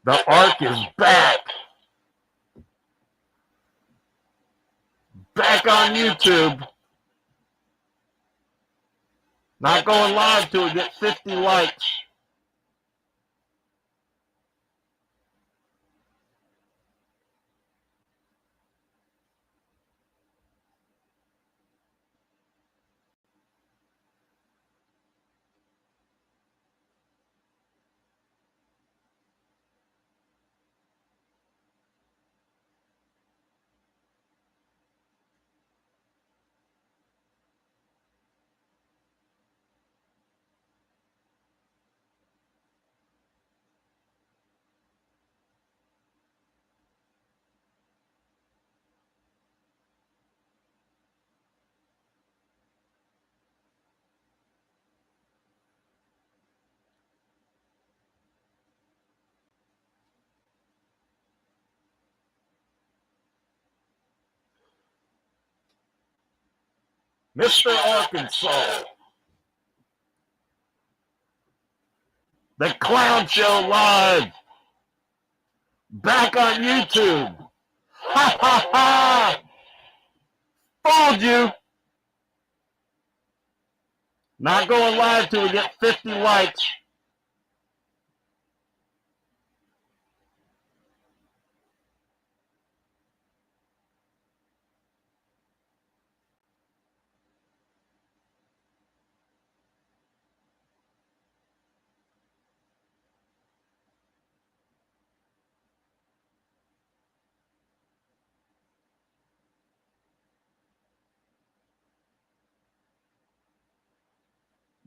The Ark is back. Back on YouTube. Not going live till we get 50 likes. Mr. Arkansas. The Clown Show Live. Back on YouTube. Ha ha ha. Fooled you. Not going live till we get 50 likes.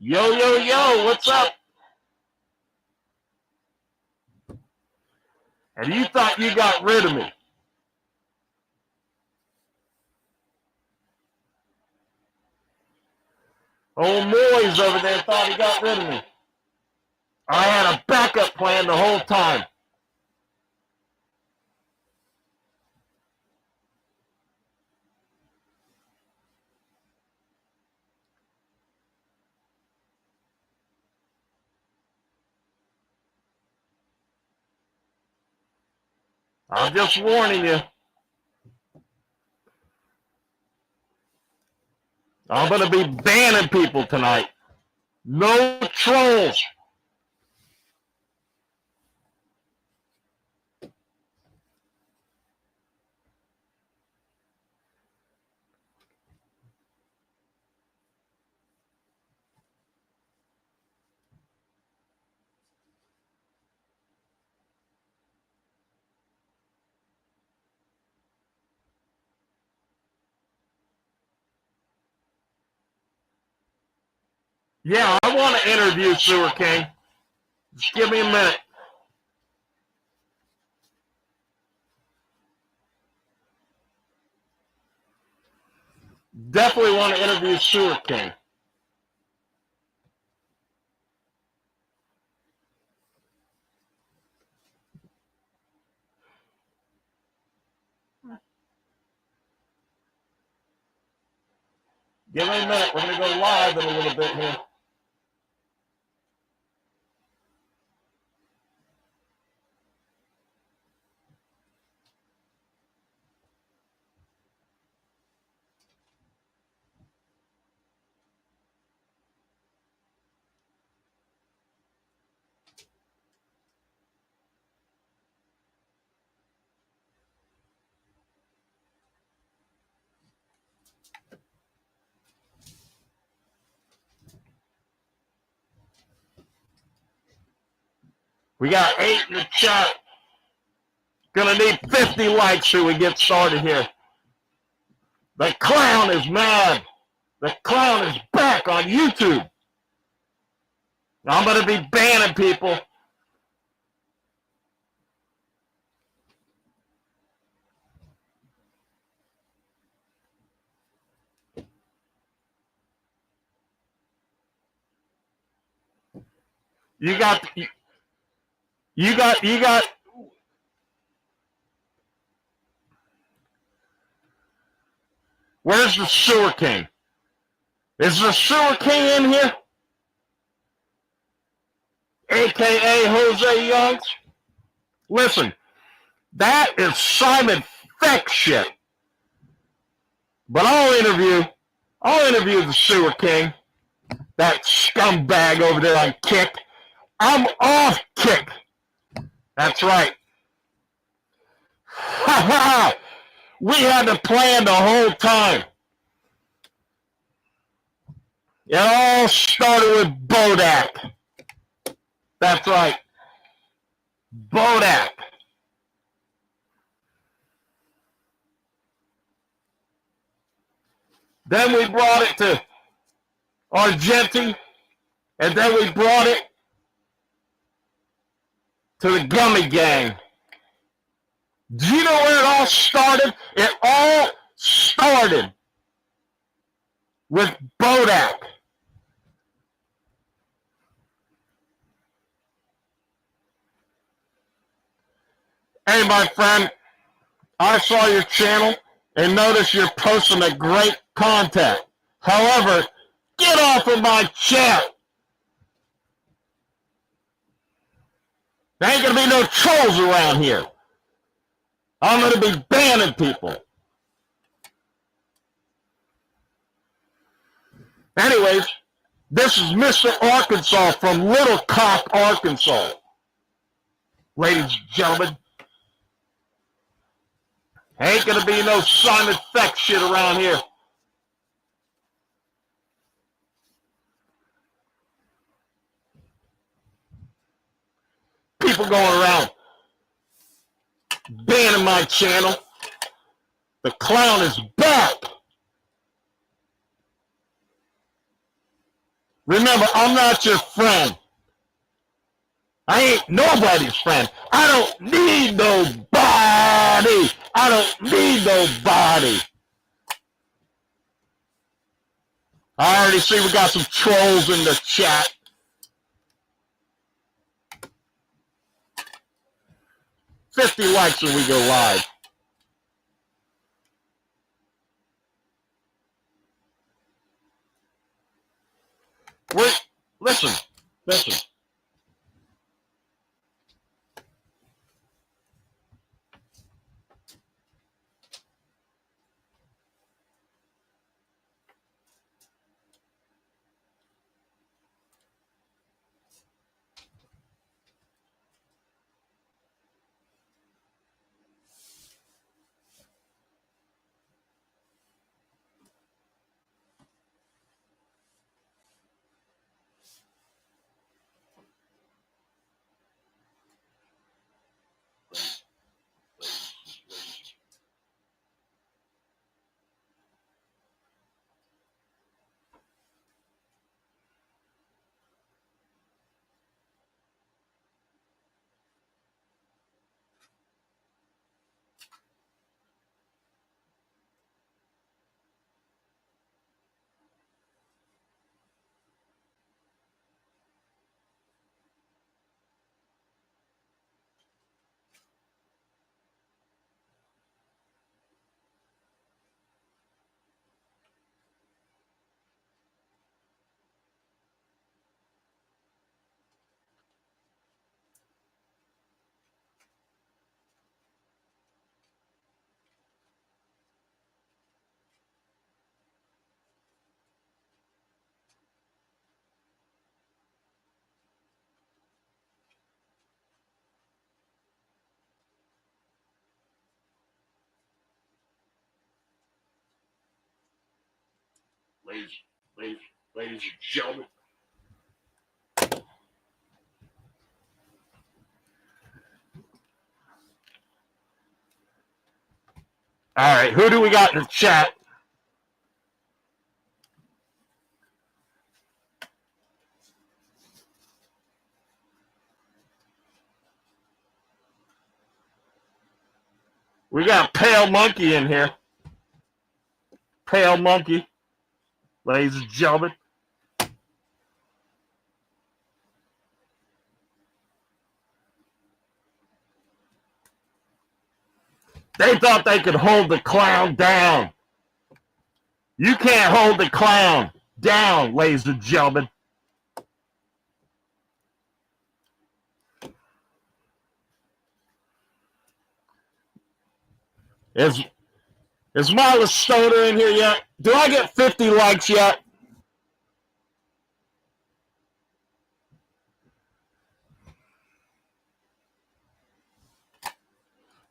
Yo, yo, yo, what's up? And you thought you got rid of me. Old Moyes over there thought he got rid of me. I had a backup plan the whole time. I'm just warning you. I'm going to be banning people tonight. No trolls. Yeah, I want to interview Sewer King. Just give me a minute. Definitely want to interview Sewer King. Give me a minute. We're going to go live in a little bit here. We got 8 in the chat. Gonna need 50 likes till we get started here. The clown is mad. The clown is back on YouTube. I'm gonna be banning people. You got. Where's the Sewer King? Is the Sewer King in here? AKA Jose Youngs? Listen, that is Simon Feck shit. But I'll interview the Sewer King, that scumbag over there on Kick. I'm off Kick. That's right. Ha ha! We had the plan the whole time. It all started with Bodak. That's right. Bodak. Then we brought it to Argenti, and then we brought it to the Gummy Gang. Do you know where it all started? It all started with Bodak. Hey, my friend, I saw your channel and noticed you're posting a great content. However, get off of my chat. There ain't gonna be no trolls around here. I'm gonna be banning people. Anyways, this is Mr. Arkansas from Little Cock, Arkansas. Ladies and gentlemen, ain't gonna be no Simon Feck shit around here. People going around banning my channel. The clown is back. Remember, I'm not your friend. I ain't nobody's friend. I don't need nobody. I don't need nobody. I already see we got some trolls in the chat. $50 likes when we go live. Wait, listen. Ladies and gentlemen. All right, who do we got in the chat? We got Pale Monkey in here. Pale Monkey, ladies and gentlemen. They thought they could hold the clown down. You can't hold the clown down, ladies and gentlemen. Is Myla Stoner in here yet? Do I get 50 likes yet?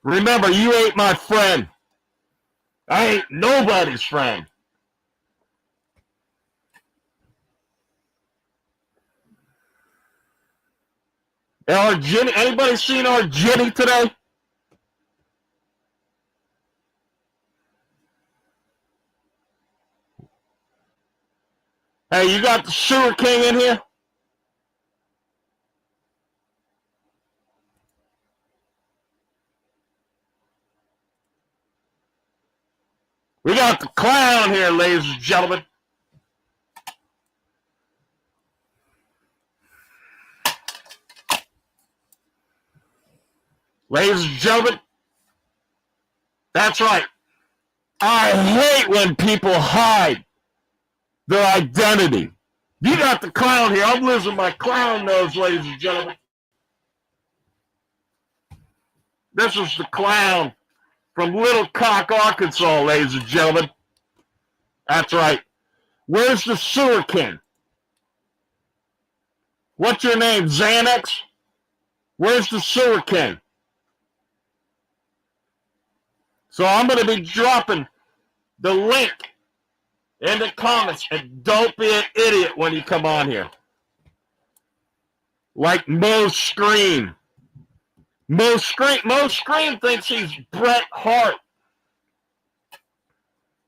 Remember, you ain't my friend. I ain't nobody's friend. Argenti, anybody seen Argenti today? Hey, you got the Sewer King in here? We got the clown here, ladies and gentlemen. Ladies and gentlemen, that's right. I hate when people hide their identity. You got the clown here. I'm losing my clown nose, ladies and gentlemen. This is the clown from Little Cock, Arkansas, ladies and gentlemen. That's right. Where's the Sewer King? What's your name, Xanax? Where's the Sewer King? So I'm going to be dropping the link in the comments, and don't be an idiot when you come on here. Like Mos Scream. Mos Scream thinks he's Bret Hart.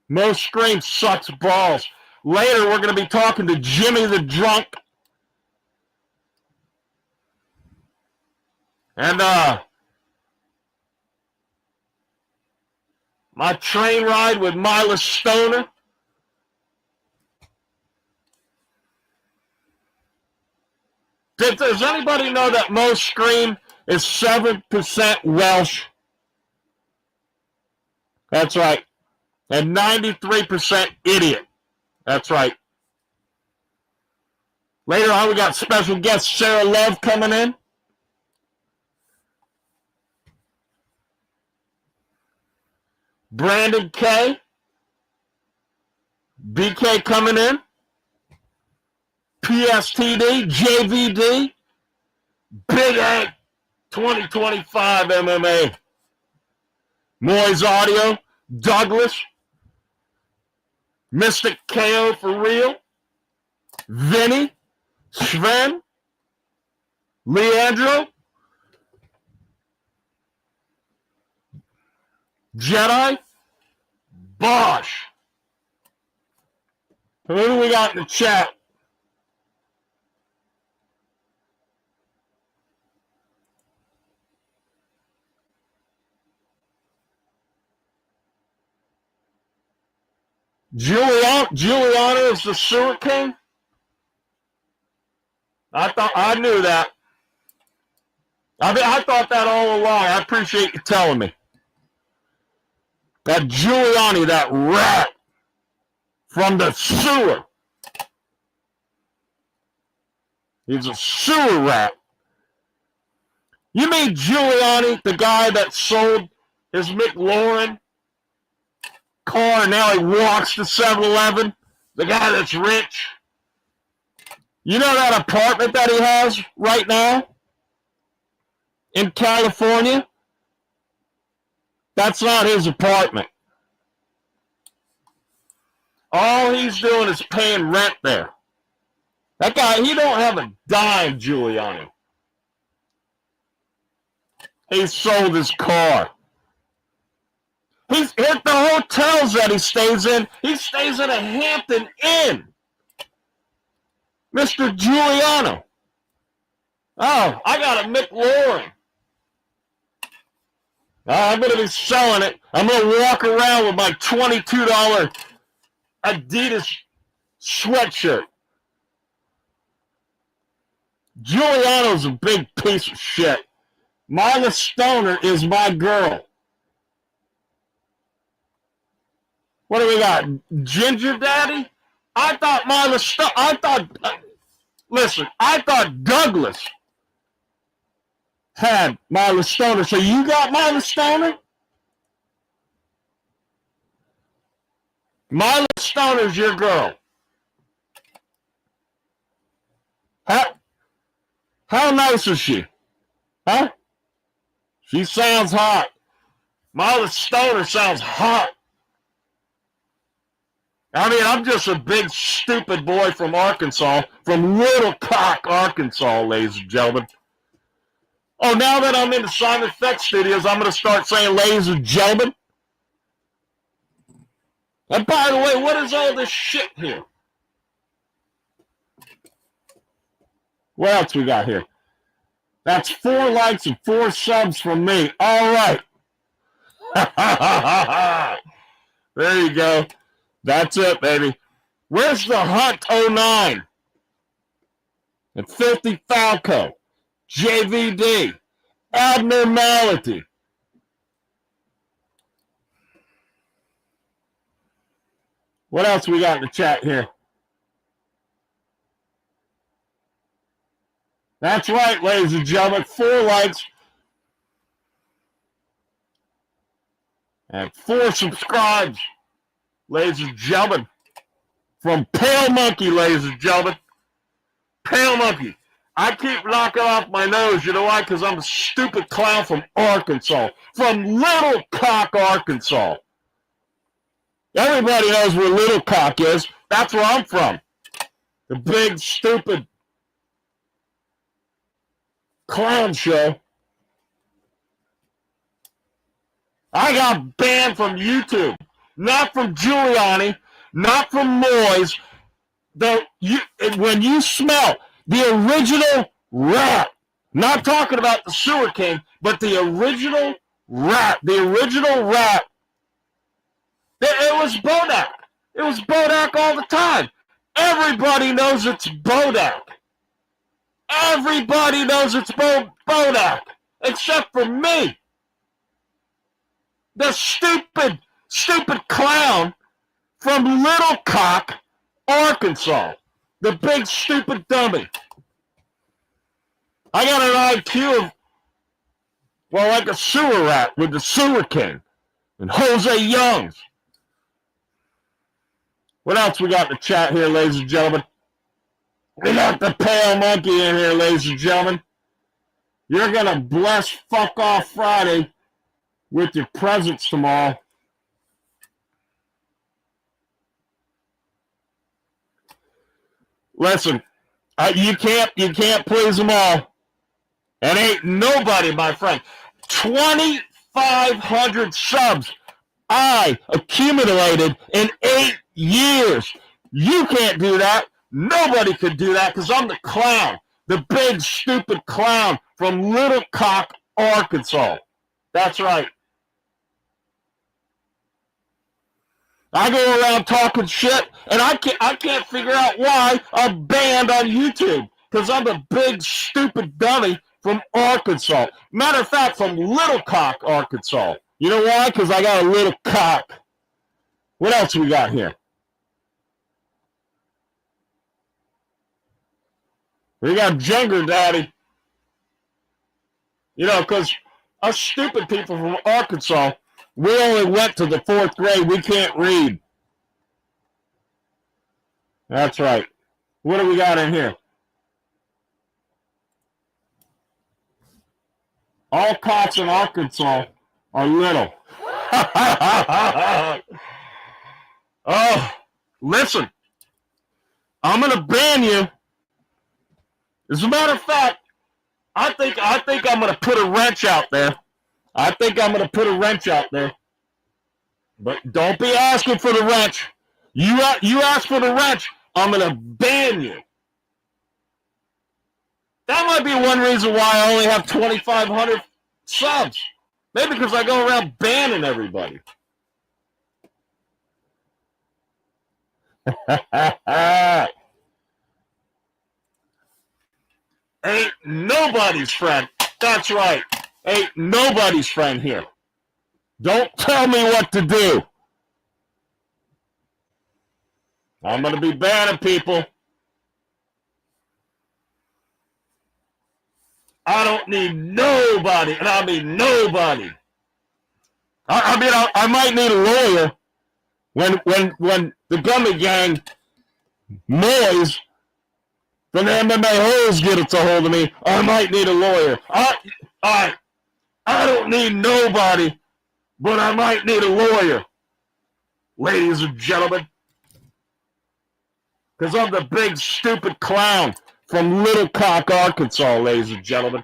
Mos Scream sucks balls. Later, we're going to be talking to Jimmy the Drunk. And, my train ride with Myla Stoner. Does anybody know that Mos Scream is 7% Welsh? That's right. And 93% idiot. That's right. Later on, we got special guest Sarah Love coming in. Brandon K. BK coming in. PSTD, JVD, Big Ant 2025 MMA. Moy's Audio, Douglas, Mystic KO for real, Vinny, Sven, Leandro, Jedi, Bosch. Who do we got in the chat? Giuliano is the Sewer King? I knew that. I thought that all along. I appreciate you telling me. That Giuliani, that rat from the sewer. He's a sewer rat. You mean Giuliani, the guy that sold his McLaurin car and now he walks to 7-Eleven? The guy that's rich? You know that apartment that he has right now in California? That's not his apartment. All he's doing is paying rent there. That guy, he don't have a dime, Giuliani. He sold his car. He's hit the hotels that he stays in. He stays in a Hampton Inn. Mr. Giuliano. Oh, I got a McLaurin. I'm going to be selling it. I'm going to walk around with my $22 Adidas sweatshirt. Giuliano's a big piece of shit. Myla Stoner is my girl. What do we got? Ginger Daddy? I thought Myla Stoner, listen, I thought Douglas had Myla Stoner. So you got Myla Stoner? Myla Stoner's your girl. How nice is she? Huh? She sounds hot. Myla Stoner sounds hot. I mean, I'm just a big, stupid boy from Arkansas, from Little Cock, Arkansas, ladies and gentlemen. Oh, now that I'm in the Simon Feck Studios, I'm going to start saying ladies and gentlemen. And by the way, what is all this shit here? What else we got here? That's 4 likes and 4 subs from me. All right. There you go. That's it, baby. Where's the Hunt 09? And 50 Falco. JVD. Abnormality. What else we got in the chat here? That's right, ladies and gentlemen. 4 likes. And 4 subscribes, ladies and gentlemen. From Pale Monkey, ladies and gentlemen. Pale Monkey. I keep knocking off my nose. You know why? Because I'm a stupid clown from Arkansas. From Little Cock, Arkansas. Everybody knows where Little Cock is. That's where I'm from. The big, stupid clown show. I got banned from YouTube. Not from Giuliani. Not from Mos. When you smell the original rat, not talking about the Sewer King, but the original rat, it was Bodak. It was Bodak all the time. Everybody knows it's Bodak. Everybody knows it's Bodak, except for me. The stupid clown from Little Cock, Arkansas. The big stupid dummy. I got an IQ of, well, like a sewer rat with the Sewer King and Jose Youngs. What else we got in the chat here, ladies and gentlemen? We got the Pale Monkey in here, ladies and gentlemen. You're going to bless Fuck Off Friday with your presents tomorrow. Listen, you can't please them all. And ain't nobody, my friend. 2,500 subs I accumulated in 8 years. You can't do that. Nobody could do that because I'm the clown. The big, stupid clown from Little Cock, Arkansas. That's right. I go around talking shit, and I can't figure out why I'm banned on YouTube because I'm a big, stupid dummy from Arkansas. Matter of fact, from Little Cock, Arkansas. You know why? Because I got a little cock. What else we got here? We got Junger Daddy. You know, because us stupid people from Arkansas, we only went to the 4th grade. We can't read. That's right. What do we got in here? All cocks in Arkansas are little. Oh, listen. I'm going to ban you. As a matter of fact, I think I'm going to put a wrench out there. But don't be asking for the wrench. You ask for the wrench, I'm going to ban you. That might be one reason why I only have 2,500 subs. Maybe because I go around banning everybody. Ain't nobody's friend. That's right. Ain't nobody's friend here. Don't tell me what to do. I'm going to be banning people. I don't need nobody, and I mean nobody. I might need a lawyer, When the Gummy Gang, Mos from the MMA-holes get it to hold of me, I might need a lawyer. I don't need nobody, but I might need a lawyer, ladies and gentlemen. Because I'm the big, stupid clown from Little Cock, Arkansas, ladies and gentlemen.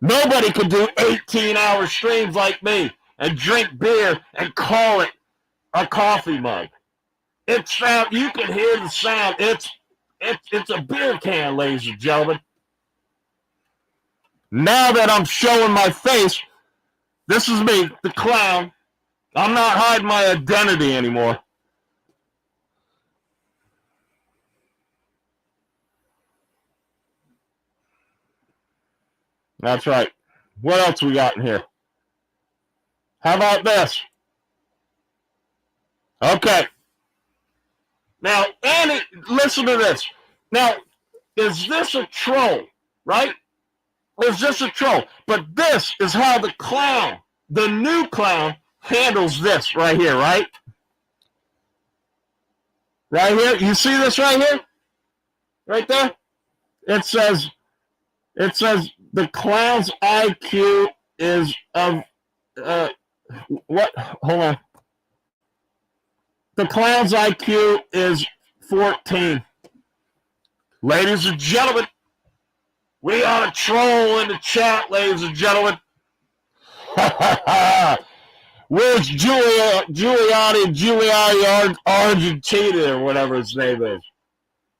Nobody can do 18-hour streams like me and drink beer and call it a coffee mug. It sound, you can hear the sound. It's a beer can, ladies and gentlemen. Now that I'm showing my face, this is me, the clown. I'm not hiding my identity anymore. That's right. What else we got in here? How about this? Okay. Now, Annie, listen to this. Now, is this a troll, right? Is this a troll? But this is how the clown, the new clown, handles this right here, right? Right here. You see this right here? Right there? It says the clown's IQ is of what? Hold on. The clown's IQ is 14. Ladies and gentlemen, we got a troll in the chat, ladies and gentlemen. Where's Giuliano Argenti or whatever his name is?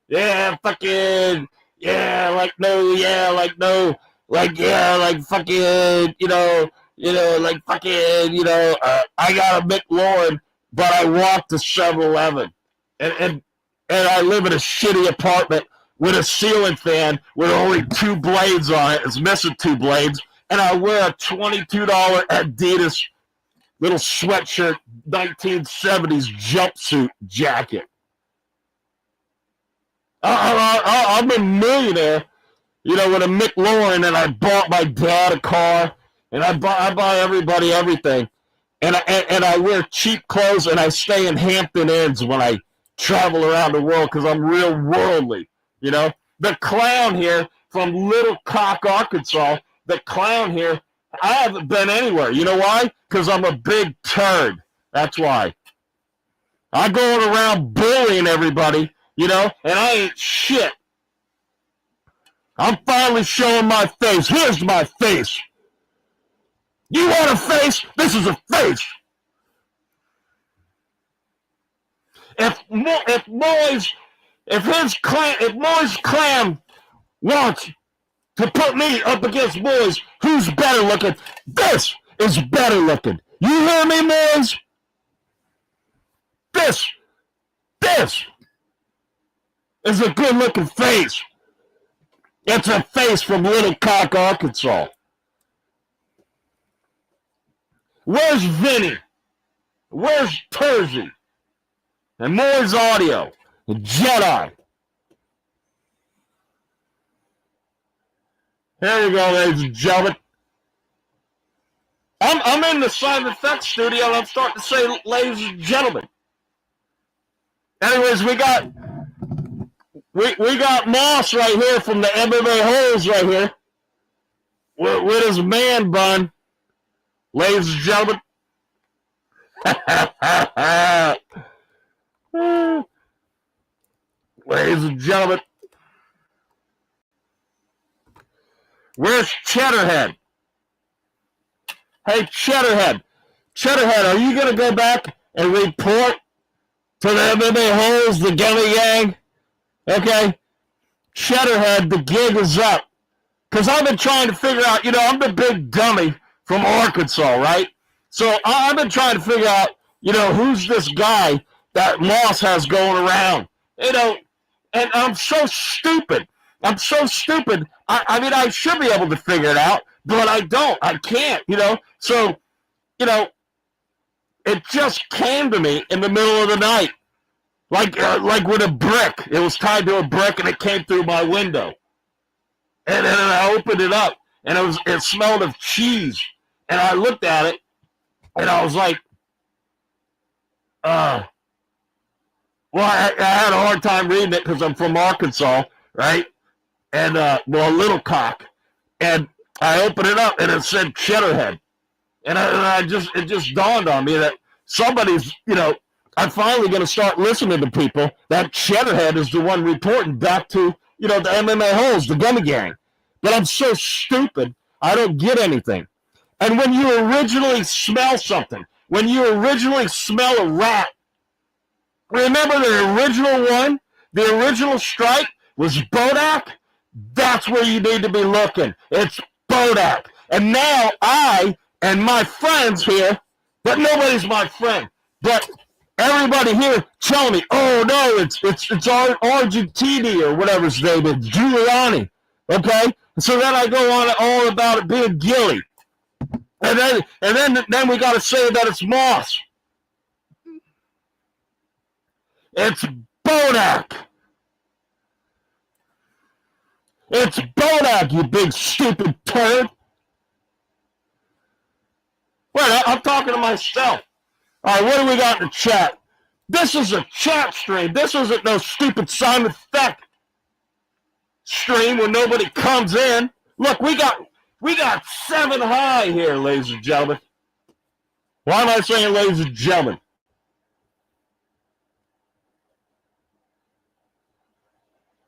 Yeah, fucking, yeah, like no, yeah, like no, like yeah, like fucking, like fucking, I got a McLaurin, but I walk to 7-Eleven, and I live in a shitty apartment with a ceiling fan with only 2 blades on it. It's missing 2 blades, and I wear a $22 Adidas little sweatshirt, 1970s jumpsuit jacket. I'm a millionaire, with a McLaurin, and I bought my dad a car, and I buy everybody everything, and I wear cheap clothes, and I stay in Hampton Inns when I travel around the world because I'm real worldly, The clown here from Little Cock, Arkansas, the clown here, I haven't been anywhere. You know why? Because I'm a big turd. That's why. I'm going around bullying everybody, and I ain't shit. I'm finally showing my face. Here's my face. You want a face? This is a face. If Mos clan wants to put me up against Mos, who's better looking? This is better looking. You hear me, Mos? This is a good looking face. It's a face from Little Cock, Arkansas. Where's Vinny? Where's Tersey? And Mos Audio? And Jedi? Here we go, ladies and gentlemen. I'm in the Simon Feck Studio, and I'm starting to say, ladies and gentlemen. Anyways, we got Mos right here from the MMA-holes right here with his man bun, ladies and gentlemen. Ladies and gentlemen. Where's Cheddarhead? Hey, Cheddarhead. Cheddarhead, are you going to go back and report to the MMA-holes, the Gummy Gang? Okay? Cheddarhead, the gig is up. Because I've been trying to figure out, I'm the big dummy from Arkansas, right? So I've been trying to figure out, who's this guy that Mos has going around? And I'm so stupid. I'm so stupid. I mean, I should be able to figure it out, but I don't. I can't, So, it just came to me in the middle of the night, like with a brick. It was tied to a brick, and it came through my window. And then I opened it up, and it smelled of cheese. And I looked at it, And I was like, well, I had a hard time reading it because I'm from Arkansas, right? And, well, Little Cock. And I opened it up, and it said Cheddarhead. And it just dawned on me that somebody's, I'm finally going to start listening to people. That Cheddarhead is the one reporting back to, the MMA-holes, the Gummy Gang. But I'm so stupid, I don't get anything. And when you originally smell something, when you originally smell a rat, remember the original one, the original strike was Bodak? That's where you need to be looking. It's Bodak. And now I and my friends here, but nobody's my friend, but everybody here telling me, oh no, it's Argentini or whatever his name is, Giuliani, okay? So then I go on all about it being Gilly. And then we got to say that it's Mos. It's Bodak. It's Bodak, you big stupid turd. Wait, I'm talking to myself. All right, what do we got in the chat? This is a chat stream. This isn't no stupid Simon Feck stream where nobody comes in. Look, we got 7 high here, ladies and gentlemen. Why am I saying ladies and gentlemen?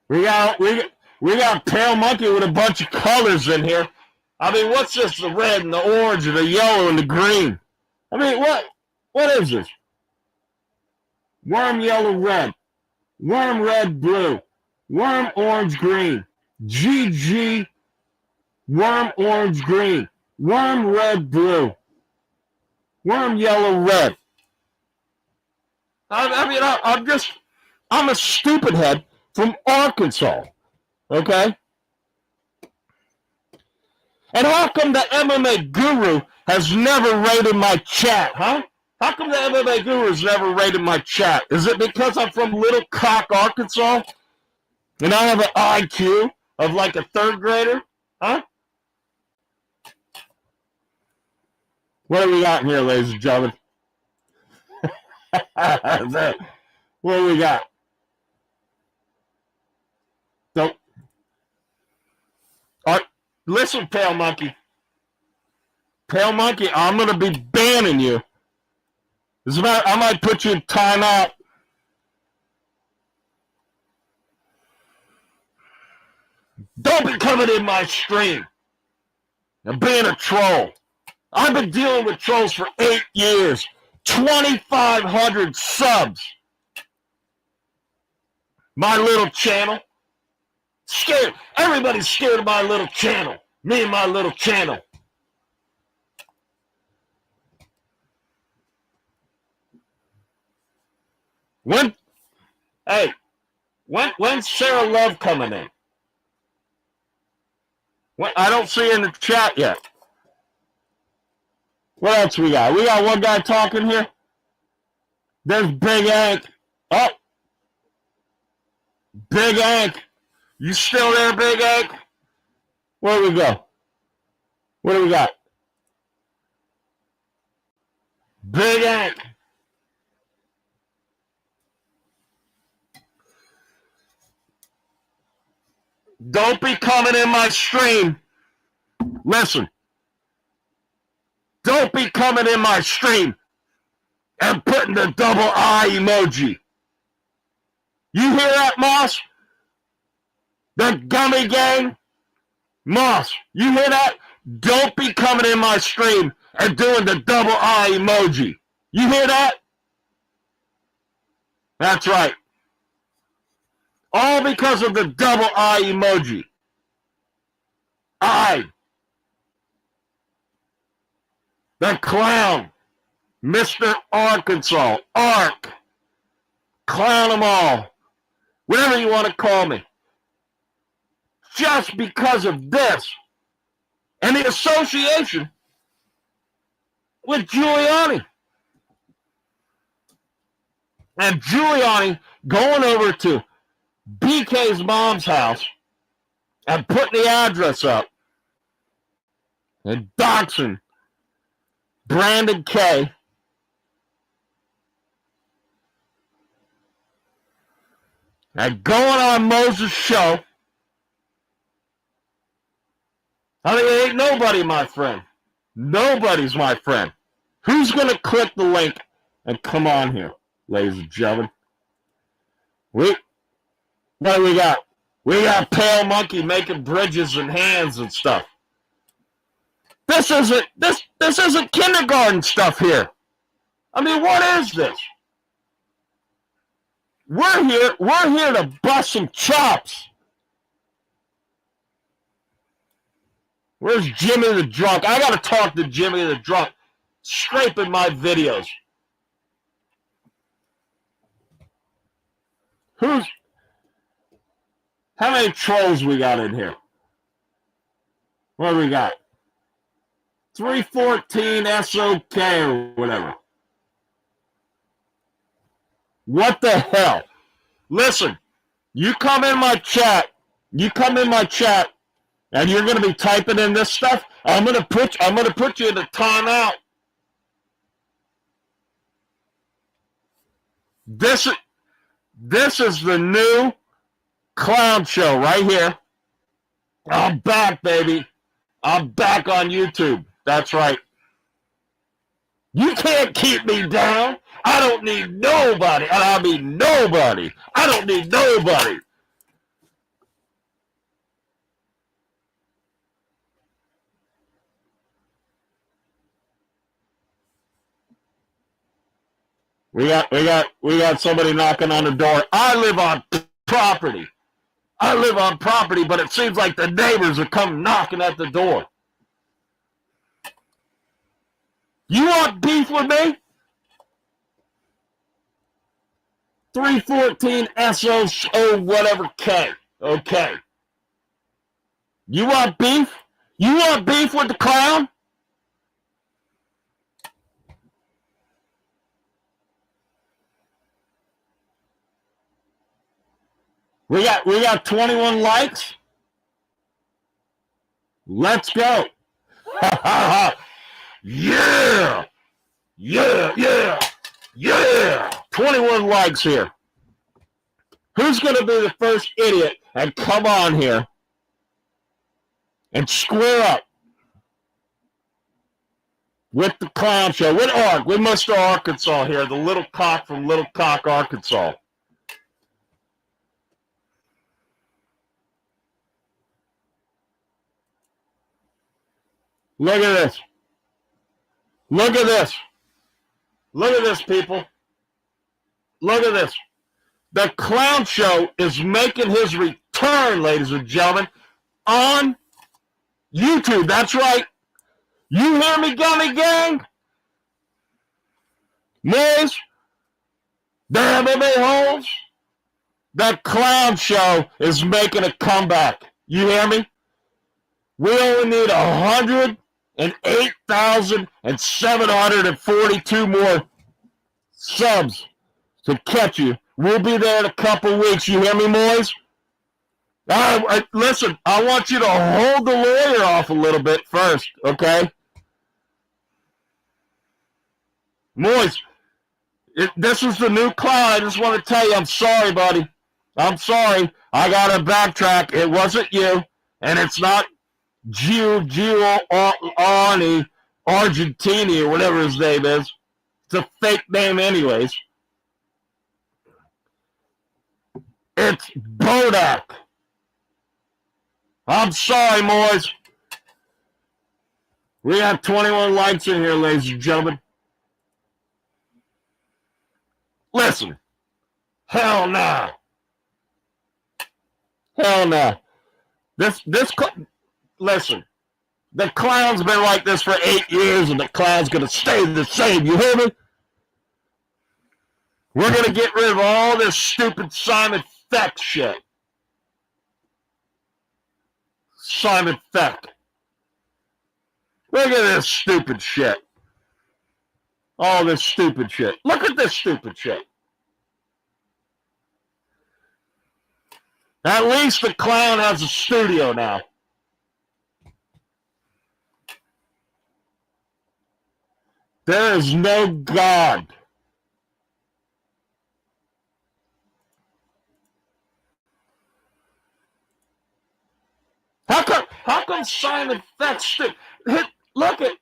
We got Pale Monkey with a bunch of colors in here. I mean, what's this? The red and the orange and the yellow and the green. I mean, what is this? Worm yellow red. Worm red blue. Worm orange green. GG worm orange green. Worm red blue. Worm yellow red. I'm a stupid head from Arkansas. Okay? And how come the MMA Guru has never rated my chat, huh? How come the MMA Guru has never rated my chat? Is it because I'm from Little Cock, Arkansas? And I have an IQ of like a 3rd grader? Huh? What do we got here, ladies and gentlemen? What do we got? Don't. Listen, Pale Monkey. Pale Monkey, I'm going to be banning you. I might put you in timeout. Don't be coming in my stream and being a troll. I've been dealing with trolls for 8 years. 2,500 subs. My little channel. Scared. Everybody's scared of my little channel. Me and my little channel. When's Sarah Love coming in? I don't see her in the chat yet. What else we got? We got one guy talking here. There's Big Ank. Oh. Big Ank. You still there, Big Ank? Where do we go? What do we got? Big Ank. Don't be coming in my stream. Listen. Don't be coming in my stream and putting the double eye emoji. You hear that, Mos? The Gummy Gang? Mos, you hear that? Don't be coming in my stream and doing the double eye emoji. You hear that? That's right. All because of the double eye emoji. The clown. Mr. Arkansas. Ark. Clown them all. Whatever you want to call me. Just because of this. And the association with Giuliani. And Giuliani going over to BK's mom's house and putting the address up and doxing Brandon K. And going on Moses' show. I mean, ain't nobody my friend. Nobody's my friend. Who's going to click the link and come on here, ladies and gentlemen? What do we got? We got Pale Monkey making bridges and hands and stuff. This isn't kindergarten stuff here. I mean, what is this? We're here to bust some chops. Where's Jimmy the Drunk? I gotta talk to Jimmy the Drunk. Scraping my videos. How many trolls we got in here? What do we got? 314 SOK or whatever. What the hell? Listen, you come in my chat, and you're gonna be typing in this stuff. I'm gonna put you in a timeout. This is the new clown show right here. I'm back, baby. I'm back on YouTube. That's right. You can't keep me down. I don't need nobody. And I mean nobody. I don't need nobody. We got somebody knocking on the door. I live on property. But it seems like the neighbors are coming knocking at the door. You want beef with me? 314 SO whatever K. Okay. You want beef? You want beef with the clown? We got 21 likes. Let's go. Yeah. 21 likes here. Who's going to be the first idiot and come on here and square up with the clown show? With Mr. Arkansas here, the little cock from Little Cock, Arkansas. Look at this. Look at this. Look at this, people. Look at this. The clown show is making his return, ladies and gentlemen, on YouTube. That's right. You hear me, Gummy Gang? Mos, the MMA-holes. The clown show is making a comeback. You hear me? We only need 108,742 more subs to catch you. We'll be there in a couple weeks. You hear me, Mos? Listen, I want you to hold the lawyer off a little bit first, okay? Mos, this is the new clown. I just want to tell you, I'm sorry, buddy. I'm sorry. I got to backtrack. It wasn't you, and it's not Giuliano Argenti or whatever his name is. It's a fake name anyways. It's Bodak. I'm sorry, Mos. We have 21 likes in here, ladies and gentlemen. Listen. Hell no. Hell no. Listen. The clown's been like this for 8 years, and the clown's going to stay the same. You hear me? We're going to get rid of all this stupid Simon Feck shit. Simon Feck. Look at this stupid shit. All this stupid shit. Look at this stupid shit. At least the clown has a studio now. There is no God. How come Simon Feck, look at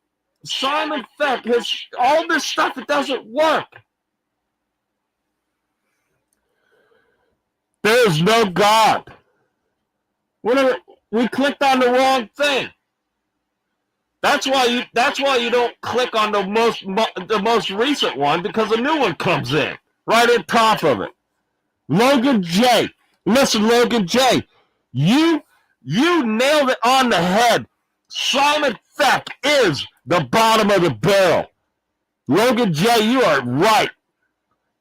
Simon Feck, all this stuff, it doesn't work. There is no God. We clicked on the wrong thing. That's why you don't click on the most recent one, because a new one comes in right on top of it. Logan Jay. Listen, Logan Jay, you nailed it on the head. Simon Feck is the bottom of the barrel. Logan Jay, you are right.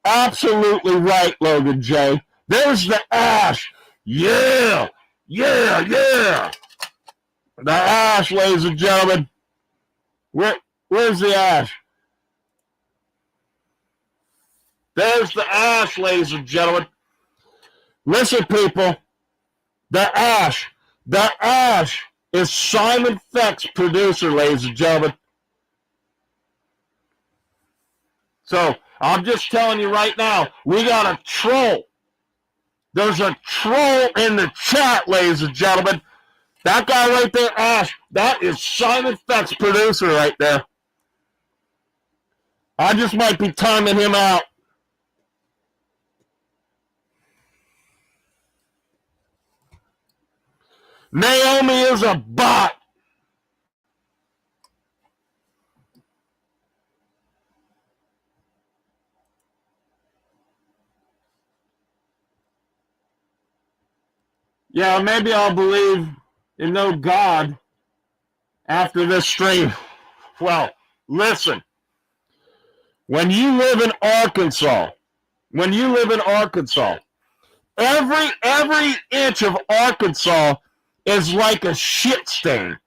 Absolutely right, Logan Jay. There's the ash. Yeah. Yeah, yeah. The ash, ladies and gentlemen. Where's the ash? There's the ash, ladies and gentlemen. Listen, people. The ash is Simon Feck's producer, ladies and gentlemen. So, I'm just telling you right now, we got a troll. There's a troll in the chat, ladies and gentlemen. That guy right there, Ash, that is Simon Feck's producer right there. I just might be timing him out. Naomi is a bot. Yeah, maybe I'll believe in no God after this stream. Well, listen. When you live in Arkansas, every inch of Arkansas is like a shit stain.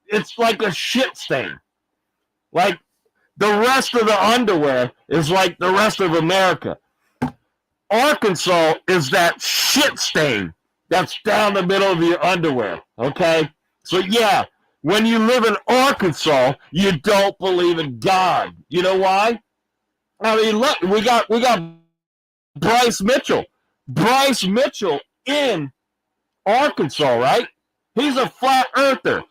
It's like a shit stain. Like the rest of the underwear is like the rest of America. Arkansas is that shit stain that's down the middle of your underwear, okay? So, yeah, when you live in Arkansas, you don't believe in God. You know why? I mean, look, we got Bryce Mitchell. Bryce Mitchell in Arkansas, right? He's a flat earther.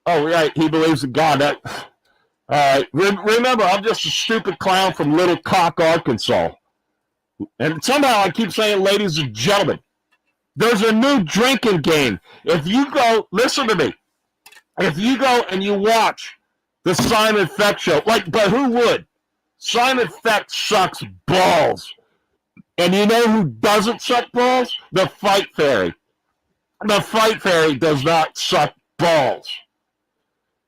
Oh, right, he believes in God. All right, remember, I'm just a stupid clown from Little Cock, Arkansas. And somehow I keep saying, ladies and gentlemen, there's a new drinking game. If you go, listen to me. If you go and you watch the Simon Feck show, but who would? Simon Feck sucks balls. And you know who doesn't suck balls? The FightFairy. The FightFairy does not suck balls.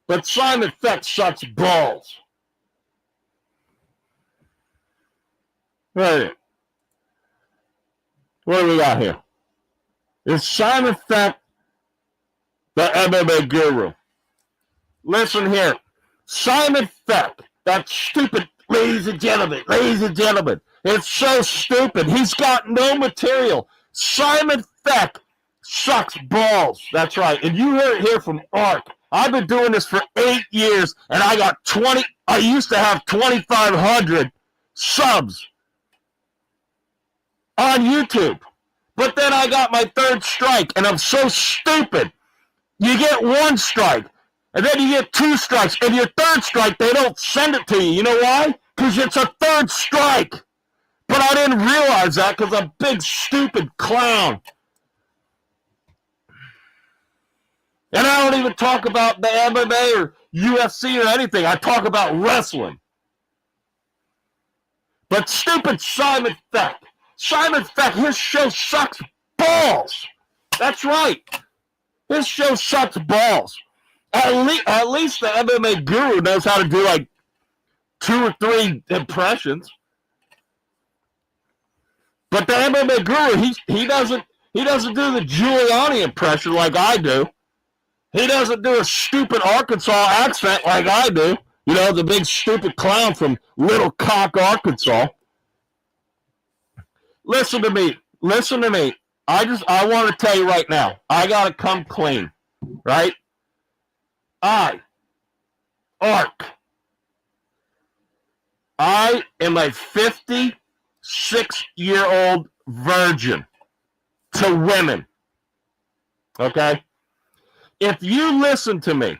But Simon Feck sucks balls. Right. What do we got here? Is Simon Feck the MMA guru? Listen here. Simon Feck, that stupid, ladies and gentlemen, it's so stupid. He's got no material. Simon Feck sucks balls. That's right. And you heard it here from Ark. I've been doing this for 8 years, and I used to have 2,500 subs on YouTube. But then I got my third strike, and I'm so stupid. You get one strike, and then you get 2 strikes, and your third strike, they don't send it to you. You know why? Because it's a third strike. But I didn't realize that because I'm a big, stupid clown. And I don't even talk about the MMA or UFC or anything. I talk about wrestling. But stupid Simon Feck. Simon Feck, his show sucks balls. That's right. His show sucks balls. At least the MMA guru knows how to do like 2 or 3 impressions. But the MMA guru, he doesn't do the Giuliano impression like I do. He doesn't do a stupid Arkansas accent like I do. You know, the big stupid clown from Little Cock, Arkansas. Listen to me. I want to tell you right now, I got to come clean, right? Ark, I am a 56-year-old virgin to women. Okay? If you listen to me,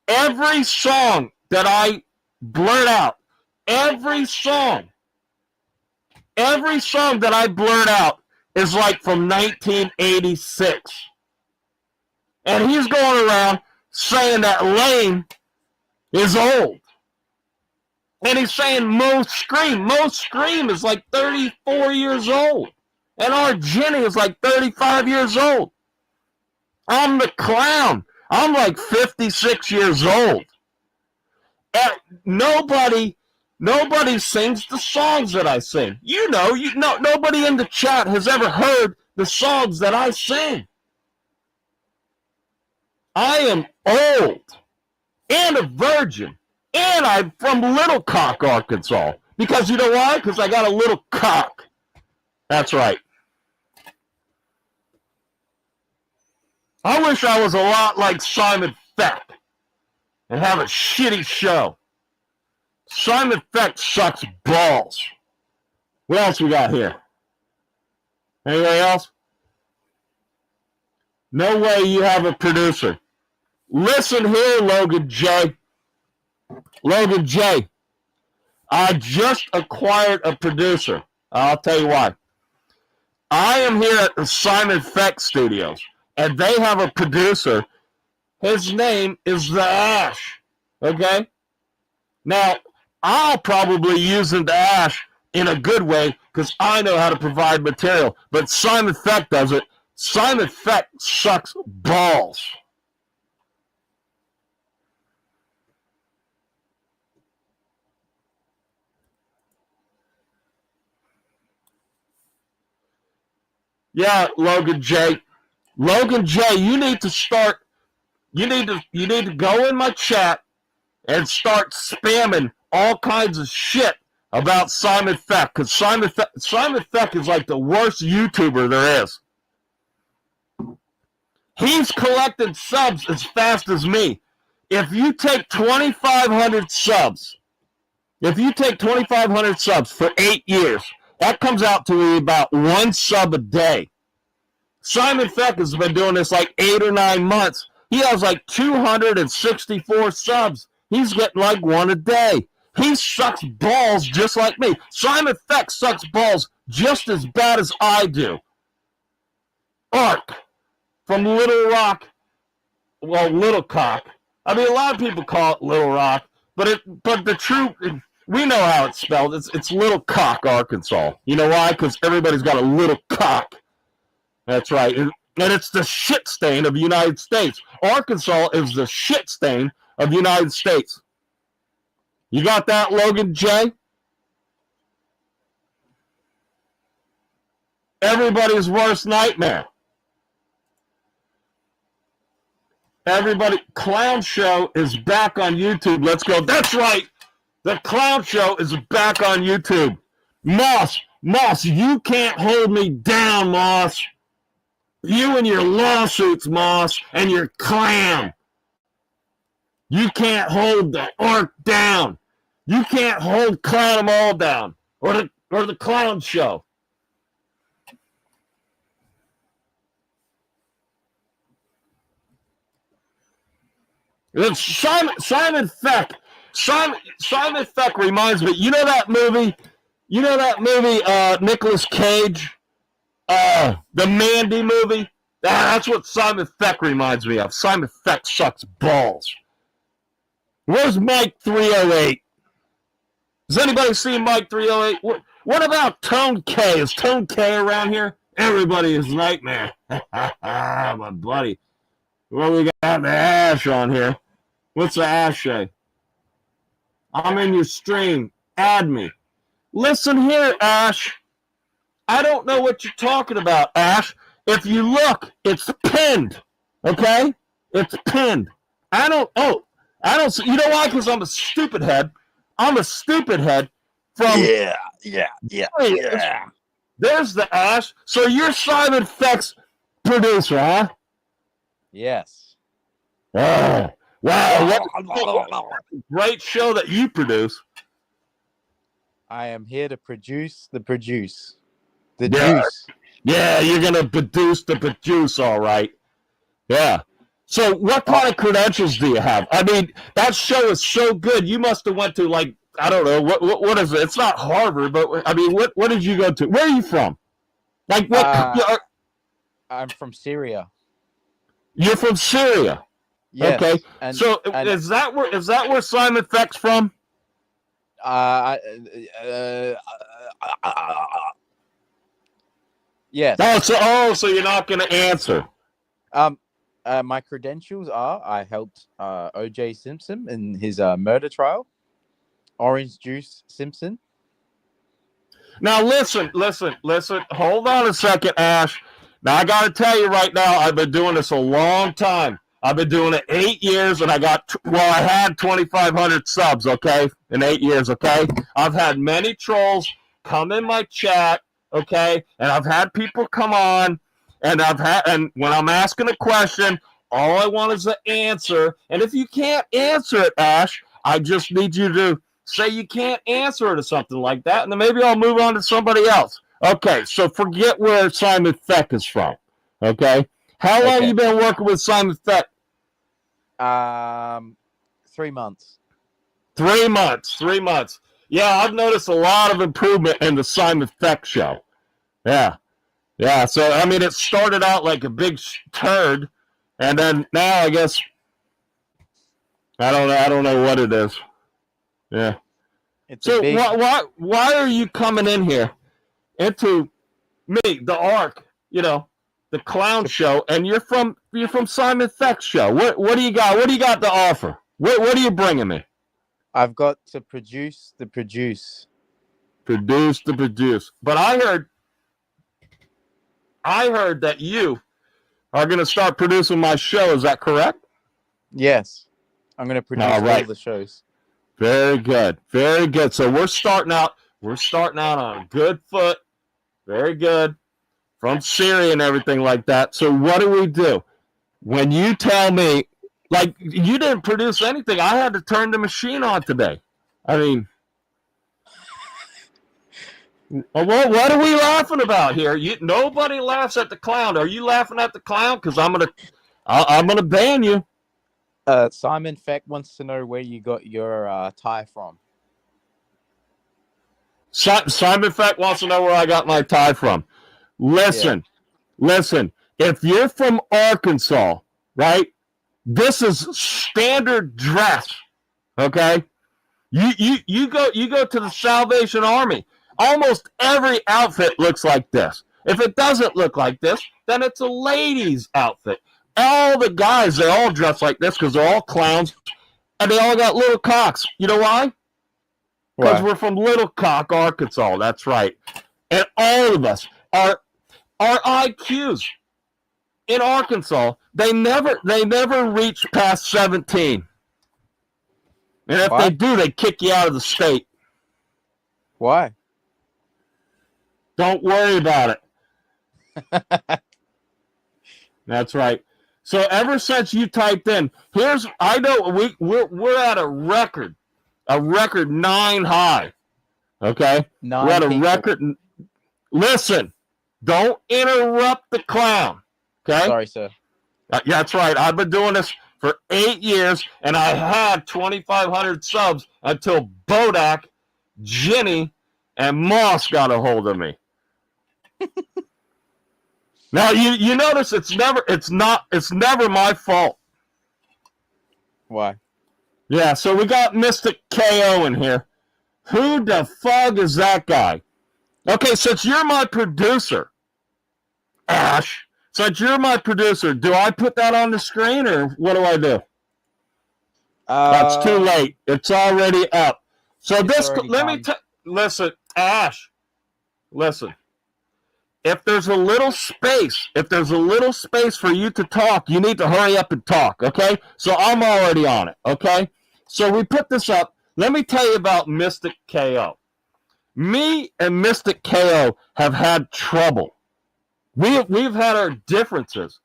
every song that I blurt out, every song that I blurt out is like from 1986. And he's going around saying that Lane is old. And he's saying Mos Scream. Mos Scream is like 34 years old. And Argenti is like 35 years old. I'm the clown. I'm like 56 years old. And nobody sings the songs that I sing. You know, nobody in the chat has ever heard the songs that I sing. I am old and a virgin, and I'm from Little Cock, Arkansas. Because you know why? Because I got a little cock. That's right. I wish I was a lot like Simon Feck and have a shitty show. Simon Feck sucks balls. What else we got here? Anybody else? No way you have a producer. Listen here, Logan Jay. Logan Jay, I just acquired a producer. I'll tell you why. I am here at the Simon Feck Studios, and they have a producer. His name is The Ash. Okay? Now, I'll probably use the Ash in a good way because I know how to provide material. But Simon Feck does it. Simon Feck sucks balls. Yeah, Logan Jay. Logan Jay, you need to start. You need to go in my chat and start spamming all kinds of shit about Simon Feck, because Simon Feck is like the worst YouTuber there is. He's collecting subs as fast as me. If you take 2,500 subs, for 8 years, that comes out to be about 1 sub a day. Simon Feck has been doing this like 8 or 9 months. He has like 264 subs. He's getting like 1 a day. He sucks balls just like me. Simon Feck sucks balls just as bad as I do. Ark from Little Rock, well, Little Cock. I mean, a lot of people call it Little Rock, but the truth, we know how it's spelled. It's Little Cock, Arkansas. You know why? Because everybody's got a little cock. That's right. And it's the shit stain of the United States. Arkansas is the shit stain of the United States. You got that, Logan Jay? Everybody's worst nightmare. Everybody, Clown Show is back on YouTube. Let's go. That's right. The Clown Show is back on YouTube. Mos, you can't hold me down, Mos. You and your lawsuits, Mos, and your clam. You can't hold the Ark down. You can't hold Clown 'em all down. Or the Clown Show. It's Simon Feck. Simon Feck reminds me. You know that movie? Nicolas Cage, the Mandy movie. That's what Simon Feck reminds me of. Simon Feck sucks balls. Where's Mike 308? Has anybody seen Mike 308? What about Tone K? Is Tone K around here? Everybody is nightmare. My buddy. Well, we got the Ash on here. What's the Ash say? I'm in your stream. Add me. Listen here, Ash. I don't know what you're talking about, Ash. If you look, it's pinned. Okay? It's pinned. I don't see. You know why? Because I'm a stupid head. I'm a stupid head from... Yeah. There's the Ash. So you're Simon Feck's producer, huh? Yes. Wow, what a great show that you produce. I am here to produce the produce. The Yeah. juice. Yeah, you're going to produce the produce, all right. Yeah. So what kind of credentials do you have? I mean, that show is so good. You must have went to, like, I don't know, what is it? It's not Harvard, but, I mean, what did you go to? Where are you from? Like, what? I'm from Syria. You're from Syria. Yes. Okay. And, so is that where Simon Feck's from? Yes. So you're not going to answer. My credentials are: I helped O.J. Simpson in his murder trial. Orange Juice Simpson. Now listen. Hold on a second, Ash. Now I got to tell you right now, I've been doing this a long time. I've been doing it 8 years, and I had 2,500 subs. Okay, in 8 years. Okay, I've had many trolls come in my chat. Okay, and I've had people come on, and when I'm asking a question, all I want is an answer. And if you can't answer it, Ash, I just need you to say you can't answer it or something like that, and then maybe I'll move on to somebody else. Okay, so forget where Simon Feck is from. Okay, how long you been working with Simon Feck? 3 months. 3 months. 3 months. Yeah, I've noticed a lot of improvement in the Simon Feck show. Yeah. So I mean, it started out like a big turd, and then now I guess I don't know what it is. Yeah. So why are you coming in here into me, the Ark, the Clown Show, and you're from Simon Feck's show? What do you got? What do you got to offer? What are you bringing me? I've got to produce the produce. Produce the produce. But I heard that you are going to start producing my show. Is that correct? Yes. I'm going to produce all the shows. Very good. Very good. So we're starting out on a good foot. Very good. From Syria and everything like that. So what do we do? When you tell me, like, you didn't produce anything, I had to turn the machine on today. I mean, well, what are we laughing about here? Nobody laughs at the clown. Are you laughing at the clown? Because I'm gonna ban you. Simon Feck wants to know where you got your tie from. Simon Feck wants to know where I got my tie from. Listen. If you're from Arkansas, right? This is standard dress. Okay? You go to the Salvation Army. Almost every outfit looks like this. If it doesn't look like this, then it's a lady's outfit. All the guys, they all dress like this because they're all clowns, and they all got little cocks. You know why? Because we're from Little Cock, Arkansas. That's right. And all of us, our IQs in Arkansas, they never reach past 17. And if they do, they kick you out of the state. Why? Don't worry about it. That's right. So ever since you typed in, we're at a record 9 high. Okay? 9 we're at a people. record. Listen, don't interrupt the clown. Okay? Sorry, sir. Yeah, that's right. I've been doing this for 8 years, and I had 2,500 subs until Bodak, Ginny, and Mos got a hold of me. Now you notice it's never my fault. Why? Yeah, so we got Mystic KO in here. Who the fuck is that guy? Okay, since you're my producer, Ash, since you're my producer, do I put that on the screen or what do I do? That's too late. It's already up. So listen, Ash, listen. If there's a little space for you to talk, you need to hurry up and talk, okay? So I'm already on it, okay? So we put this up. Let me tell you about Mystic KO. Me and Mystic KO have had trouble. We've had our differences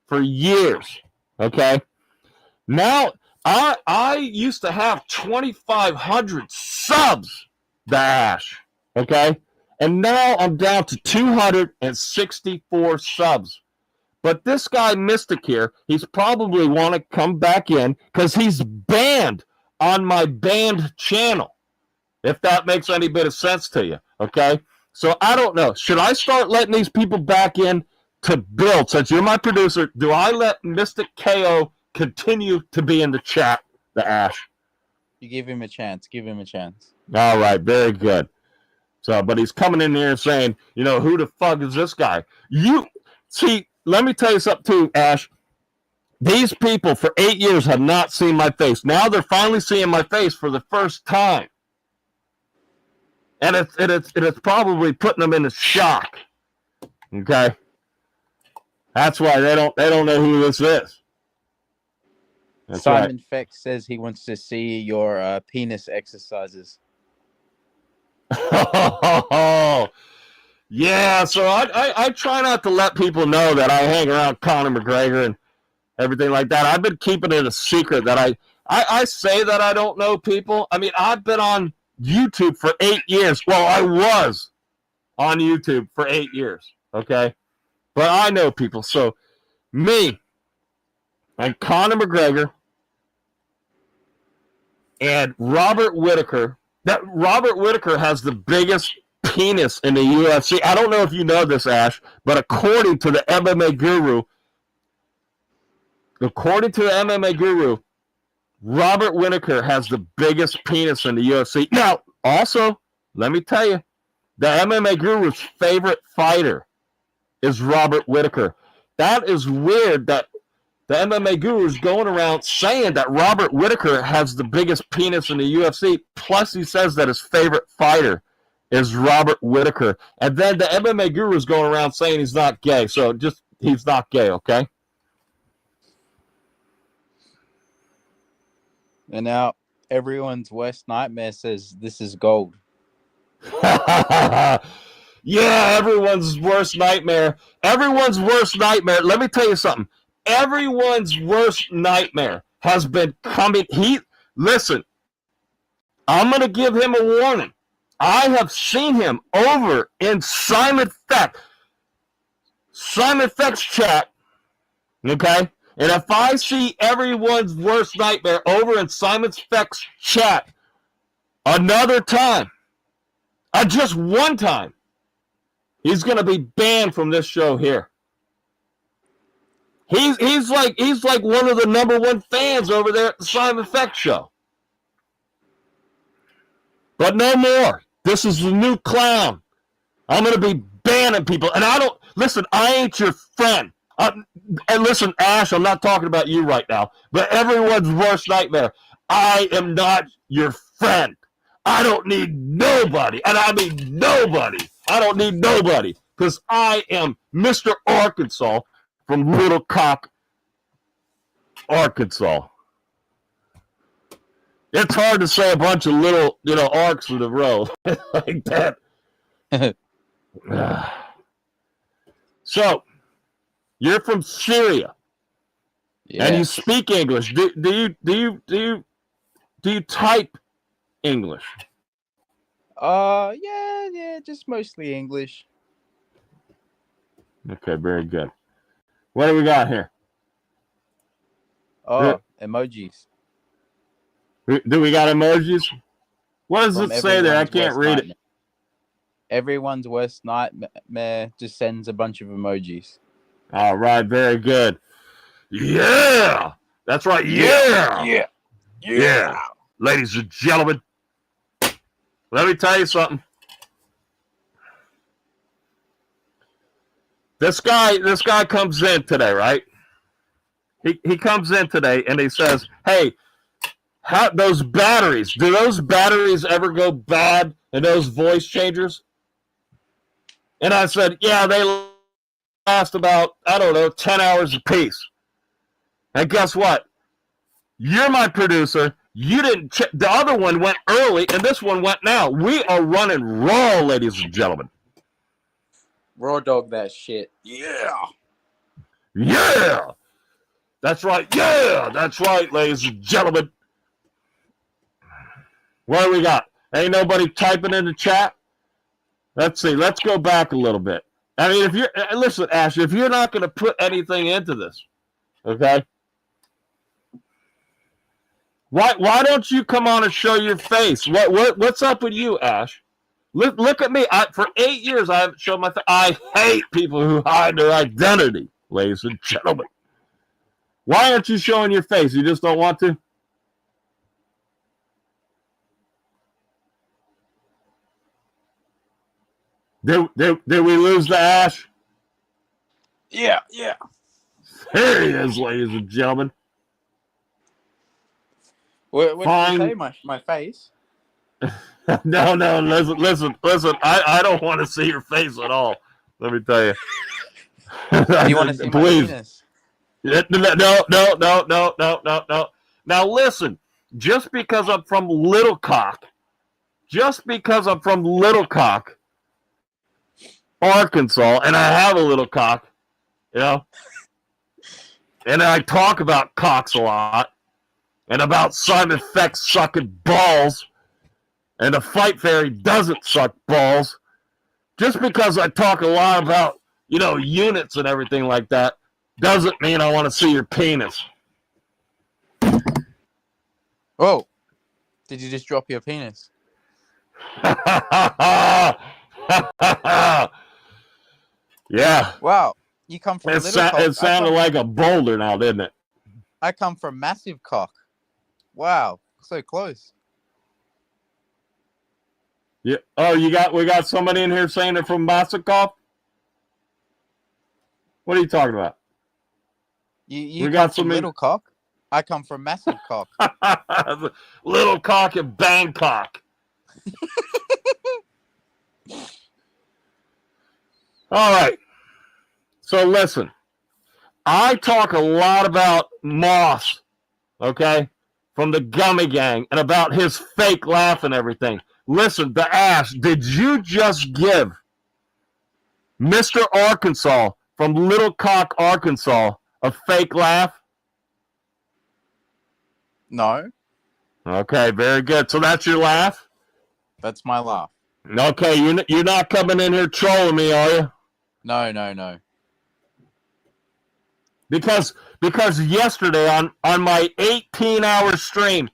for years, okay? Now, I used to have 2,500 subs the Ash. Okay? And now I'm down to 264 subs. But this guy, Mystic here, he's probably want to come back in because he's banned on my banned channel, if that makes any bit of sense to you, okay? So I don't know. Should I start letting these people back in to build? Since you're my producer, do I let Mystic KO continue to be in the chat, the Ash? You give him a chance. Give him a chance. All right, very good. So, but he's coming in here and saying, you know, who the fuck is this guy? You see, let me tell you something too, Ash. These people for 8 years have not seen my face. Now they're finally seeing my face for the first time. And it's probably putting them in a shock. Okay? That's why they don't know who this is. That's Simon right. Feck says he wants to see your penis exercises. Yeah, so I try not to let people know that I hang around Conor McGregor and everything like that. I've been keeping it a secret that I say that I don't know people. I mean, I've been on YouTube for 8 years. Well, I was on YouTube for 8 years, okay? But I know people. So me and Conor McGregor and Robert Whittaker. That Robert Whittaker has the biggest penis in the UFC. I don't know if you know this, Ash, but according to the MMA Guru, Robert Whittaker has the biggest penis in the UFC. Now, also, let me tell you, the MMA Guru's favorite fighter is Robert Whittaker. That is weird that the MMA Guru is going around saying that Robert Whittaker has the biggest penis in the UFC. Plus, he says that his favorite fighter is Robert Whittaker. And then the MMA Guru is going around saying he's not gay. So just, he's not gay, okay? And now everyone's worst nightmare says this is gold. Yeah, everyone's worst nightmare. Everyone's worst nightmare. Let me tell you something. Everyone's worst nightmare has been coming. Listen, I'm going to give him a warning. I have seen him over in Simon Feck's chat, okay? And if I see everyone's worst nightmare over in Simon Feck's chat another time, just one time, he's going to be banned from this show here. He's like one of the #1 fans over there at the Simon Feck show. But no more. This is the new clown. I'm going to be banning people. And I ain't your friend. And listen, Ash, I'm not talking about you right now. But everyone's worst nightmare. I am not your friend. I don't need nobody. And I mean nobody. I don't need nobody. Because I am Mr. Arkansas from Little Cock, Arkansas. It's hard to say a bunch of little, arcs in a row like that. So, you're from Syria, yes. And you speak English. Do you type English? Yeah, just mostly English. Okay, very good. What do we got here? Oh, emojis. Do we got emojis? What does it say there? I can't read it. Everyone's worst nightmare just sends a bunch of emojis. All right, very good. Yeah! That's right, yeah! Yeah! Ladies and gentlemen, let me tell you something. This guy comes in today, right? He comes in today and he says, hey, those batteries, do those batteries ever go bad in those voice changers? And I said, yeah, they last about, 10 hours apiece. And guess what? You're my producer. You didn't check. The other one went early and this one went now. We are running raw, ladies and gentlemen. Raw dog that shit. Yeah. Yeah. That's right. Yeah. That's right, ladies and gentlemen. What do we got? Ain't nobody typing in the chat? Let's see. Let's go back a little bit. I mean, if you're listen, Ash, if you're not going to put anything into this, okay? Why don't you come on and show your face? What's up with you, Ash? Look at me. For 8 years, I haven't shown my face. I hate people who hide their identity, ladies and gentlemen. Why aren't you showing your face? You just don't want to? Did we lose the Ash? Yeah. There he is, ladies and gentlemen. What did you say, my face? No, listen. I don't want to see your face at all. Let me tell you. You want to see my penis? No. Now listen, just because I'm from Little Cock, Arkansas, and I have a little cock, you know, and I talk about cocks a lot, and about Simon Feck sucking balls, and the FightFairy doesn't suck balls. Just because I talk a lot about, you know, units and everything like that, doesn't mean I want to see your penis. Oh, did you just drop your penis? Yeah. Wow, you come from little cock. It sounded like a boulder now, didn't it? I come from massive cock. Wow, so close. Yeah. Oh, we got somebody in here saying they're from Massakoff? What are you talking about? You got some little cock? I come from massive cock. Little cock and Bangkok. All right. So listen, I talk a lot about Mos, okay, from the Gummy Gang, and about his fake laugh and everything. Listen, the Ash, did you just give Mr. Arkansas from Little Cock, Arkansas, a fake laugh? No. Okay, very good. So that's your laugh? That's my laugh. Okay, you're not coming in here trolling me, are you? No. Because yesterday on my 18-hour stream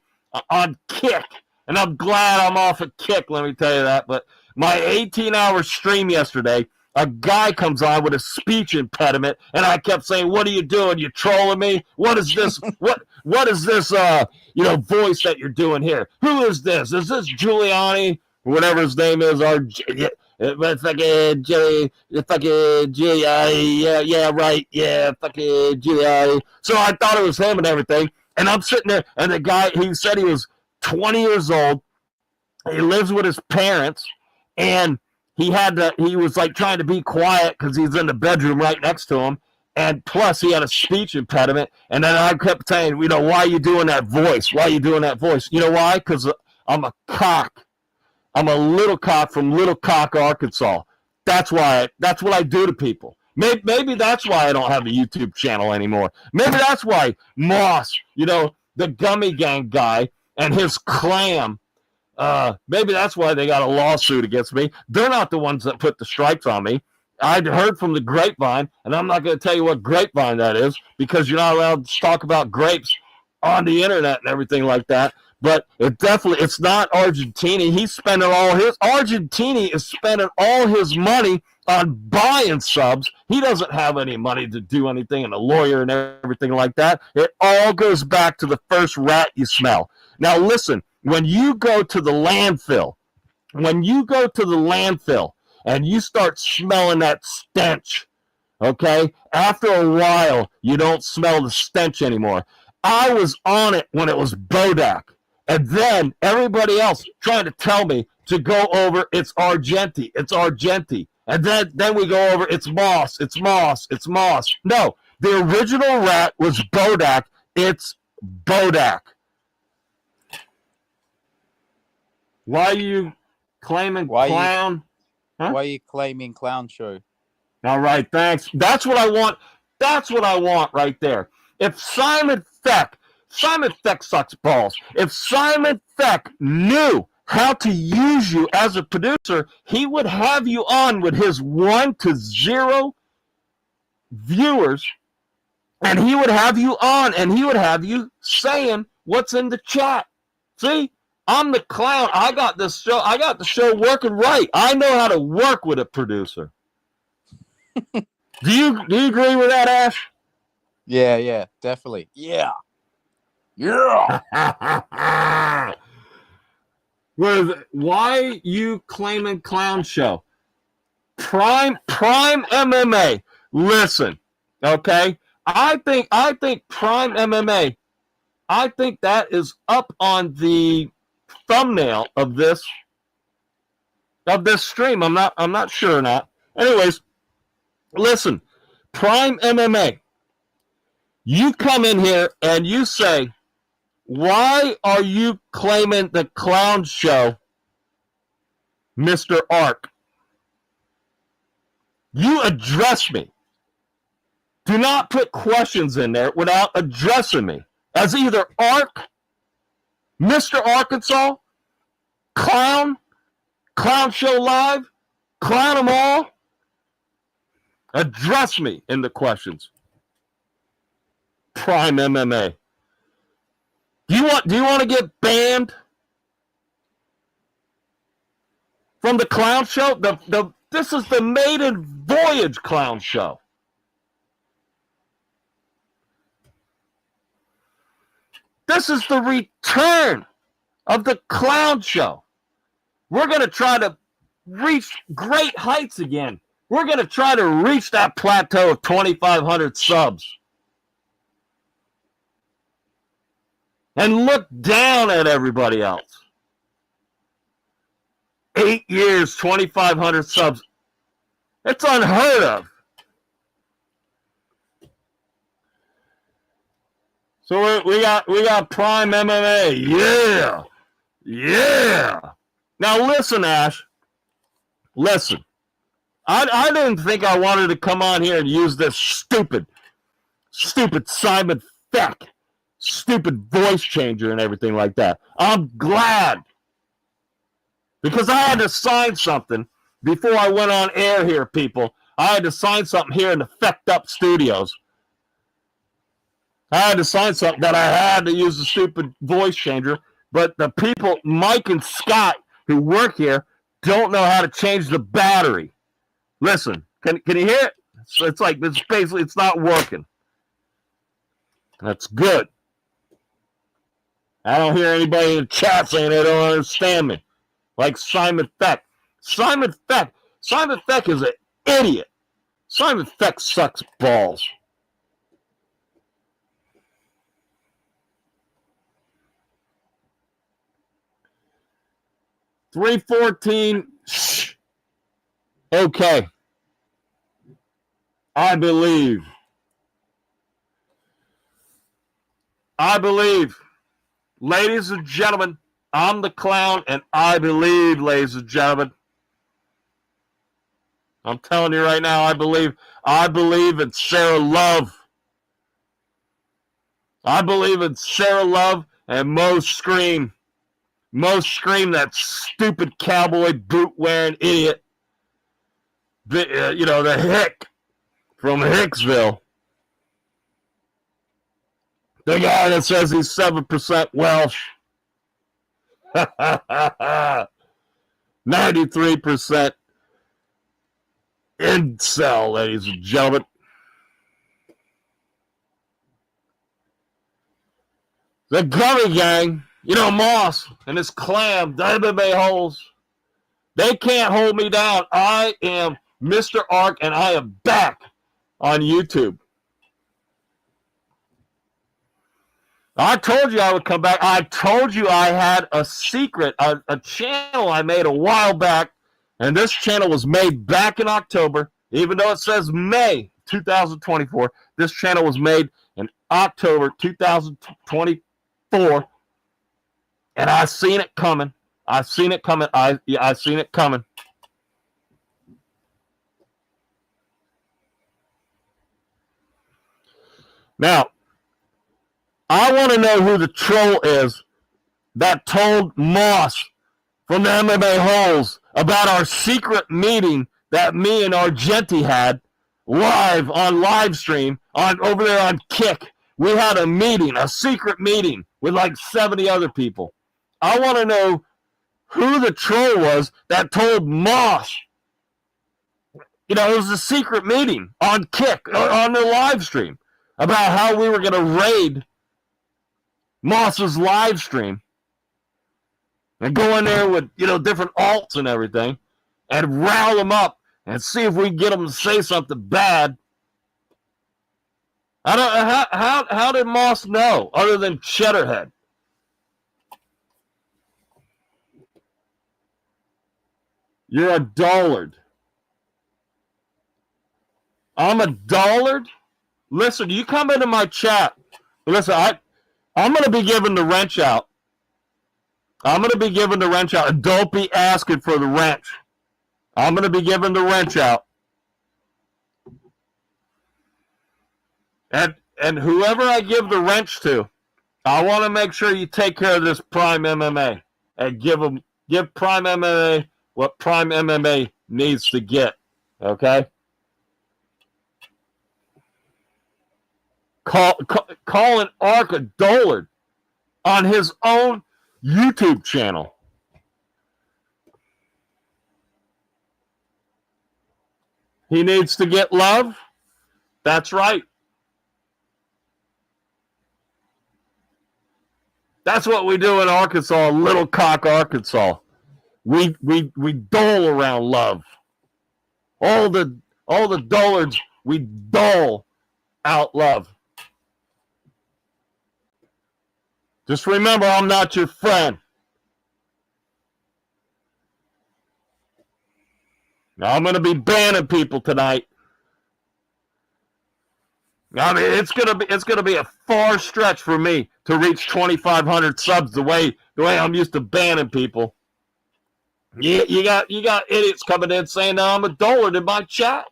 on Kick, and I'm glad I'm off of Kick, let me tell you that, but my 18-hour stream yesterday, a guy comes on with a speech impediment, and I kept saying, "What are you doing? You trolling me? What is this? What is this? Voice that you're doing here? Who is this? Is this Giuliani, whatever his name is? Fucking Giuliani, yeah, right, yeah, fucking Giuliani." So I thought it was him and everything, and I'm sitting there, and the guy, he said he was 20 years old. He lives with his parents, and he was like trying to be quiet because he's in the bedroom right next to him. And plus he had a speech impediment. And then I kept saying, why are you doing that voice? Why are you doing that voice? You know why? Because I'm a cock. I'm a little cock from Little Cock, Arkansas. That's why. That's what I do to people. Maybe that's why I don't have a YouTube channel anymore. Maybe that's why Mos, the Gummy Gang guy and his clam, maybe that's why they got a lawsuit against me. They're not the ones that put the stripes on me. I'd heard from the grapevine, and I'm not going to tell you what grapevine that is because you're not allowed to talk about grapes on the internet and everything like that. But it's not Argentini. Argentini is spending all his money on buying subs. He doesn't have any money to do anything, and a lawyer and everything like that. It all goes back to the first rat you smell. Now listen, when you go to the landfill, and you start smelling that stench, okay, after a while, you don't smell the stench anymore. I was on it when it was Bodak. And then everybody else trying to tell me to go over, it's Argenti. And then we go over, it's Mos. No, the original rat was Bodak. It's Bodak. Why are you claiming clown? Why are you claiming Clown Show? All right, thanks. That's what I want. That's what I want right there. If Simon Feck sucks balls. If Simon Feck knew how to use you as a producer, he would have you on with his 1 to 0 viewers, and he would have you on, and he would have you saying what's in the chat. See, I'm the clown. I got the show working right. I know how to work with a producer. Do you agree with that, Ash? Yeah, definitely. Yeah. Why you claiming Clown Show? Prime MMA. Listen, okay. I think Prime MMA. I think that is up on the thumbnail of this stream. I'm not sure or not. Anyways, listen, Prime MMA. You come in here and you say, why are you claiming the Clown Show, Mr. Ark? You address me. Do not put questions in there without addressing me as either Ark, Mr. Arkansas, Clown Show Live, Clown them all. Address me in the questions. Prime MMA. Do you want to get banned from the Clown Show? This is the maiden voyage Clown Show. This is the return of the Clown Show. We're going to try to reach great heights again. We're going to try to reach that plateau of 2,500 subs. And look down at everybody else. 8 years, 2,500 subs. It's unheard of. So we got Prime MMA. Yeah. Now listen, Ash. Listen. I didn't think I wanted to come on here and use this stupid Simon Feck, stupid voice changer and everything like that. I'm glad. Because I had to sign something before I went on air here, people. I had to sign something here in the Fecked Up Studios. I had to sign something that I had to use the stupid voice changer. But the people, Mike and Scott, who work here, don't know how to change the battery. Listen, can you hear it? It's like, it's basically, it's not working. That's good. I don't hear anybody in the chat saying they don't understand me. Like Simon Feck. Simon Feck is an idiot. Simon Feck sucks balls. $314. Okay. I believe. Ladies and gentlemen, I'm the clown, and I believe, ladies and gentlemen. I'm telling you right now, I believe in Sarah Love. I believe in Sarah Love and Mos Scream. Mos Scream, that stupid cowboy boot-wearing idiot. The hick from Hicksville. The guy that says he's 7% Welsh. 93% incel, ladies and gentlemen. The Gummy Gang, Mos and his clan, the MMA-holes, they can't hold me down. I am Mr. Ark, and I am back on YouTube. I told you I would come back. I told you I had a secret, a channel I made a while back, and this channel was made back in October, even though it says May 2024. This channel was made in October 2024, and I seen it coming. I seen it coming. I seen it coming. Now, I want to know who the troll is that told Mos from the MMA-holes about our secret meeting that me and Argenti had live on live stream over there on Kick. We had a meeting, a secret meeting with like 70 other people. I want to know who the troll was that told Mos. You know, it was a secret meeting on Kick, on the live stream, about how we were going to raid Mos's live stream and go in there with, you know, different alts and everything and rile them up and see if we can get them to say something bad. I don't. How did Mos know other than Cheddarhead? You're a dullard. I'm a dullard? Listen, you come into my chat. Listen, I'm going to be giving the wrench out. I'm going to be giving the wrench out. And don't be asking for the wrench. I'm going to be giving the wrench out. And whoever I give the wrench to, I want to make sure you take care of this Prime MMA and give Prime MMA what Prime MMA needs to get. Okay? Calling Ark a dullard on his own YouTube channel. He needs to get love? That's right. That's what we do in Arkansas, Little Cock, Arkansas. We dole around love. All the dullards, we dole out love. Just remember, I'm not your friend. Now, I'm going to be banning people tonight. I mean, it's gonna be a far stretch for me to reach 2,500 subs the way I'm used to banning people. You got idiots coming in saying, "No, I'm a dullard" in my chat.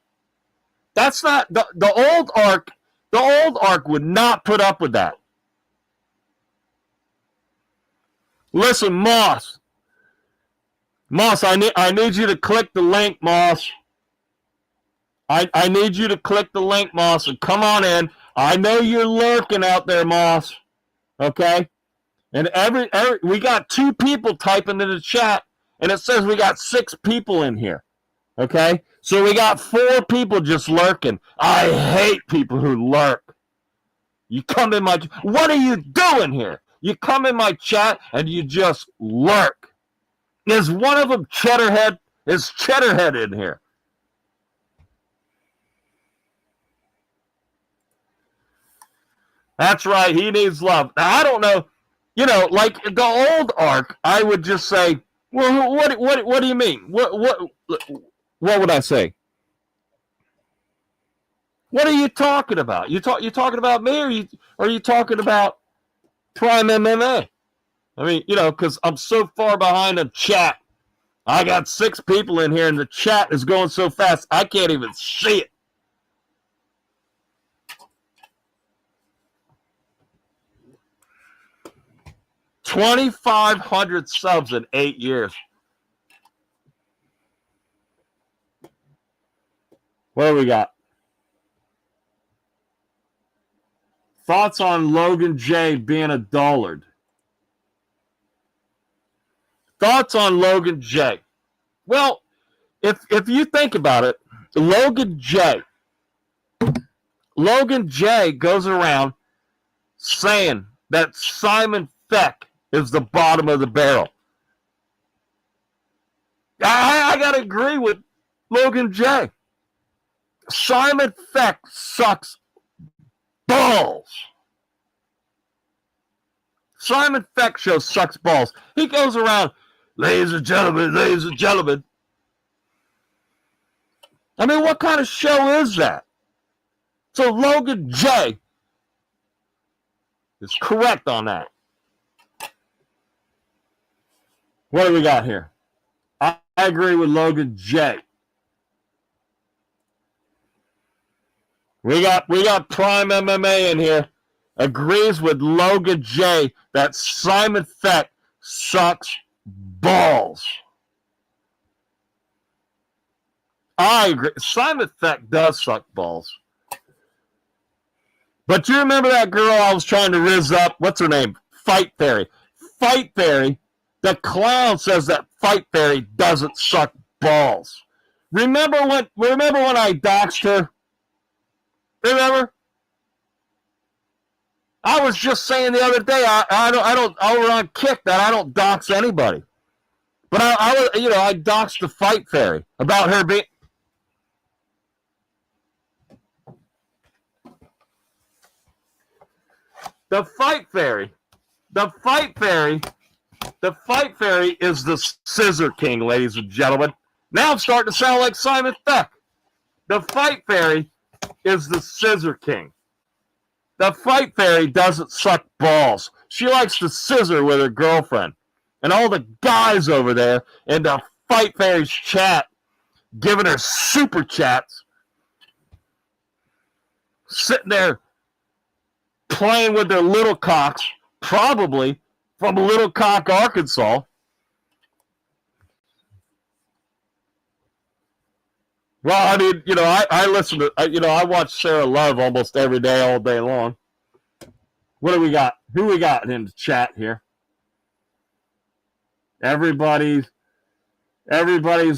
That's not the old Ark. The old Ark would not put up with that. Listen, Mos, I need you to click the link, Mos. I need you to click the link, Mos, and come on in. I know you're lurking out there, Mos. Okay? And we got 2 people typing in the chat, and it says we got 6 people in here. Okay? So we got 4 people just lurking. I hate people who lurk. You come in my... What are you doing here? You come in my chat, and you just lurk. Is one of them Cheddarhead? Is Cheddarhead in here? That's right. He needs love. Now, I don't know. You know, like the old Ark, I would just say, well, what do you mean? What would I say? What are you talking about? You talking about me, or are you talking about Prime MMA? I mean, you know, because I'm so far behind the chat. I got 6 people in here, and the chat is going so fast, I can't even see it. $2,500 subs in 8 years. What do we got? Thoughts on Logan Jay being a dullard? Thoughts on Logan Jay? Well, if you think about it, Logan Jay goes around saying that Simon Feck is the bottom of the barrel. I got to agree with Logan Jay. Simon Feck sucks balls. Simon Feck show sucks balls. He goes around, ladies and gentlemen. I mean, what kind of show is that? So Logan Jay is correct on that. What do we got here? I agree with Logan Jay. We got Prime MMA in here. Agrees with Logan Jay that Simon Feck sucks balls. I agree. Simon Feck does suck balls. But you remember that girl I was trying to riz up? What's her name? FightFairy. FightFairy, the clown says that FightFairy doesn't suck balls. Remember when I doxed her? Remember? I was just saying the other day, I don't over on Kick that I don't dox anybody. But I doxed the FightFairy about her being. The FightFairy is the Scissor King, ladies and gentlemen. Now I'm starting to sound like Simon Feck. The FightFairy is the Scissor King. The FightFairy doesn't suck balls. She likes to scissor with her girlfriend. And all the guys over there in the FightFairy's chat giving her super chats, sitting there playing with their little cocks, probably from Little Cock, Arkansas. Well, I mean, I listen to, I watch Sarah Love almost every day, all day long. What do we got? Who we got in the chat here? Everybody's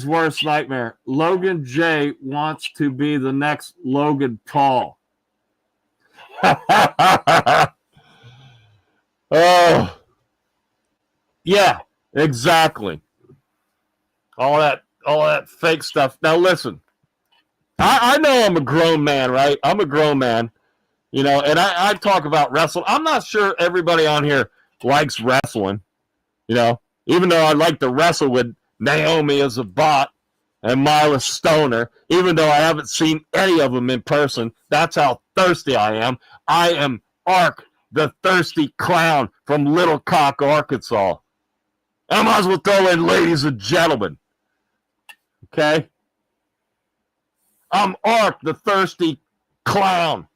worst nightmare. Logan Jay wants to be the next Logan Paul. Oh, yeah, exactly. All that fake stuff. Now listen, I know I'm a grown man, right? I'm a grown man, and I talk about wrestling. I'm not sure everybody on here likes wrestling, even though I like to wrestle with Naomi as a bot and Myla Stoner, even though I haven't seen any of them in person. That's how thirsty I am. I am Ark, the thirsty clown from Little Cock, Arkansas. I might as well throw in ladies and gentlemen. Okay? I'm Ark, the thirsty clown.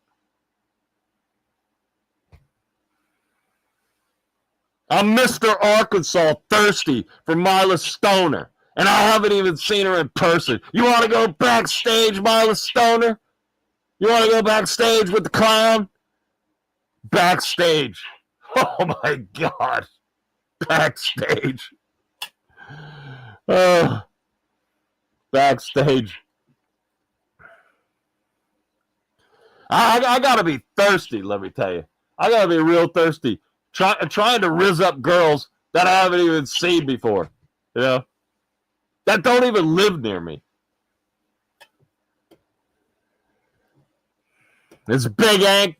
I'm Mr. Arkansas thirsty for Myla Stoner. And I haven't even seen her in person. You want to go backstage, Myla Stoner? You want to go backstage with the clown? Backstage. Oh, my God. Backstage. Oh. Backstage. I got to be thirsty, let me tell you. I got to be real thirsty. Trying to rizz up girls that I haven't even seen before. That don't even live near me. Is Big Ank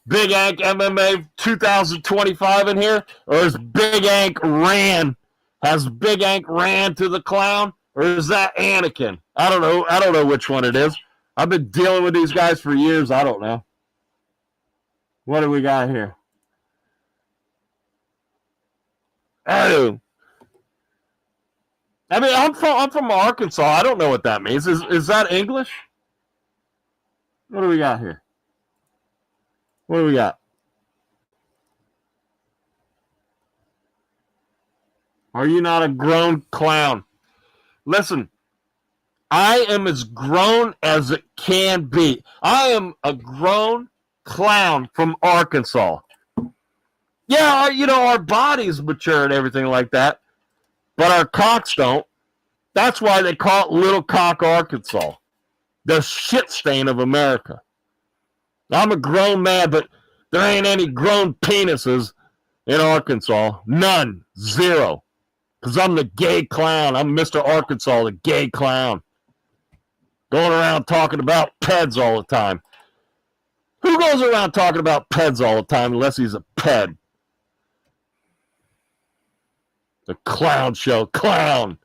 MMA 2025 in here? Or is Big Ank ran? Has Big Ank ran to the clown? Or is that Anakin? I don't know. I don't know which one it is. I've been dealing with these guys for years. I don't know. What do we got here? Oh. I mean, I'm from Arkansas. I don't know what that means. Is that English? What do we got here? What do we got? Are you not a grown clown? Listen, I am as grown as it can be. I am a grown clown from Arkansas. Yeah, our bodies mature and everything like that, but our cocks don't. That's why they call it Little Cock, Arkansas. The shit stain of America. I'm a grown man, but there ain't any grown penises in Arkansas. None. Zero. Because I'm the gay clown. I'm Mr. Arkansas, the gay clown. Going around talking about peds all the time. Who goes around talking about peds all the time unless he's a ped? The Clown Show. Clown.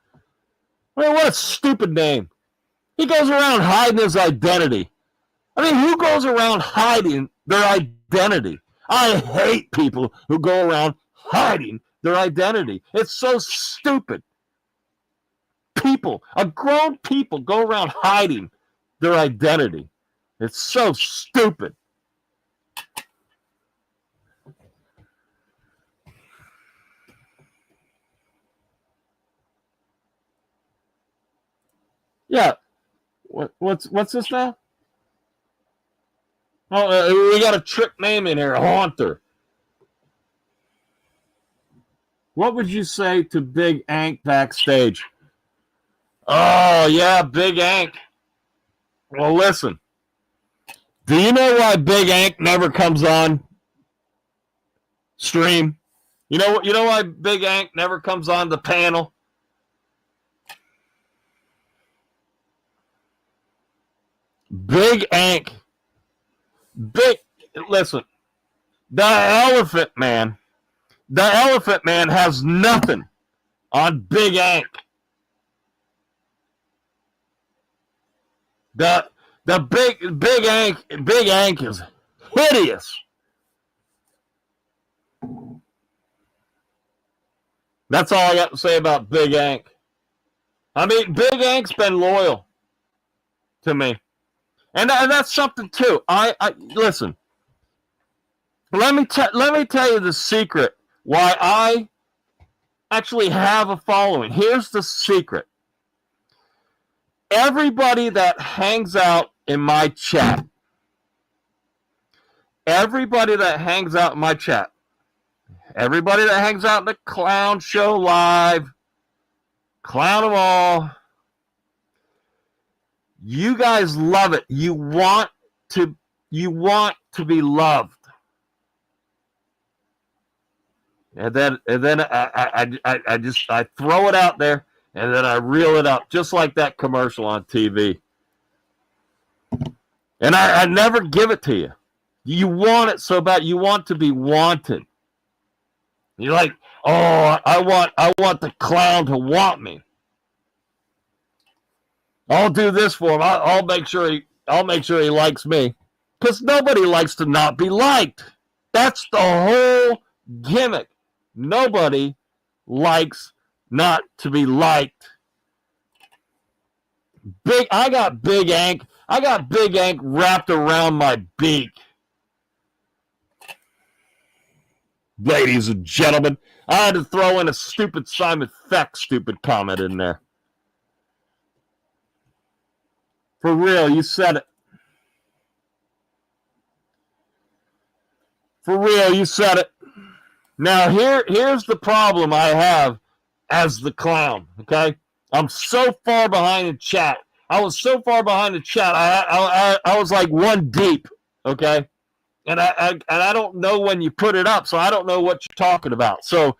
I mean, what a stupid name. He goes around hiding his identity. I mean, who goes around hiding their identity? I hate people who go around hiding their identity. It's so stupid. Grown people go around hiding their identity. It's so stupid. Yeah. What's this now? Oh, we got a trick name in here, Haunter. What would you say to Big Ank backstage? Oh, yeah, Big Ank. Well, listen. Do you know why Big Ank never comes on stream? You know why Big Ank never comes on the panel? Big Ank. Listen. The Elephant Man has nothing on Big Ank. The Big Ank is hideous. That's all I got to say about Big Ank. I mean, Big Ank's been loyal to me, and that's something too. I listen. Let me tell you the secret why I actually have a following. Here's the secret. Everybody that hangs out in my chat, everybody that hangs out in the Clown Show Live, Clown them all, you guys love it. You want to be loved. And then I throw it out there, and then I reel it up, just like that commercial on TV. And I never give it to you. You want it so bad. You want to be wanted. You're like, oh, I want the clown to want me. I'll do this for him. I'll make sure he likes me, because nobody likes to not be liked. That's the whole gimmick. Nobody likes not to be liked. I got Big Ank wrapped around my beak. Ladies and gentlemen, I had to throw in a stupid Simon Feck comment in there. For real, you said it. For real, you said it. Now, here's the problem I have as the clown, okay? I'm so far behind the chat. I was so far behind the chat, I was like one deep, okay? And I don't know when you put it up, so I don't know what you're talking about. So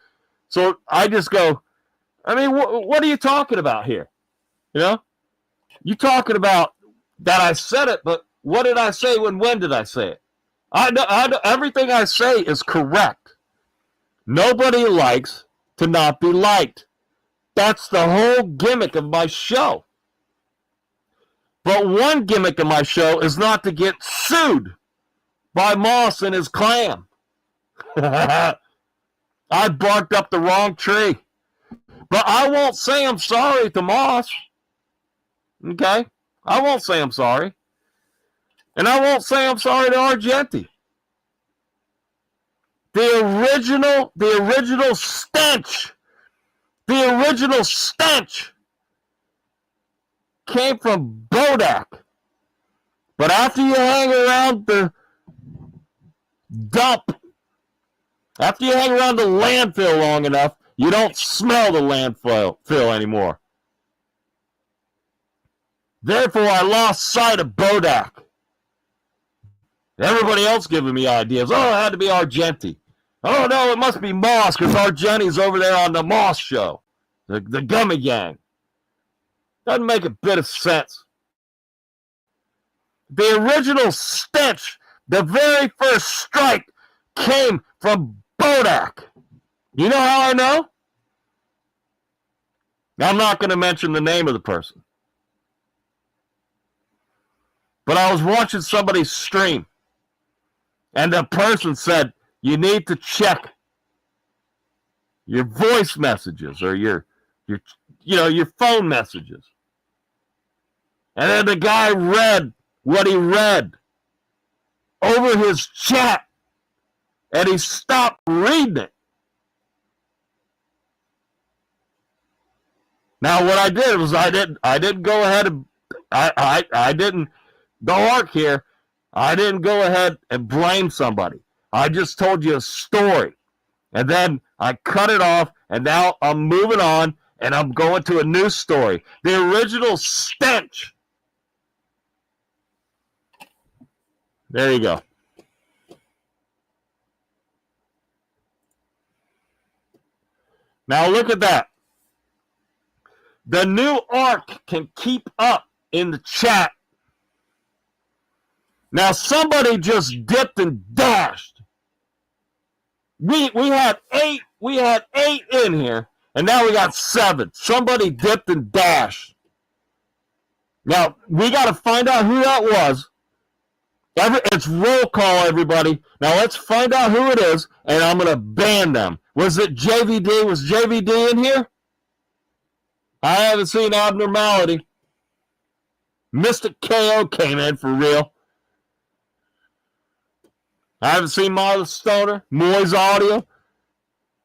I just go, I mean, what are you talking about here? You know? You talking about that I said it, but what did I say when did I say it? I know everything I say is correct. Nobody likes to not be liked. That's the whole gimmick of my show. But one gimmick of my show is not to get sued by Mos and his clan. I barked up the wrong tree. But I won't say I'm sorry to Mos. Okay? I won't say I'm sorry. And I won't say I'm sorry to Argenti. The original stench came from Bodak. But after you hang around the dump, after you hang around the landfill long enough, you don't smell the landfill anymore. Therefore, I lost sight of Bodak. Everybody else giving me ideas. Oh, it had to be Argenti. Oh, no, it must be Mos, because Argenti's over there on the Mos show. The Gummy Gang. Doesn't make a bit of sense. The original stench, the very first strike, came from Bodak. You know how I know? I'm not going to mention the name of the person. But I was watching somebody's stream, and the person said, you need to check your voice messages or your phone messages. And then the guy read what he read over his chat, and he stopped reading it. Now, what I did was I didn't go ahead and I didn't the arc here. I didn't go ahead and blame somebody. I just told you a story, and then I cut it off, and now I'm moving on, and I'm going to a new story. The original stench. There you go. Now look at that. The new arc can keep up in the chat. Now somebody just dipped and dashed. We had eight in here, and now we got 7. Somebody dipped and dashed. Now we got to find out who that was. It's roll call, everybody. Now let's find out who it is, and I'm gonna ban them. Was it JVD? Was JVD in here? I haven't seen abnormality. Mr. KO came in for real. I haven't seen Myla Stoner, Moy's audio.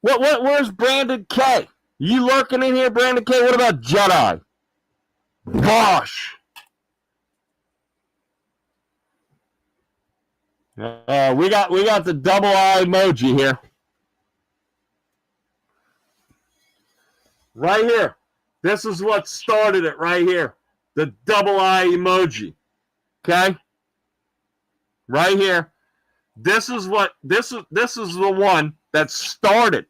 Where's Brandon K? You lurking in here, Brandon K? What about Jedi? Gosh. We got the double eye emoji here. Right here. This is what started it right here. The double eye emoji. Okay? Right here. This is the one that started.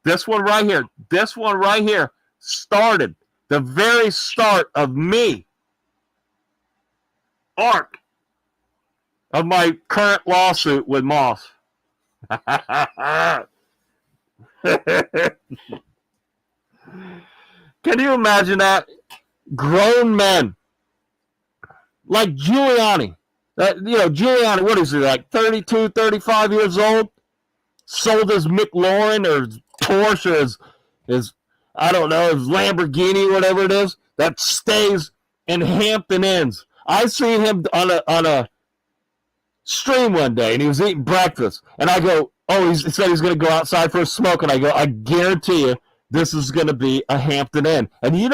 This one right here. This one right here started the very start of me. Arc of my current lawsuit with Mos. Can you imagine that? Grown men like Giuliani. Giuliani, what is he, like 32, 35 years old? Sold his McLaurin or his Porsche or his I don't know, his Lamborghini, whatever it is, that stays in Hampton Inns. I seen him on a stream one day, and he was eating breakfast. And I go, he said he's going to go outside for a smoke. And I go, I guarantee you, this is going to be a Hampton Inn. And you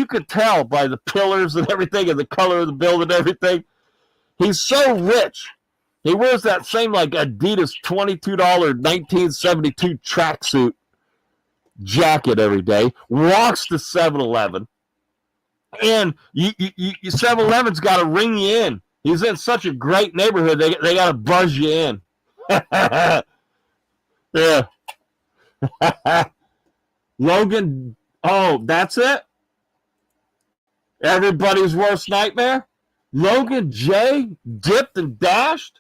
could tell by the pillars and everything and the color of the building and everything. He's so rich. He wears that same like Adidas $22 1972 tracksuit jacket every day, walks to 7-Eleven, and 7-Eleven's got to ring you in. He's in such a great neighborhood, they got to buzz you in. Yeah. Logan, that's it? Everybody's worst nightmare? Logan Jay dipped and dashed?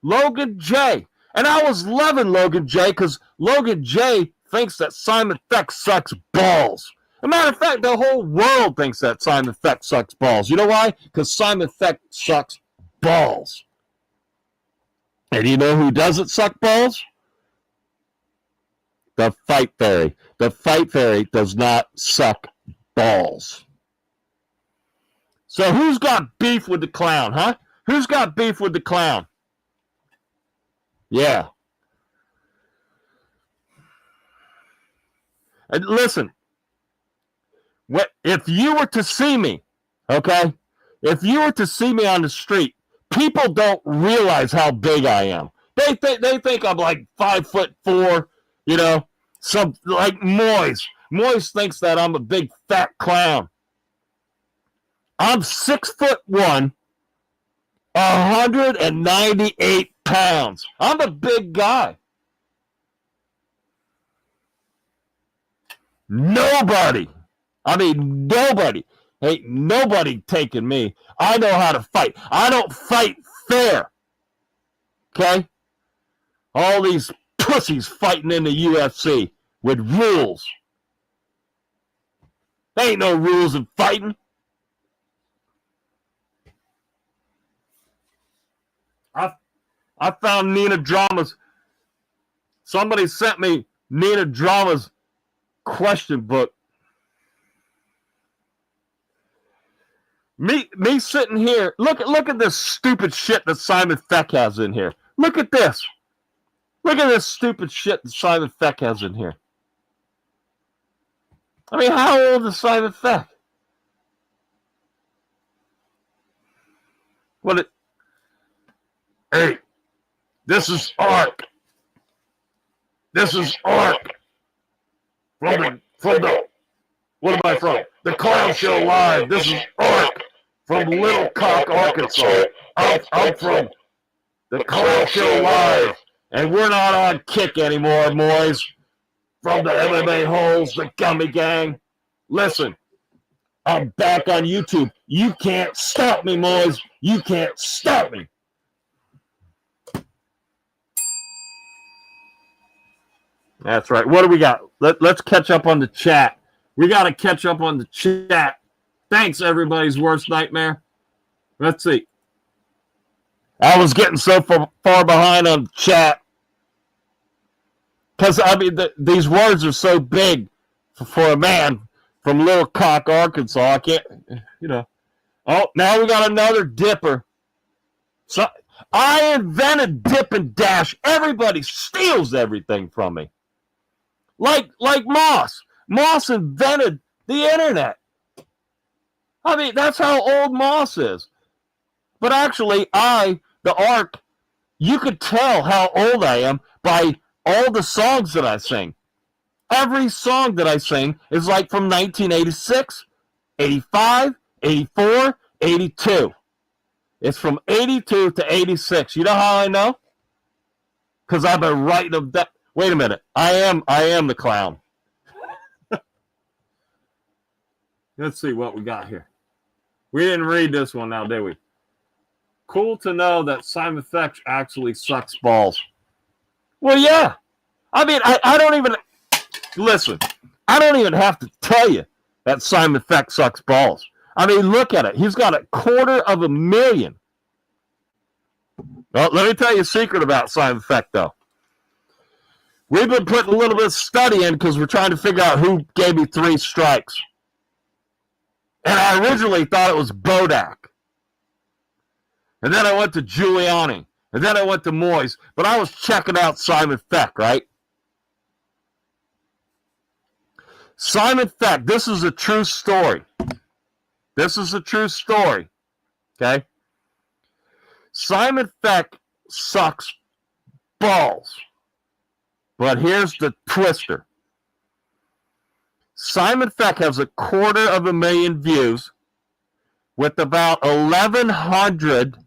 Logan Jay. And I was loving Logan Jay because Logan Jay thinks that Simon Feck sucks balls. As a matter of fact, the whole world thinks that Simon Feck sucks balls. You know why? Because Simon Feck sucks balls. And you know who doesn't suck balls? The FightFairy. The FightFairy does not suck balls. So who's got beef with the clown, huh? Who's got beef with the clown? Yeah. And listen, if you were to see me, okay? If you were to see me on the street, people don't realize how big I am. They think I'm like 5'4", some like Moyes. Moyes thinks that I'm a big fat clown. I'm 6'1", 198 pounds. I'm a big guy. Nobody ain't nobody taking me. I know how to fight. I don't fight fair. Okay? All these pussies fighting in the UFC with rules. There ain't no rules in fighting. I found Nina Drama's. Somebody sent me Nina Drama's question book. Me sitting here. Look at this stupid shit that Simon Feck has in here. Look at this. Look at this stupid shit that Simon Feck has in here. I mean, how old is Simon Feck? Hey, this is Ark. This is Ark. From the, what am I from? The Clown Show Live. This is Ark from Little Cock, Arkansas. I'm from the Clown Show Live. And we're not on Kick anymore, boys. From the MMA-holes, the Gummy Gang. Listen, I'm back on YouTube. You can't stop me, boys. You can't stop me. That's right. What do we got? Let's catch up on the chat. We got to catch up on the chat. Thanks, everybody's worst nightmare. Let's see. I was getting so far behind on the chat. Because, I mean, these words are so big for a man from Little Cock, Arkansas. I can't, you know. Oh, now we got another dipper. So I invented dip and dash. Everybody steals everything from me. Like Mos. Mos invented the internet. I mean, that's how old Mos is. But actually, the Ark, you could tell how old I am by all the songs that I sing. Every song that I sing is like from 1986, 85, 84, 82. It's from 82 to 86. You know how I know? Because I've been writing them down. Wait a minute. I am the clown. Let's see what we got here. We didn't read this one now, did we? Cool to know that Simon Feck actually sucks balls. Well, yeah. I mean, I don't even... Listen, I don't even have to tell you that Simon Feck sucks balls. I mean, look at it. He's got 250,000. Well, let me tell you a secret about Simon Feck, though. We've been putting a little bit of study in because we're trying to figure out who gave me 3 strikes. And I originally thought it was Bodak. And then I went to Giuliani. And then I went to Mos. But I was checking out Simon Feck, right? Simon Feck, this is a true story. This is a true story. Okay? Simon Feck sucks balls. But here's the twister. Simon Feck has 250,000 views with about 1,100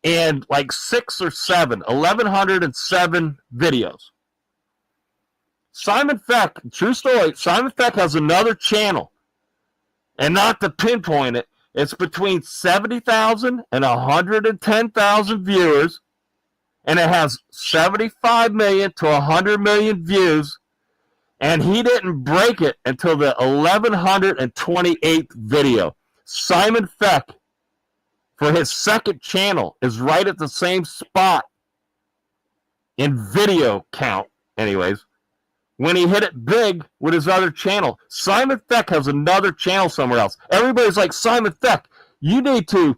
and like 6 or 7, 1,107 videos. Simon Feck, true story, Simon Feck has another channel. And not to pinpoint it, it's between 70,000 and 110,000 viewers. And it has 75 million to 100 million views. And he didn't break it until the 1,128th video. Simon Feck, for his second channel, is right at the same spot in video count, anyways, when he hit it big with his other channel. Simon Feck has another channel somewhere else. Everybody's like, Simon Feck, you need to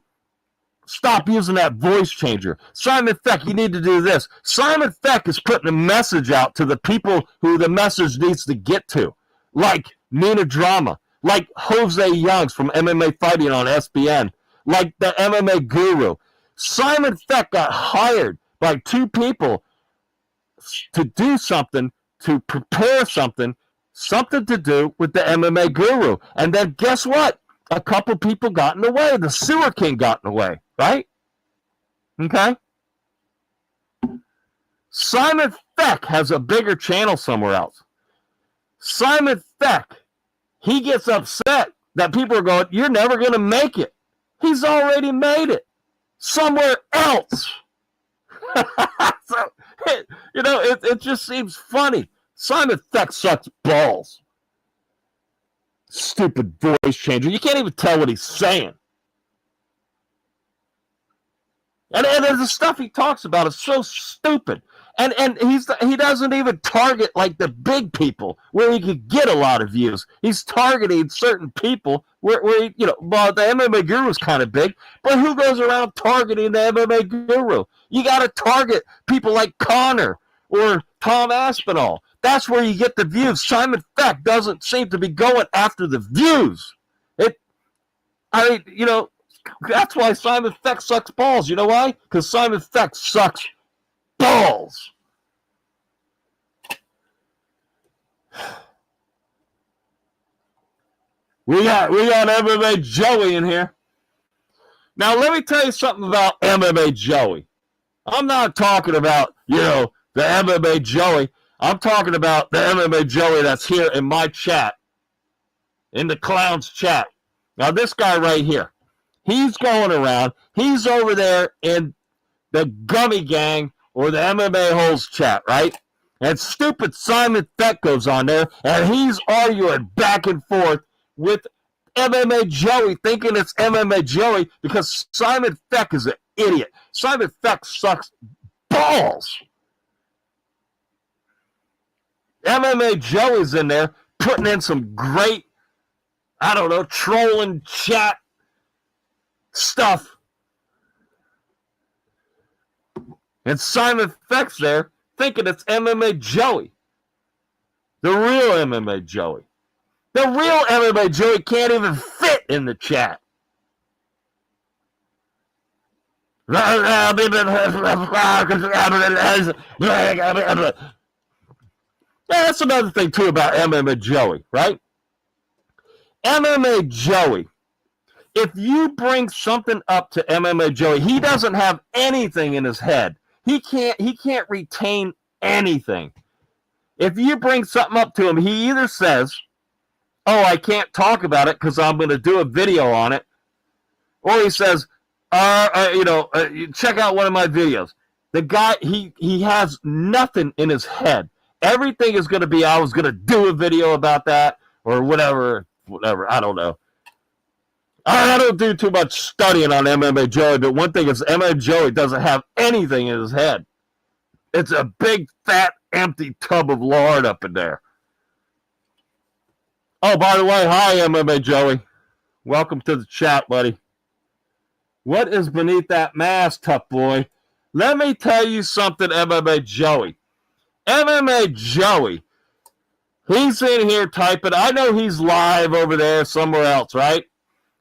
stop using that voice changer. Simon Feck, you need to do this. Simon Feck is putting a message out to the people who the message needs to get to, like Nina Drama, like Jose Youngs from MMA Fighting on SBN, like the MMA Guru. Simon Feck got hired by 2 people to do something, to prepare something to do with the MMA Guru. And then guess what? A couple people got in the way. The Sewer King got in the way, right? Okay? Simon Feck has a bigger channel somewhere else. Simon Feck, he gets upset that people are going, you're never going to make it. He's already made it somewhere else. So, it just seems funny. Simon Feck sucks balls. Stupid voice changer. You can't even tell what he's saying. And the stuff he talks about is so stupid. And he doesn't even target like the big people where he could get a lot of views. He's targeting certain people where well, the MMA Guru is kind of big, but who goes around targeting the MMA Guru? You got to target people like Connor or Tom Aspinall. That's where you get the views. Simon Feck doesn't seem to be going after the views. That's why Simon Feck sucks balls. You know why? Because Simon Feck sucks balls. We got MMA Joey in here. Now, let me tell you something about MMA Joey. I'm not talking about, the MMA Joey. I'm talking about the MMA Joey that's here in my chat, in the clown's chat. Now, this guy right here, he's going around. He's over there in the Gummy Gang or the MMA-holes chat, right? And stupid Simon Feck goes on there, and he's arguing back and forth with MMA Joey, thinking it's MMA Joey because Simon Feck is an idiot. Simon Feck sucks balls. MMA Joey's in there putting in some great, trolling chat stuff. And Simon Feck's there thinking it's MMA Joey. The real MMA Joey. The real MMA Joey can't even fit in the chat. That's another thing, too, about MMA Joey, right? MMA Joey, if you bring something up to MMA Joey, he doesn't have anything in his head. He can't retain anything. If you bring something up to him, he either says, "Oh, I can't talk about it because I'm going to do a video on it," or he says, check out one of my videos. The guy, he has nothing in his head. Everything is going to be, I was going to do a video about that, or whatever, I don't know. I don't do too much studying on MMA Joey, but one thing is MMA Joey doesn't have anything in his head. It's a big, fat, empty tub of lard up in there. Oh, by the way, hi, MMA Joey. Welcome to the chat, buddy. What is beneath that mask, tough boy? Let me tell you something, MMA Joey. MMA Joey, he's in here typing. I know he's live over there somewhere else, right?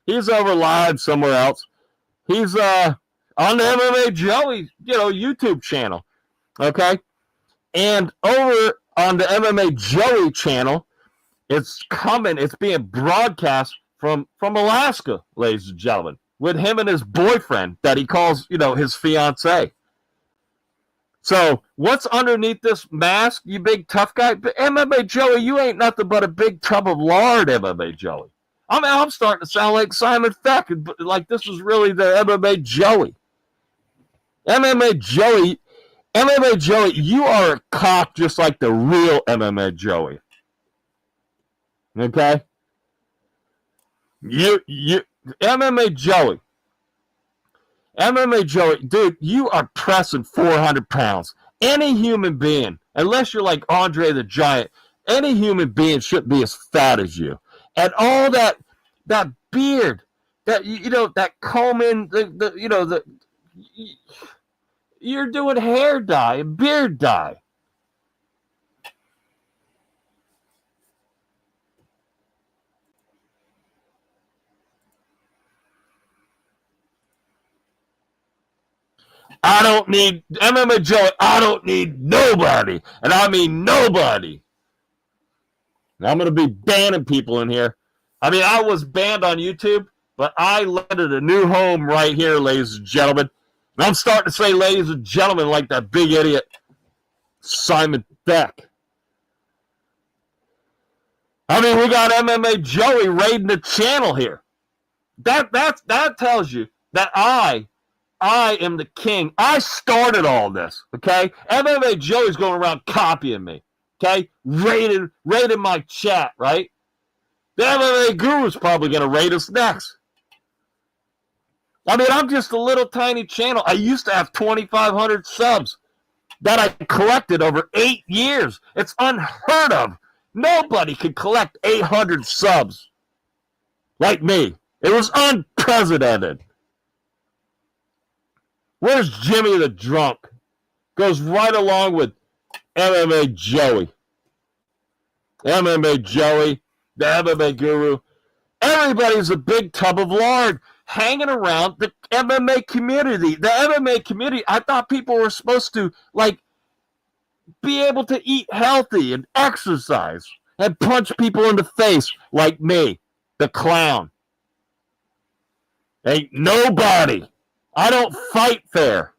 He's over live somewhere else. He's on the MMA Joey, YouTube channel, okay? And over on the MMA Joey channel, it's being broadcast from Alaska, ladies and gentlemen, with him and his boyfriend that he calls, his fiance. So what's underneath this mask, you big tough guy? But MMA Joey, you ain't nothing but a big tub of lard, MMA Joey. I'm starting to sound like Simon Feck, like this is really the MMA Joey. MMA Joey, you are a cock just like the real MMA Joey. Okay? You MMA Joey, dude, you are pressing 400 pounds. Any human being, unless you're like Andre the Giant, any human being shouldn't be as fat as you. And all that beard, that comb in, you're doing hair dye and beard dye. I don't need MMA Joey. I don't need nobody. And I mean nobody. I'm going to be banning people in here. I mean, I was banned on YouTube, but I landed a new home right here, ladies and gentlemen. And I'm starting to say ladies and gentlemen like that big idiot Simon Feck. I mean, we got MMA Joey raiding the channel here. That tells you that I am the king. I started all this, okay? MMA Joey's going around copying me, okay? Raiding my chat, right? The MMA Guru's probably going to raid us next. I mean, I'm just a little tiny channel. I used to have 2,500 subs that I collected over 8 years. It's unheard of. Nobody could collect 800 subs like me. It was unprecedented. Where's Jimmy the Drunk? Goes right along with MMA Joey. MMA Joey, the MMA Guru. Everybody's a big tub of lard hanging around the MMA community. The MMA community, I thought people were supposed to, like, be able to eat healthy and exercise and punch people in the face like me, the clown. Ain't nobody. I don't fight fair.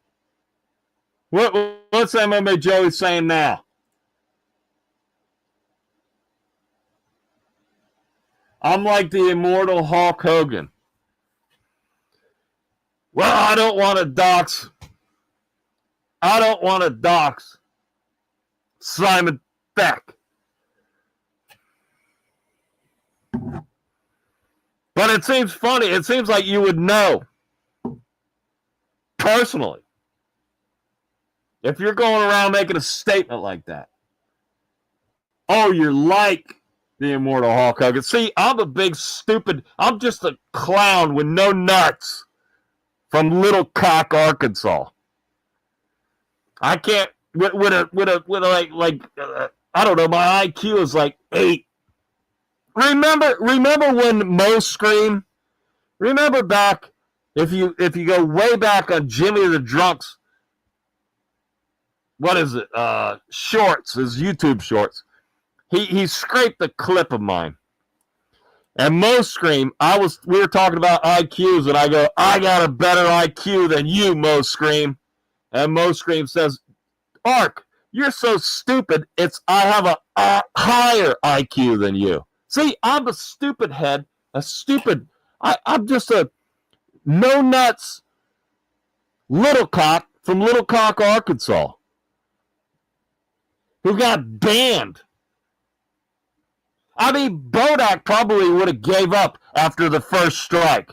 What's MMA Joey saying now? I'm like the immortal Hulk Hogan. Well, I don't want to dox. Simon Feck. But it seems funny. It seems like you would know personally if you're going around making a statement like that. Oh, you're like the immortal Hulk Hogan. See, I'm a big stupid. I'm just a clown with no nuts from Little Cock, Arkansas. I can't with I don't know. My IQ is like 8. Remember when Mos screamed? Remember back, if you go way back on Jimmy the Drunk's, what is it? Shorts, his YouTube shorts. He scraped a clip of mine. And Mos screamed, we were talking about IQs, and I go, I got a better IQ than you, Mos screamed. And Mos screamed says, Ark, you're so stupid, I have a higher IQ than you. See, I'm a stupid head, I'm just a no-nuts little cock from Little Cock, Arkansas, who got banned. I mean, Bodak probably would have gave up after the first strike.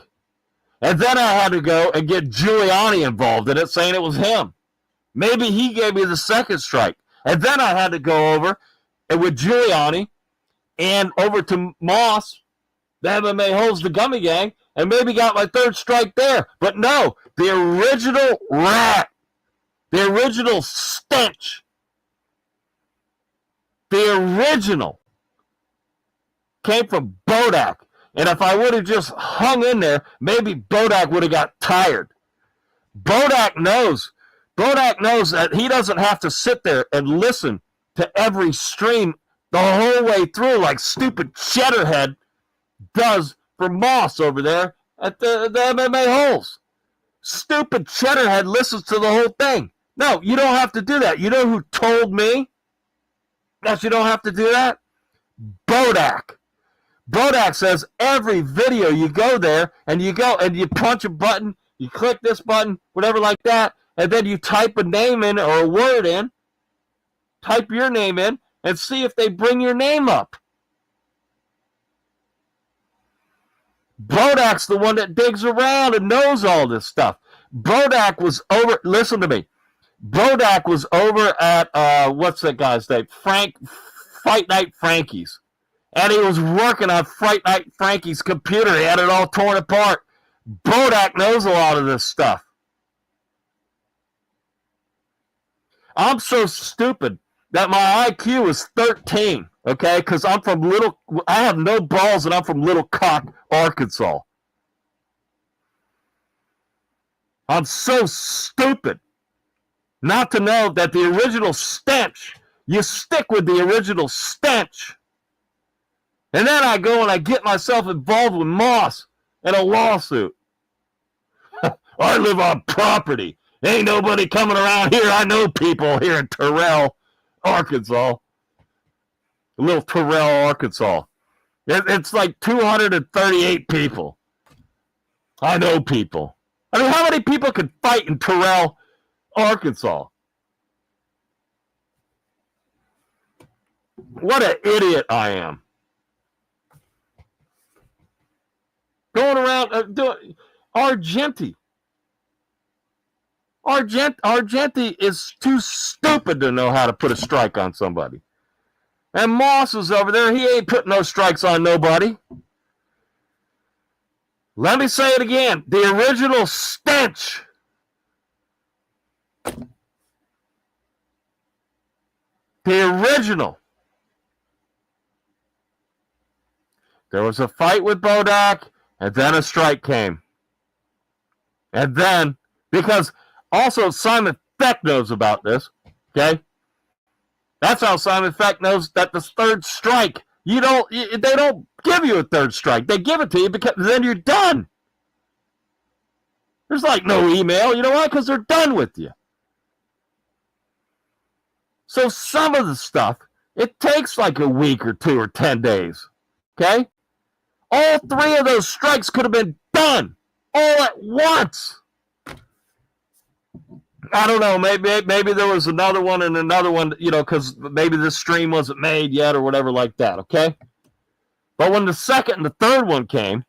And then I had to go and get Giuliano involved in it, saying it was him. Maybe he gave me the second strike. And then I had to go over with Giuliano and over to Mos, the MMA-holes, the Gummy Gang, and maybe got my third strike there. But no, the original rat, the original stench, the original came from Bodak. And if I would have just hung in there, maybe Bodak would have got tired. Bodak knows that he doesn't have to sit there and listen to every stream the whole way through like stupid Cheddarhead does for Mos over there at the MMA-holes. Stupid Cheddarhead listens to the whole thing. No, you don't have to do that. You know who told me that you don't have to do that? Bodak. Bodak says every video you go there and you punch a button, you click this button, whatever like that, and then you type a name in or a word in, type your name in, and see if they bring your name up. Bodak's the one that digs around and knows all this stuff. Bodak was over, listen to me. Bodak was over at, what's that guy's name? Fight Night Frankie's. And he was working on Fight Night Frankie's computer. He had it all torn apart. Bodak knows a lot of this stuff. I'm so stupid that my IQ is 13, okay? Because I have no balls and I'm from Little Cock, Arkansas. I'm so stupid not to know that the original stench, you stick with the original stench. And then I go and I get myself involved with Mos in a lawsuit. I live on property. Ain't nobody coming around here. I know people here in Terrell, Arkansas. Little Terrell, Arkansas. It's like 238 people. I know people. I mean, how many people could fight in Terrell, Arkansas? What an idiot I am. Going around doing Argenti. Argenti is too stupid to know how to put a strike on somebody. And Mos is over there. He ain't putting no strikes on nobody. Let me say it again. The original stench. The original There was a fight with Bodak, and then a strike came. And then, because also Simon Feck knows about this, okay? That's how Simon Feck knows that the third strike, they don't give you a third strike. They give it to you because then you're done. There's like no email. You know why? Because they're done with you. So some of the stuff, it takes like a week or 2 or 10 days, okay? All 3 of those strikes could have been done all at once. I don't know. Maybe there was another one and another one, because maybe the stream wasn't made yet or whatever like that, okay? But when the second and the third one came,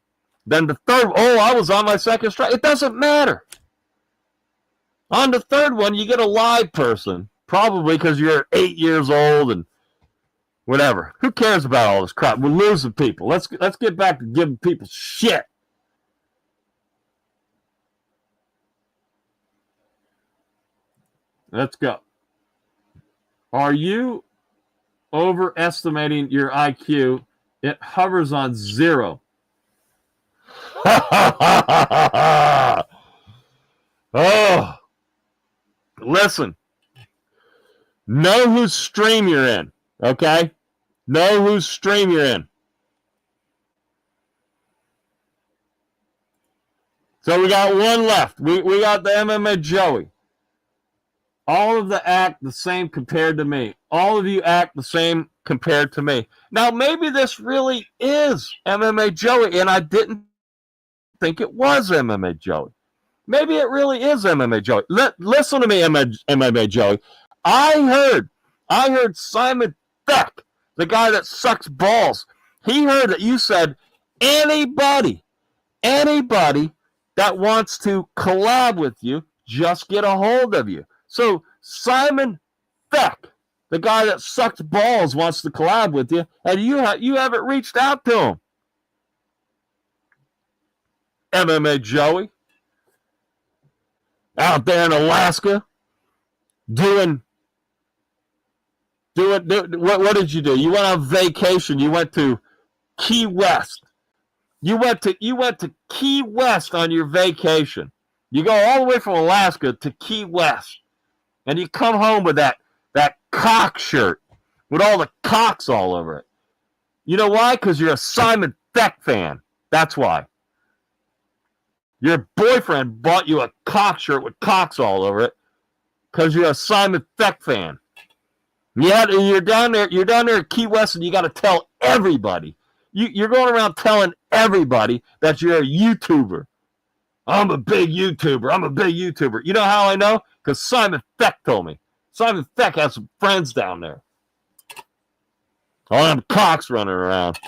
then the third, I was on my second strike. It doesn't matter. On the third one, you get a live person, probably because you're 8 years old and whatever. Who cares about all this crap? We're losing people. Let's get back to giving people shit. Let's go. Are you overestimating your IQ? It hovers on 0. Oh, listen. Know whose stream you're in, okay? Know whose stream you're in. So we got one left. We got the MMA Joey. All of the act the same compared to me. All of you act the same compared to me. Now, maybe this really is MMA Joey, and I didn't think it was MMA Joey. Maybe it really is MMA Joey. Listen to me, MMA Joey. I heard Simon Feck, the guy that sucks balls. He heard that you said anybody that wants to collab with you, just get a hold of you. So Simon Feck, the guy that sucks balls, wants to collab with you, and you haven't reached out to him. MMA Joey, out there in Alaska, doing what did you do? You went on vacation. You went to Key West. You went to Key West on your vacation. You go all the way from Alaska to Key West, and you come home with that cock shirt with all the cocks all over it. You know why? Because you're a Simon Feck fan. That's why. Your boyfriend bought you a cock shirt with cocks all over it because you're a Simon Feck fan. Yeah, you're down there at Key West, and you got to tell everybody. You're going around telling everybody that you're a YouTuber. I'm a big YouTuber. You know how I know? Because Simon Feck told me. Simon Feck has some friends down there. All them cocks running around.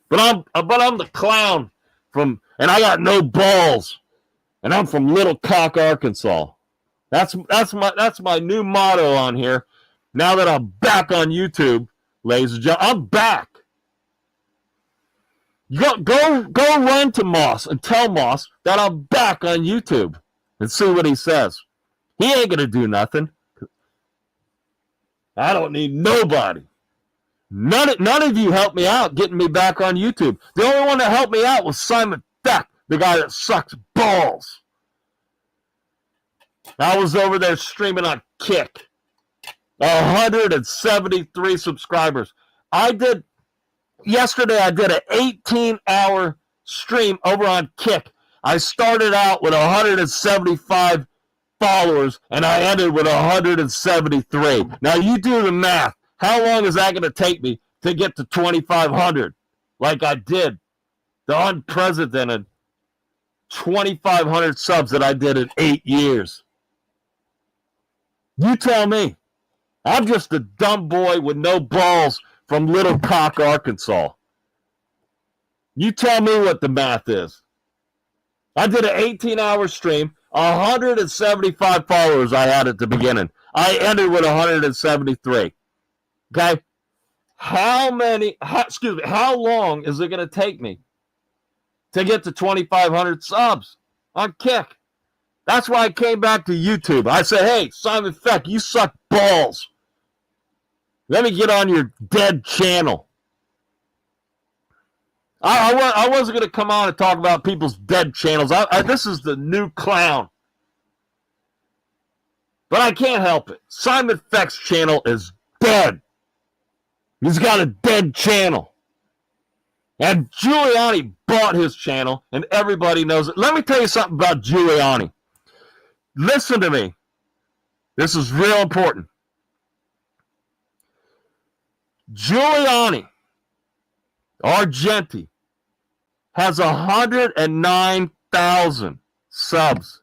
But I'm the clown and I got no balls. And I'm from Little Cock, Arkansas. That's my new motto on here. Now that I'm back on YouTube, ladies and gentlemen, I'm back. Go run to Mos and tell Mos that I'm back on YouTube and see what he says. He ain't gonna do nothing. I don't need nobody. None of you helped me out getting me back on YouTube. The only one that helped me out was Simon Feck, the guy that sucks balls. I was over there streaming on Kick. 173 subscribers. Yesterday I did an 18-hour stream over on Kick. I started out with 175 followers, and I ended with 173. Now, you do the math. How long is that going to take me to get to 2,500 like I did? The unprecedented 2,500 subs that I did in 8 years. You tell me. I'm just a dumb boy with no balls from Little Cock, Arkansas. You tell me what the math is. I did an 18-hour stream, 175 followers I had at the beginning. I ended with 173. Okay? How long is it going to take me to get to 2,500 subs on Kick? That's why I came back to YouTube. I said, hey, Simon Feck, you suck balls. Let me get on your dead channel. I wasn't going to come on and talk about people's dead channels. This is the new clown. But I can't help it. Simon Feck's channel is dead. He's got a dead channel. And Giuliani bought his channel, and everybody knows it. Let me tell you something about Giuliani. Listen to me. This is real important. Giuliano Argenti has 109,000 subs.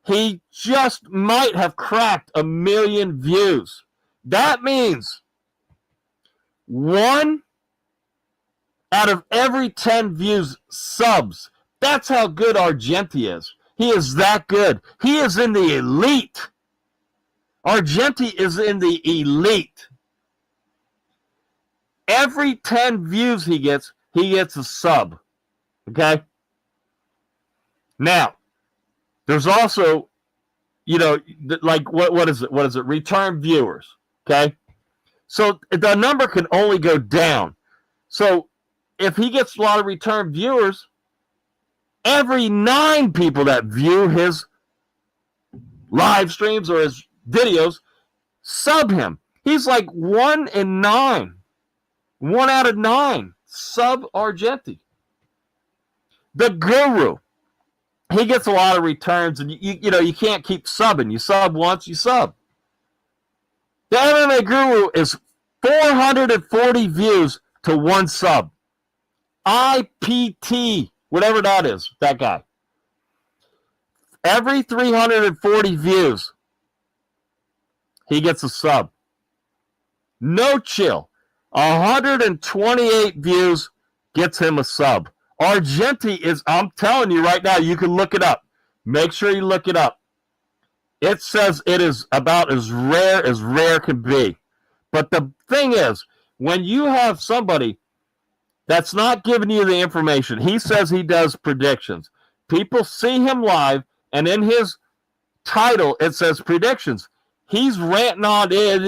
He just might have cracked 1 million views. That means 1 out of every 10 views subs. That's how good Argenti is. He is that good. He is in the elite. Argenti is in the elite. Every 10 views he gets a sub. Okay? Now, there's also, like, what is it? What is it? Return viewers. Okay? So the number can only go down. So if he gets a lot of return viewers, every 9 people that view his live streams or his videos sub him. He's like 1 in 9. 1 out of 9 sub Argenti. The Guru, he gets a lot of returns, and you can't keep subbing. You sub once, you sub. The MMA Guru is 440 views to 1 sub. IPT, whatever that is, that guy. Every 340 views, he gets a sub. No chill. 128 views gets him a sub. Argenti is, I'm telling you right now, you can look it up. Make sure you look it up. It says it is about as rare can be. But the thing is, when you have somebody that's not giving you the information, he says he does predictions. People see him live, and in his title, it says predictions. He's ranting on fuck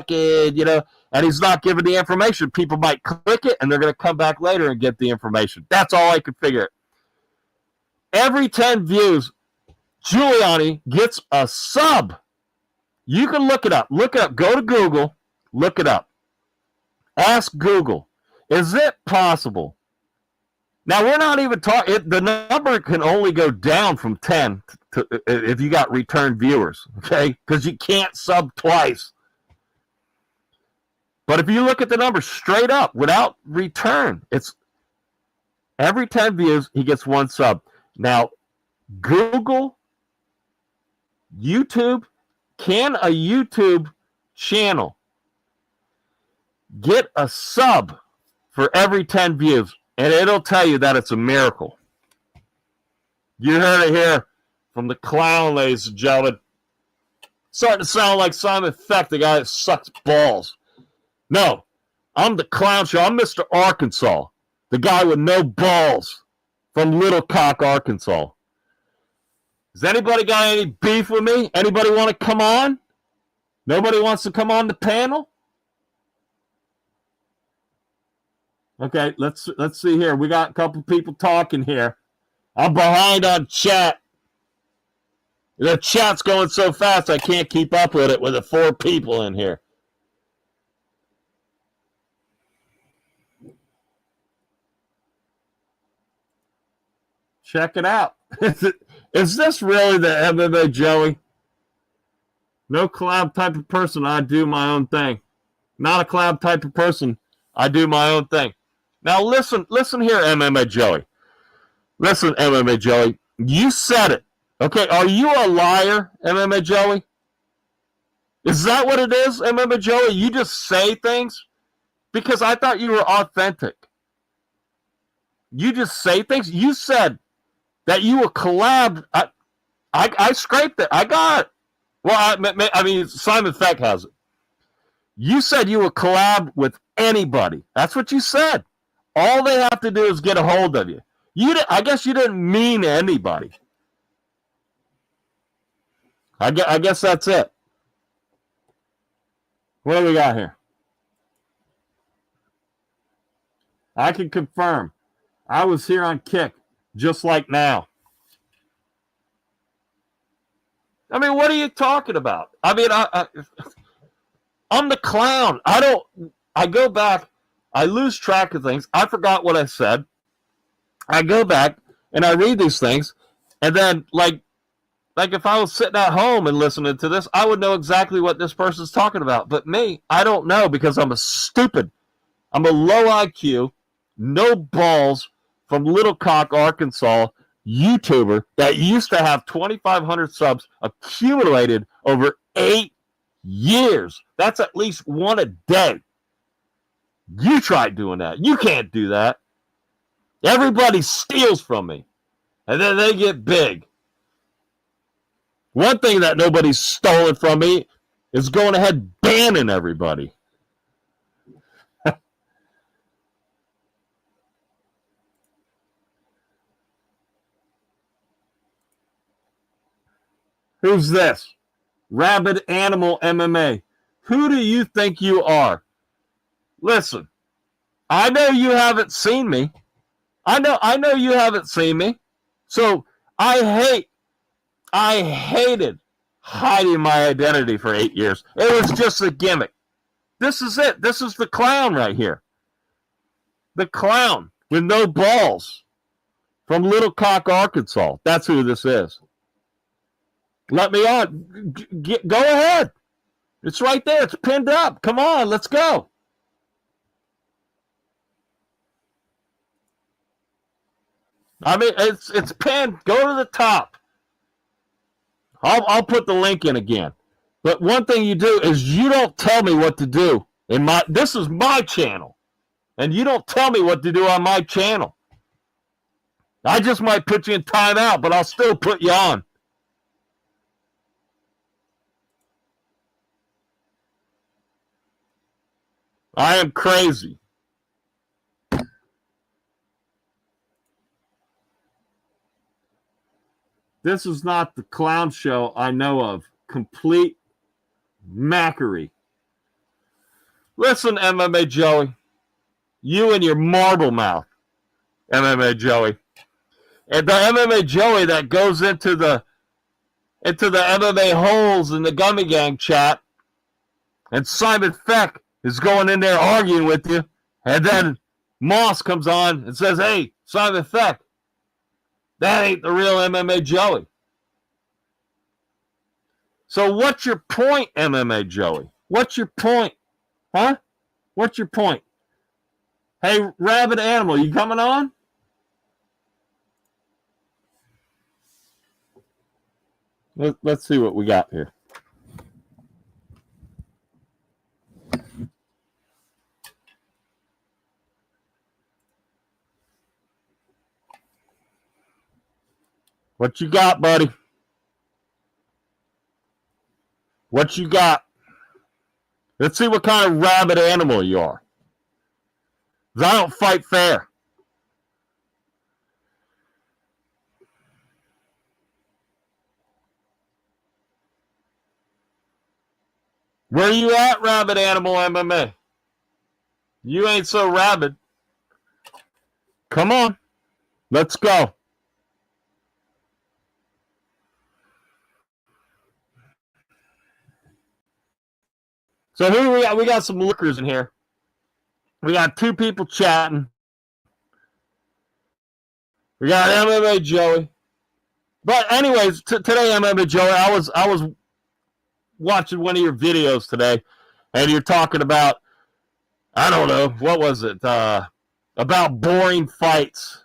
it, and he's not giving the information. People might click it, and they're going to come back later and get the information. That's all I could figure. Every 10 views, Giuliani gets a sub. You can look it up. Look it up. Go to Google. Look it up. Ask Google, is it possible? Now, we're not even talking, the number can only go down from 10 to, if you got return viewers, okay? Because you can't sub twice. But if you look at the number straight up, without return, it's every 10 views, he gets 1 sub. Now, Google, YouTube, can a YouTube channel get a sub for every 10 views? And it'll tell you that it's a miracle. You heard it here from the clown, ladies and gentlemen. Starting to sound like Simon Feck, the guy that sucks balls. No, I'm the Clown Show. I'm Mr. Arkansas, the guy with no balls from Little Cock, Arkansas. Has anybody got any beef with me? Anybody want to come on? Nobody wants to come on the panel? Okay, let's see here. We got a couple people talking here. I'm behind on chat. The chat's going so fast I can't keep up with it with the 4 people in here. Check it out. Is this really the MMA Joey? No collab type of person. I do my own thing. Not a collab type of person. I do my own thing. Now listen here, MMA Joey. Listen, MMA Joey. You said it. Okay, are you a liar, MMA Joey? Is that what it is, MMA Joey? You just say things? Because I thought you were authentic. You just say things? You said that you were collab. I scraped it. I got it. Well, I mean, Simon Feck has it. You said you were collab with anybody. That's what you said. All they have to do is get a hold of you. I guess you didn't mean anybody. I guess that's it. What do we got here? I can confirm. I was here on Kick just like now. I mean, what are you talking about? I mean, I'm the clown. I go back. I lose track of things. I forgot what I said. I go back and I read these things. And then, like if I was sitting at home and listening to this, I would know exactly what this person's talking about. But me, I don't know because I'm a low IQ, no balls from Little Cock, Arkansas, YouTuber that used to have 2,500 subs accumulated over 8 years. That's at least one a day. You tried doing that. You can't do that. Everybody steals from me, and then they get big. One thing that nobody's stolen from me is going ahead banning everybody. Who's this? Rabid Animal MMA. Who do you think you are? Listen, I know you haven't seen me. I know you haven't seen me. So I hated hiding my identity for 8 years. It was just a gimmick. This is it. This is the clown right here. The clown with no balls from Little Cock, Arkansas. That's who this is. Let me on. Go ahead. It's right there. It's pinned up. Come on, let's go. I mean, it's pinned. Go to the top. I'll put the link in again. But one thing you do is you don't tell me what to do. This is my channel. And you don't tell me what to do on my channel. I just might put you in timeout, but I'll still put you on. I am crazy. This is not the clown show I know of. Complete mackery. Listen, MMA Joey. You and your marble mouth, MMA Joey. And the MMA Joey that goes into the MMA-holes in the Gummy Gang chat, and Simon Feck is going in there arguing with you, and then Mos comes on and says, hey, Simon Feck, that ain't the real MMA Joey. So what's your point, MMA Joey? What's your point? Huh? What's your point? Hey, Rabid Animal, you coming on? Let's see what we got here. What you got, buddy? What you got? Let's see what kind of rabid animal you are. 'Cause I don't fight fair. Where you at, Rabid Animal MMA? You ain't so rabid. Come on. Let's go. So who we got? We got some lookers in here. We got two people chatting. We got MMA Joey. But anyways, today MMA Joey, I was watching one of your videos today, and you're talking about, I don't know, what was it? About boring fights.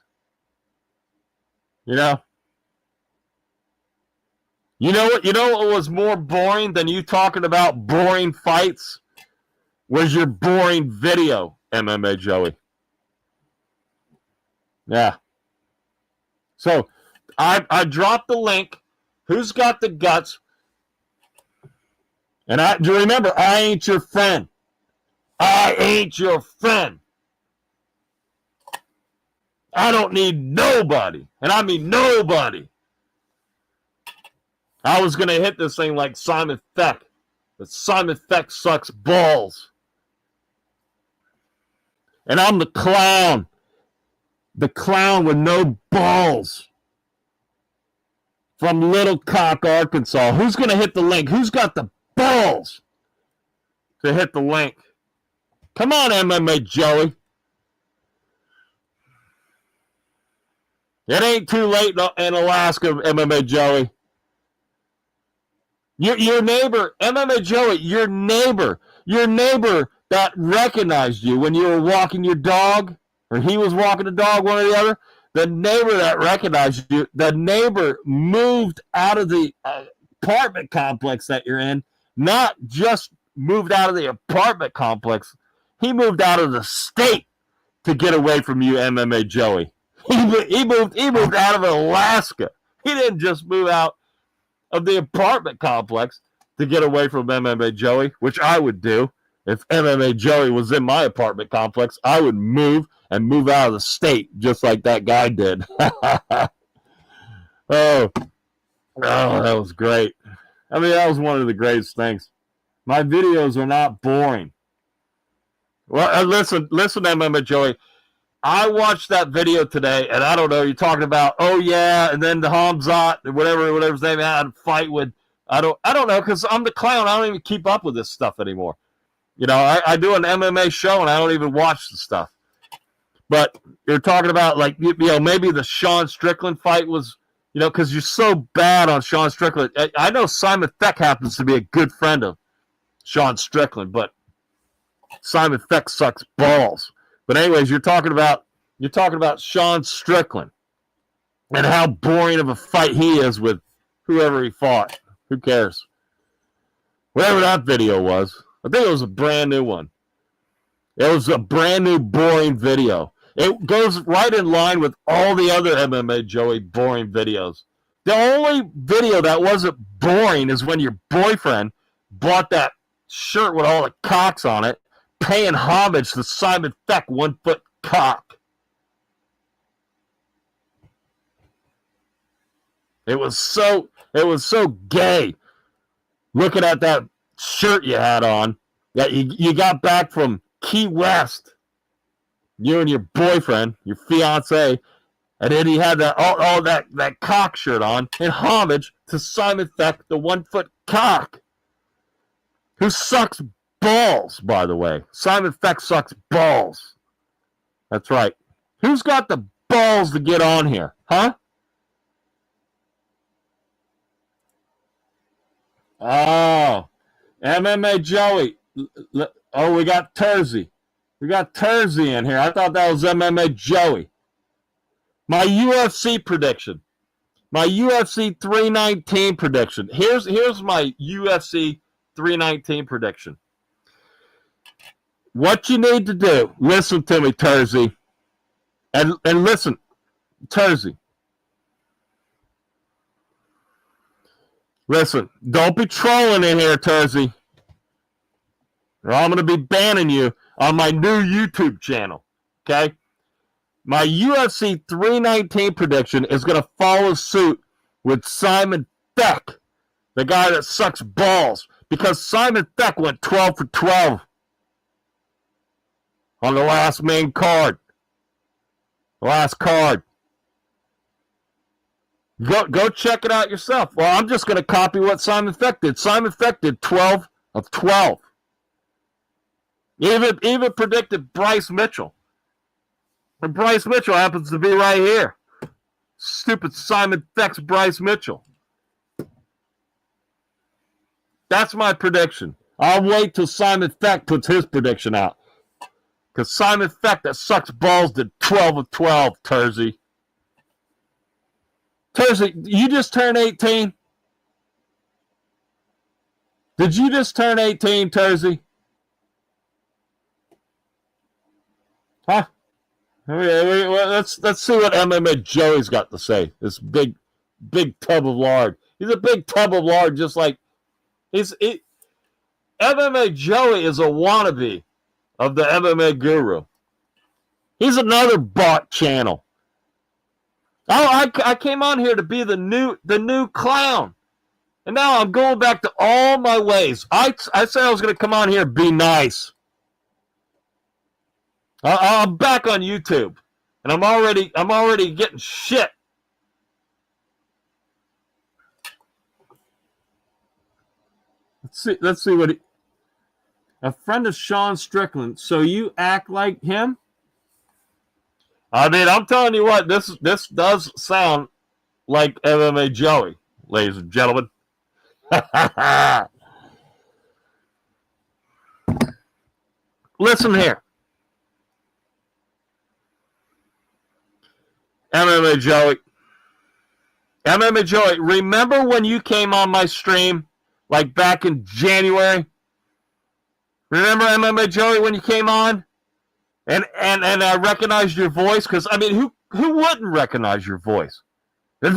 You know? You know what was more boring than you talking about boring fights? Was your boring video, MMA Joey. Yeah. So I dropped the link. Who's got the guts? And do remember, I ain't your friend. I ain't your friend. I don't need nobody. And I mean nobody. I was going to hit this thing like Simon Feck. But Simon Feck sucks balls. And I'm the clown. The clown with no balls. From Little Cock, Arkansas. Who's going to hit the link? Who's got the balls to hit the link? Come on, MMA Joey. It ain't too late in Alaska, MMA Joey. Your neighbor, MMA Joey, your neighbor that recognized you when you were walking your dog, or he was walking the dog, one or the other, the neighbor that recognized you, the neighbor moved out of the apartment complex that you're in, not just moved out of the apartment complex, he moved out of the state to get away from you, MMA Joey. He moved out of Alaska. He didn't just move out of the apartment complex to get away from MMA Joey, which I would do. If MMA Joey was in my apartment complex, I would move out of the state just like that guy did. Oh, that was great. I mean, that was one of the greatest things. My videos are not boring. Well, listen, MMA Joey. I watched that video today, and I don't know, you're talking about, oh yeah, and then the Hamzat, whatever his name had, fight with, I don't know, because I'm the clown. I don't even keep up with this stuff anymore. You know, I do an MMA show, and I don't even watch the stuff. But you're talking about, like, you know, maybe the Sean Strickland fight was, you know, because you're so bad on Sean Strickland. I know Simon Feck happens to be a good friend of Sean Strickland, but Simon Feck sucks balls. But anyways, you're talking about Sean Strickland and how boring of a fight he is with whoever he fought. Who cares? Whatever that video was. I think it was a brand new one. It was a brand new boring video. It goes right in line with all the other MMA Joey boring videos. The only video that wasn't boring is when your boyfriend bought that shirt with all the cocks on it, paying homage to Simon Feck 1 foot cock. It was so gay looking at that shirt you had on that you got back from Key West, you and your boyfriend, your fiance, and then he had all that cock shirt on in homage to Simon Feck, the 1 foot cock, who sucks balls, by the way. Simon Feck sucks balls. That's right. Who's got the balls to get on here, huh? Oh, MMA Joey. Oh, we got Tersey. We got Tersey in here. I thought that was MMA Joey. My UFC prediction. My UFC 319 prediction. Here's my UFC 319 prediction. What you need to do, listen to me, Tersey. And listen, Tersey. Listen, don't be trolling in here, Tersey. Or I'm going to be banning you on my new YouTube channel. Okay? My UFC 319 prediction is going to follow suit with Simon Feck, the guy that sucks balls, because Simon Feck went 12 for 12 on the last main card. The last card. Go check it out yourself. Well, I'm just going to copy what Simon Feck did. Simon Feck did 12 of 12. Even predicted Bryce Mitchell. And Bryce Mitchell happens to be right here. Stupid Simon Feck's Bryce Mitchell. That's my prediction. I'll wait till Simon Feck puts his prediction out. Because Simon Feck that sucks balls did 12 of 12, Tersey. Tersey, you just turned 18? Did you just turn 18, Tersey? Huh? Let's see what MMA Joey's got to say. This big tub of lard. He's a big tub of lard, just like MMA Joey is a wannabe of the MMA Guru. He's another bot channel. Oh, I came on here to be the new clown, and now I'm going back to all my ways. I said I was going to come on here and be nice. I'm back on YouTube, and I'm already getting shit. Let's see what a friend of Sean Strickland. So you act like him? I mean, I'm telling you what, this does sound like MMA Joey, ladies and gentlemen. Listen here. MMA Joey. MMA Joey, remember when you came on my stream, like back in January? Remember MMA Joey when you came on? And I recognized your voice? Because, I mean, who wouldn't recognize your voice? I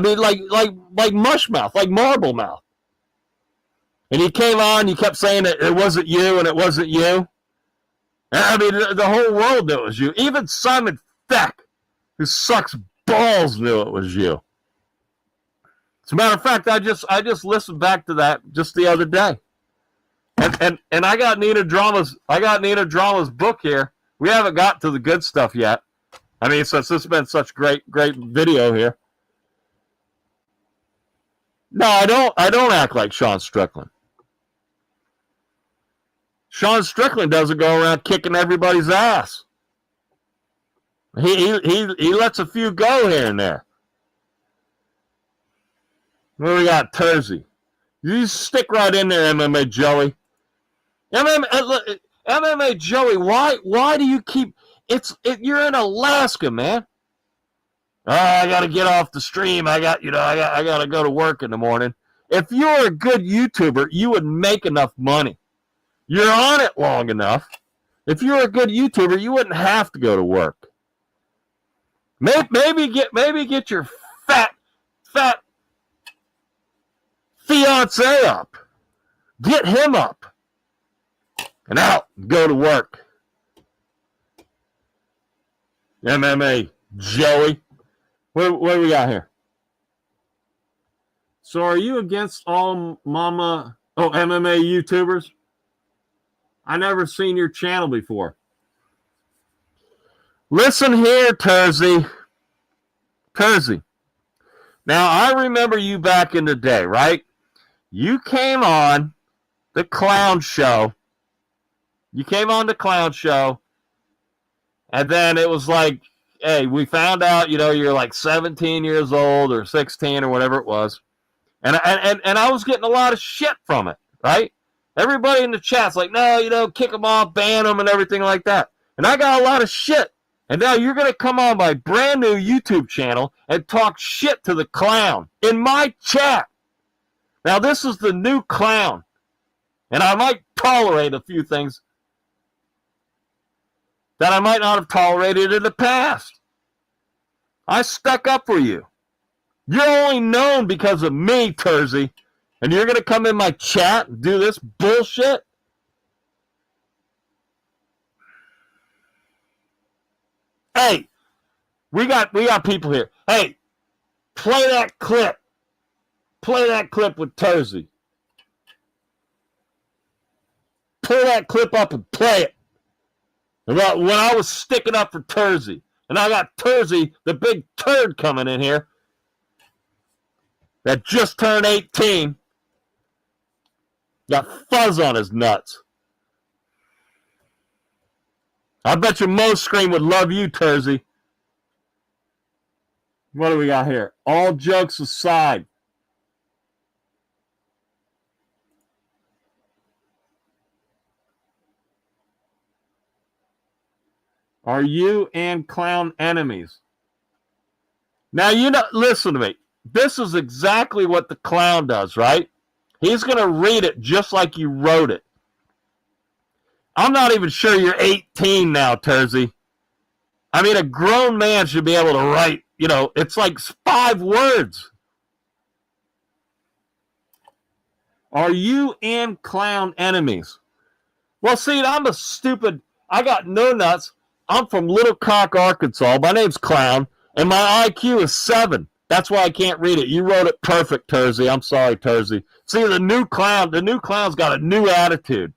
mean, like mush mouth, like marble mouth. And you came on, you kept saying that it wasn't you and it wasn't you. I mean, the whole world knew it was you. Even Simon Feck, who sucks balls, knew it was you. As a matter of fact, I just listened back to that just the other day. And I got Nina Drama's book here. We haven't got to the good stuff yet. I mean, since this has been such great video here. No, I don't act like Sean Strickland. Sean Strickland doesn't go around kicking everybody's ass. He lets a few go here and there. What do we got? Tersey. You stick right in there, MMA Joey. MMA Joey, why do you keep you're in Alaska, man. Oh, I gotta get off the stream. I gotta go to work in the morning. If you were a good YouTuber, you would make enough money. You're on it long enough. If you were a good YouTuber, you wouldn't have to go to work. Maybe get your fat fiance up. Get him up. And out. Go to work. MMA Joey. What do we got here? So are you against all MMA YouTubers? I never seen your channel before. Listen here, Tersey. Now, I remember you back in the day, right? You came on the Clown Show. And then it was like, hey, we found out, you're like 17 years old or 16 or whatever it was. And I was getting a lot of shit from it, right? Everybody in the chat's like, no, kick them off, ban them, and everything like that. And I got a lot of shit. And now you're going to come on my brand new YouTube channel and talk shit to the clown in my chat. Now, this is the new clown. And I might tolerate a few things that I might not have tolerated in the past. I stuck up for you. You're only known because of me, Tersey. And you're going to come in my chat and do this bullshit? Hey, we got people here. Hey, play that clip. Play that clip with Tersey. Pull that clip up and play it. About when I was sticking up for Tersey. And I got Tersey, the big turd, coming in here that just turned 18. Got fuzz on his nuts. I bet your Mos screen would love you, Tersey. What do we got here? All jokes aside. Are you and Clown enemies? Now, listen to me. This is exactly what the clown does, right? He's going to read it just like you wrote it. I'm not even sure you're 18 now, Tersey. I mean, a grown man should be able to write, it's like 5 words. Are you and Clown enemies? Well, see, I got no nuts. I'm from Little Cock, Arkansas. My name's Clown, and my IQ is 7. That's why I can't read it. You wrote it perfect, Tersey. I'm sorry, Tersey. See, the new clown's got a new attitude.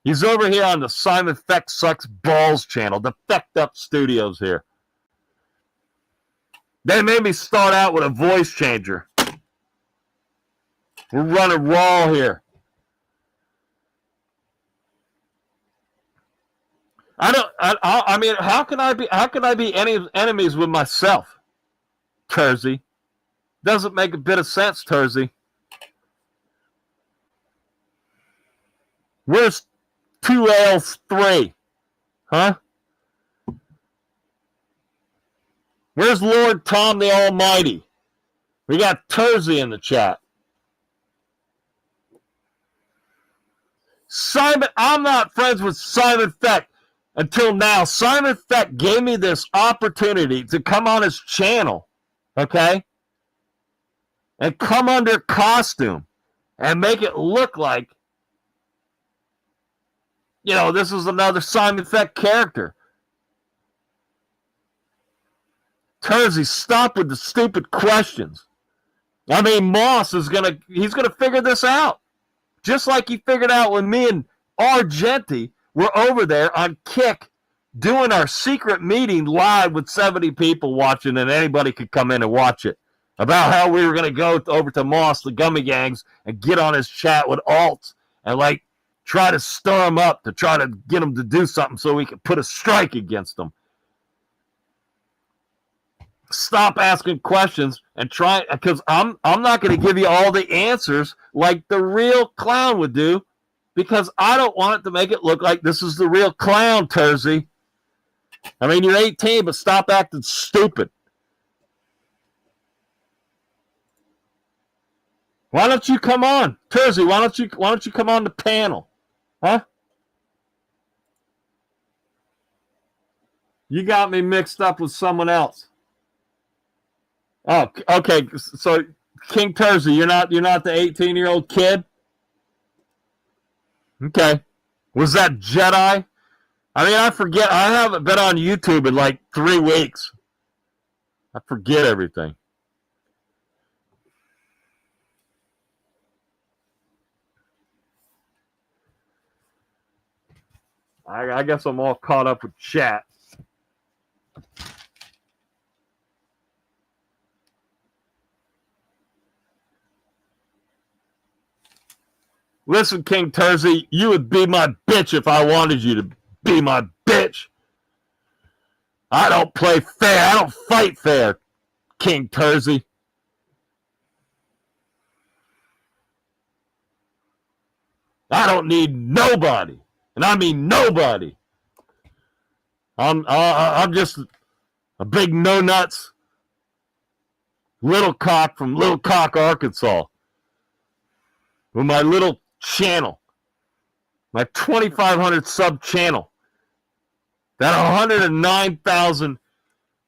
He's over here on the Simon Feck Sucks Balls channel, the Fecked Up Studios here. They made me start out with a voice changer. We're running raw here. I mean, how can I be enemies with myself, Tersey? Doesn't make a bit of sense, Tersey. Where's 2L3? Huh? Where's Lord Tom the Almighty? We got Tersey in the chat. Simon, I'm not friends with Simon Feck until now. Simon Feck gave me this opportunity to come on his channel, okay? And come under costume and make it look like, you know, this is another Simon Feck character. Tersey, stop with the stupid questions. I mean, Mos is he's gonna figure this out. Just like he figured out when me and Argenti were over there on Kick doing our secret meeting live with 70 people watching, and anybody could come in and watch it, about how we were going to go over to Mos, the Gummy Gangs, and get on his chat with alts and, like, try to stir him up to try to get him to do something so we could put a strike against him. Stop asking questions and try, because I'm not going to give you all the answers like the real clown would do, because I don't want it to make it look like this is the real clown, Tersey. I mean, you're 18, but stop acting stupid. Why don't you come on, Tersey? Why don't you come on the panel, huh? You got me mixed up with someone else. Oh, okay. So, King Tersey, you're not the 18-year-old kid? Okay. Was that Jedi? I mean, I forget. I haven't been on YouTube in like 3 weeks. I forget everything. I guess I'm all caught up with chat. Listen, King Tersey, you would be my bitch if I wanted you to be my bitch. I don't play fair. I don't fight fair, King Tersey. I don't need nobody. And I mean nobody. I'm just a big no-nuts little cock from Little Cock, Arkansas. With my little channel. My 2,500 sub channel. That 109,000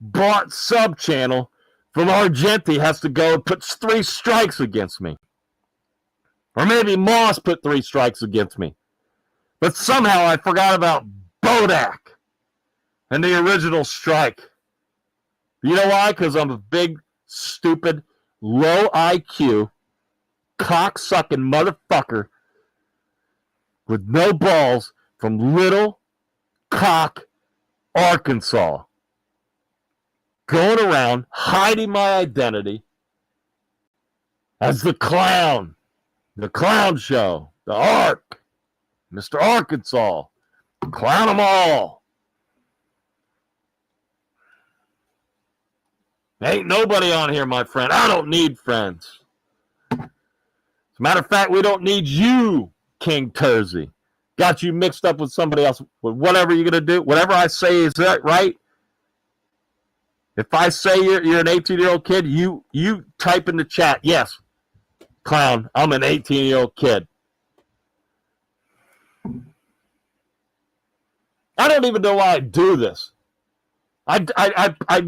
bought sub channel from Argenti has to go and put 3 strikes against me. Or maybe Mos put 3 strikes against me. But somehow I forgot about Bodak and the original strike. You know why? Because I'm a big, stupid, low IQ, cock-sucking motherfucker with no balls from Little Cock, Arkansas. Going around hiding my identity as the clown show, the Ark. Mr. Arkansas, clown them all. Ain't nobody on here, my friend. I don't need friends. As a matter of fact, we don't need you, King Tersey. Got you mixed up with somebody else. With whatever you're going to do, whatever I say is that right. If I say you're an 18-year-old kid, you type in the chat, yes, clown, I'm an 18-year-old kid. I don't even know why I do this. I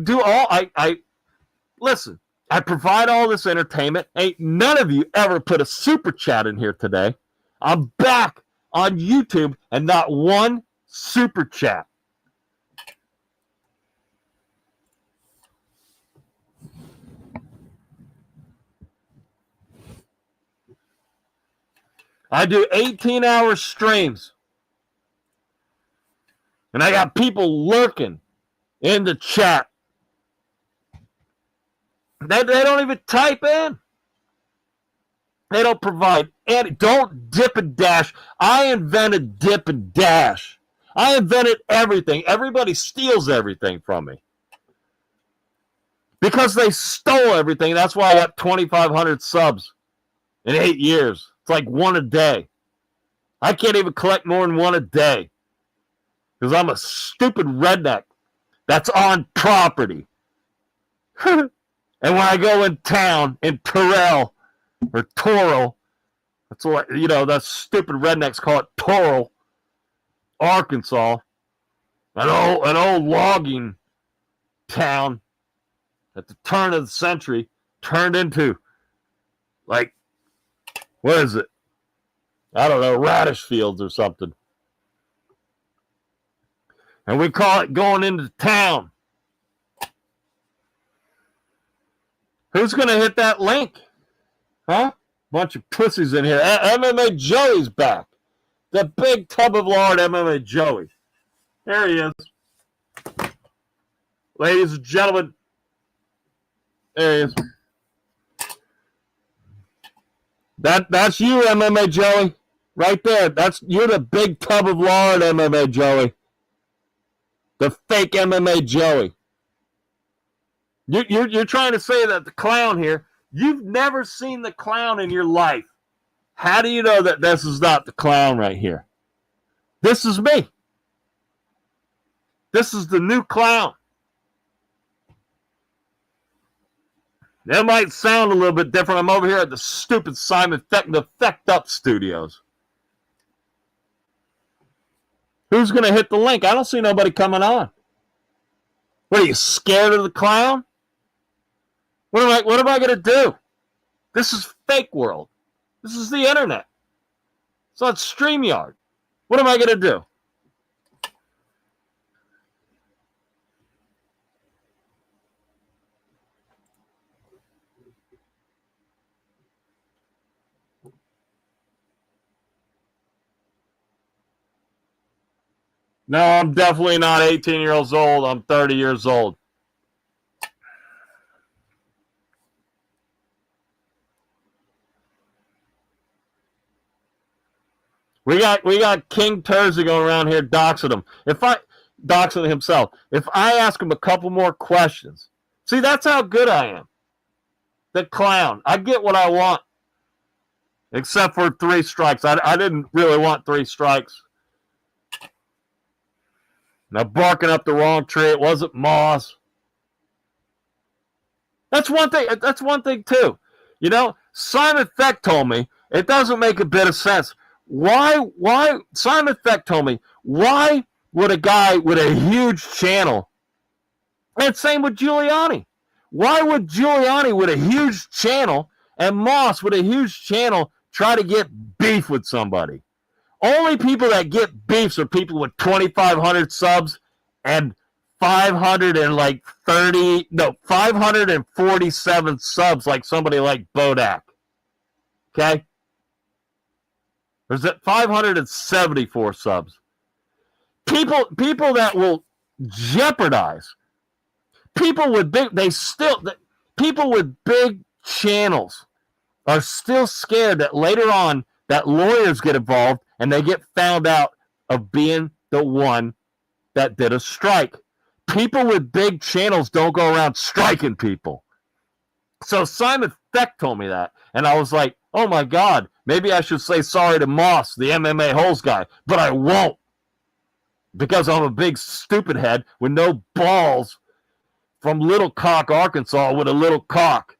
do all, listen, I provide all this entertainment. Ain't none of you ever put a super chat in here today. I'm back on YouTube and not one super chat. I do 18-hour streams And I got people lurking in the chat. They don't even type in. They don't provide any. Don't dip and dash. I invented dip and dash. I invented everything. Everybody steals everything from me. Because they stole everything. That's why I got 2,500 subs in 8 years. It's like one a day. I can't even collect more than one a day. Because I'm a stupid redneck that's on property. And when I go in town, in Terrell, or Toro, that's what, you know, that stupid rednecks call it Toro, Arkansas, an old logging town at the turn of the century turned into, like, what is it? I don't know, radish fields or something. And we call it going into town. Who's going to hit that link? Huh? Bunch of pussies in here. MMA Joey's back. The big Tub of Lard MMA Joey. There he is. Ladies and gentlemen. There he is. That's you, MMA Joey. Right there. You're the big Tub of Lard MMA Joey. The fake MMA Joey. You're trying to say that the clown here, you've never seen the clown in your life. How do you know that this is not the clown right here? This is me. This is the new clown. That might sound a little bit different. I'm over here at the stupid Simon Feck, the Fecked Up Studios. Who's going to hit the link? I don't see nobody coming on. What, are you scared of the clown? What am I going to do? This is fake world. This is the internet. It's not StreamYard. What am I going to do? No, I'm definitely not 18 years old. I'm 30 years old. We got King Terzi going around here doxing him. Doxing himself. If I ask him a couple more questions, see, that's how good I am. The clown. I get what I want. Except for 3 strikes. I didn't really want 3 strikes. Now barking up the wrong tree. It wasn't Mos. That's one thing. That's one thing too. You know, Simon Feck told me it doesn't make a bit of sense. Why Simon Feck told me, why would a guy with a huge channel, and same with Giuliani, why would Giuliani with a huge channel and Mos with a huge channel try to get beef with somebody? Only people that get beefs are people with 2,500 subs and 547 subs, like somebody like Bodak. Okay? There's 574 subs. People that will jeopardize. People with big channels are still scared that later on that lawyers get involved and they get found out of being the one that did a strike. People with big channels don't go around striking people. So Simon Feck told me that, and I was like, oh my God, maybe I should say sorry to Mos, the MMA-holes guy, but I won't, because I'm a big stupid head with no balls from Little Cock, Arkansas, with a little cock.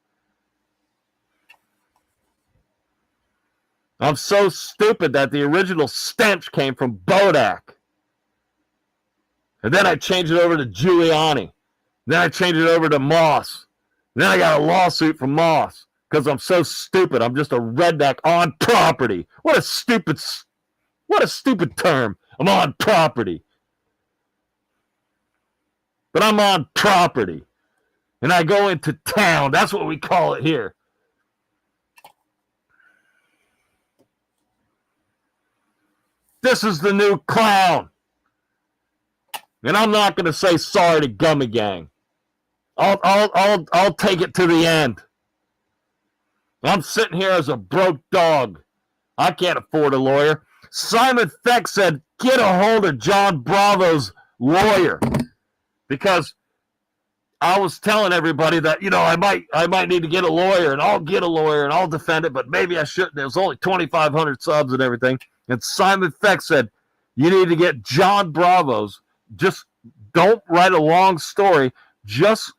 I'm so stupid that the original stench came from Bodak. And then I changed it over to Giuliani. Then I changed it over to Mos. Then I got a lawsuit from Mos because I'm so stupid. I'm just a redneck on property. What a stupid term. I'm on property. But I'm on property. And I go into town. That's what we call it here. This is the new clown. And I'm not going to say sorry to Gummy Gang. I'll take it to the end. I'm sitting here as a broke dog. I can't afford a lawyer. Simon Feck said, get a hold of Jon Bravo's lawyer. Because I was telling everybody that, I might need to get a lawyer, and I'll get a lawyer, and I'll defend it, but maybe I shouldn't. There's only 2,500 subs and everything. And Simon Feck said, you need to get Jon Bravo's. Just don't write a long story. Just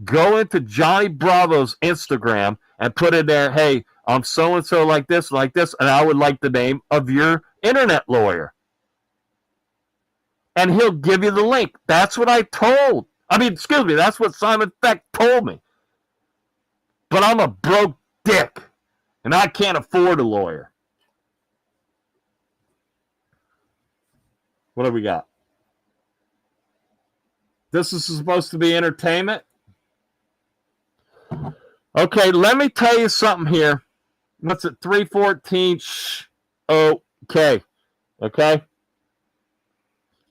go into Johnny Bravo's Instagram and put in there, hey, I'm so-and-so like this, and I would like the name of your internet lawyer. And he'll give you the link. That's what I told. That's what Simon Feck told me. But I'm a broke dick, and I can't afford a lawyer. What do we got? This is supposed to be entertainment. Okay, let me tell you something here. What's it? 314. Shh. Okay. Okay.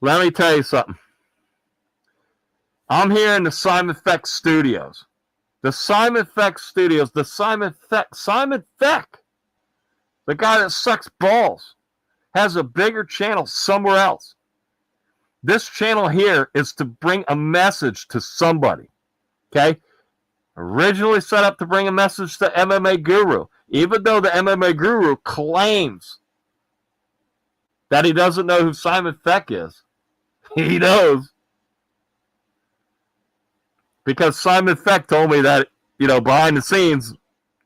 Let me tell you something. I'm here in the Simon Feck Studios. The Simon Feck Studios. Simon Feck, the guy that sucks balls, has a bigger channel somewhere else. This channel here is to bring a message to somebody. Okay? Originally set up to bring a message to MMA Guru. Even though the MMA Guru claims that he doesn't know who Simon Feck is. He knows. Because Simon Feck told me that, behind the scenes,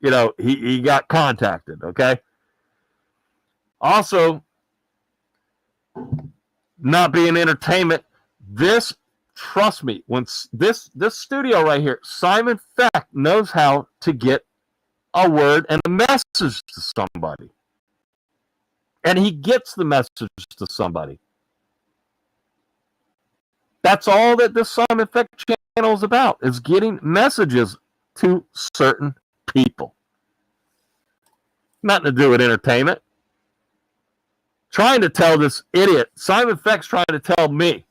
he got contacted, okay? Also, not being entertainment, trust me, when this studio right here, Simon Feck knows how to get a word and a message to somebody. And he gets the message to somebody. That's all that this Simon Feck channel is about, is getting messages to certain people. Nothing to do with entertainment. Trying to tell this idiot, Simon Feck's trying to tell me.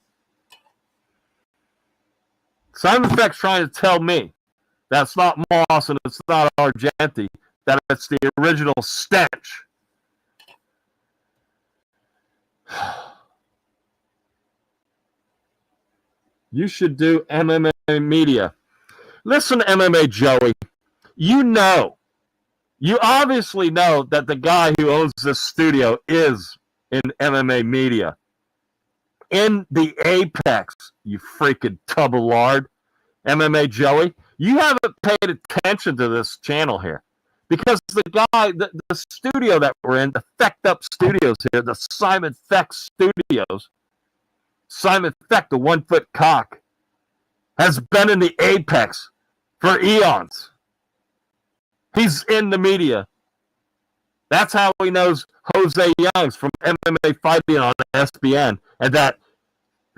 Simon Feck's trying to tell me that's not Mos and it's not Argenti, that it's the original stench. You should do MMA Media. Listen to MMA Joey. You obviously know that the guy who owns this studio is in MMA Media. In the apex, you freaking tub of lard, MMA Joey. You haven't paid attention to this channel here. Because the guy, the studio that we're in, the Fecked Up Studios here, the Simon Feck Studios, Simon Feck, the 1-foot cock, has been in the apex for eons. He's in the media. That's how he knows Jose Youngs from MMA Fighting on SBN, and that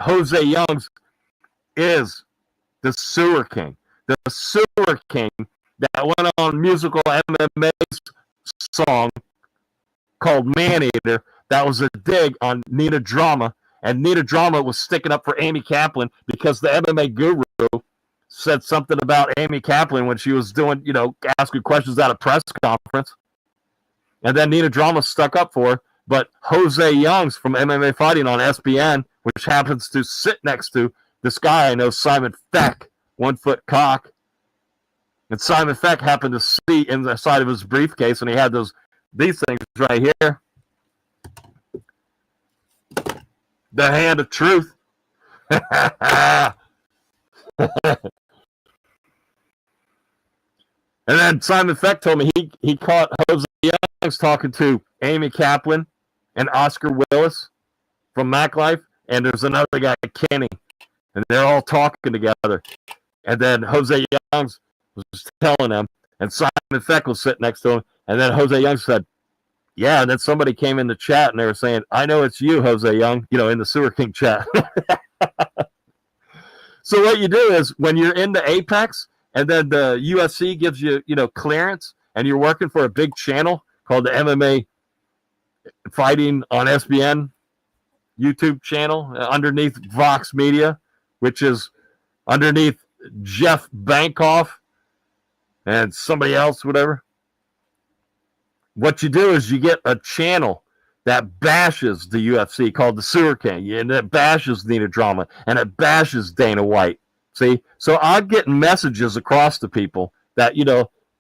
Jose Youngs is the Sewer King. The Sewer King that went on musical MMA's song called Man-Eater. That was a dig on Nina Drama. And Nina Drama was sticking up for AMY KAPLAN because the MMA Guru said something about AMY KAPLAN when she was doing, asking questions at a press conference. And then Nina Drama stuck up for her. But Jose Youngs from MMA Fighting on SBN, which happens to sit next to this guy I know, Simon Feck, 1-foot cock. And Simon Feck happened to see in the side of his briefcase, and he had these things right here. The hand of truth. And then Simon Feck told me he caught Jose Youngs talking to AMY KAPLAN and Oscar Willis from MacLife, and there's another guy, Kenny, and they're all talking together. And then Jose Youngs was telling them, and Simon Feck was sitting next to him, and then Jose Youngs said, yeah, and then somebody came in the chat, and they were saying, I know it's you, Jose Young, in the Sewer King chat. So what you do is, when you're in the apex, and then the UFC gives you, clearance, and you're working for a big channel called the MMA Fighting on SBN, YouTube channel underneath Vox Media, which is underneath Jeff Bankoff and somebody else, whatever. What you do is you get a channel that bashes the UFC called the Sewer King, and it bashes Nina Drama, and it bashes Dana White. See? So I'm getting messages across to people that,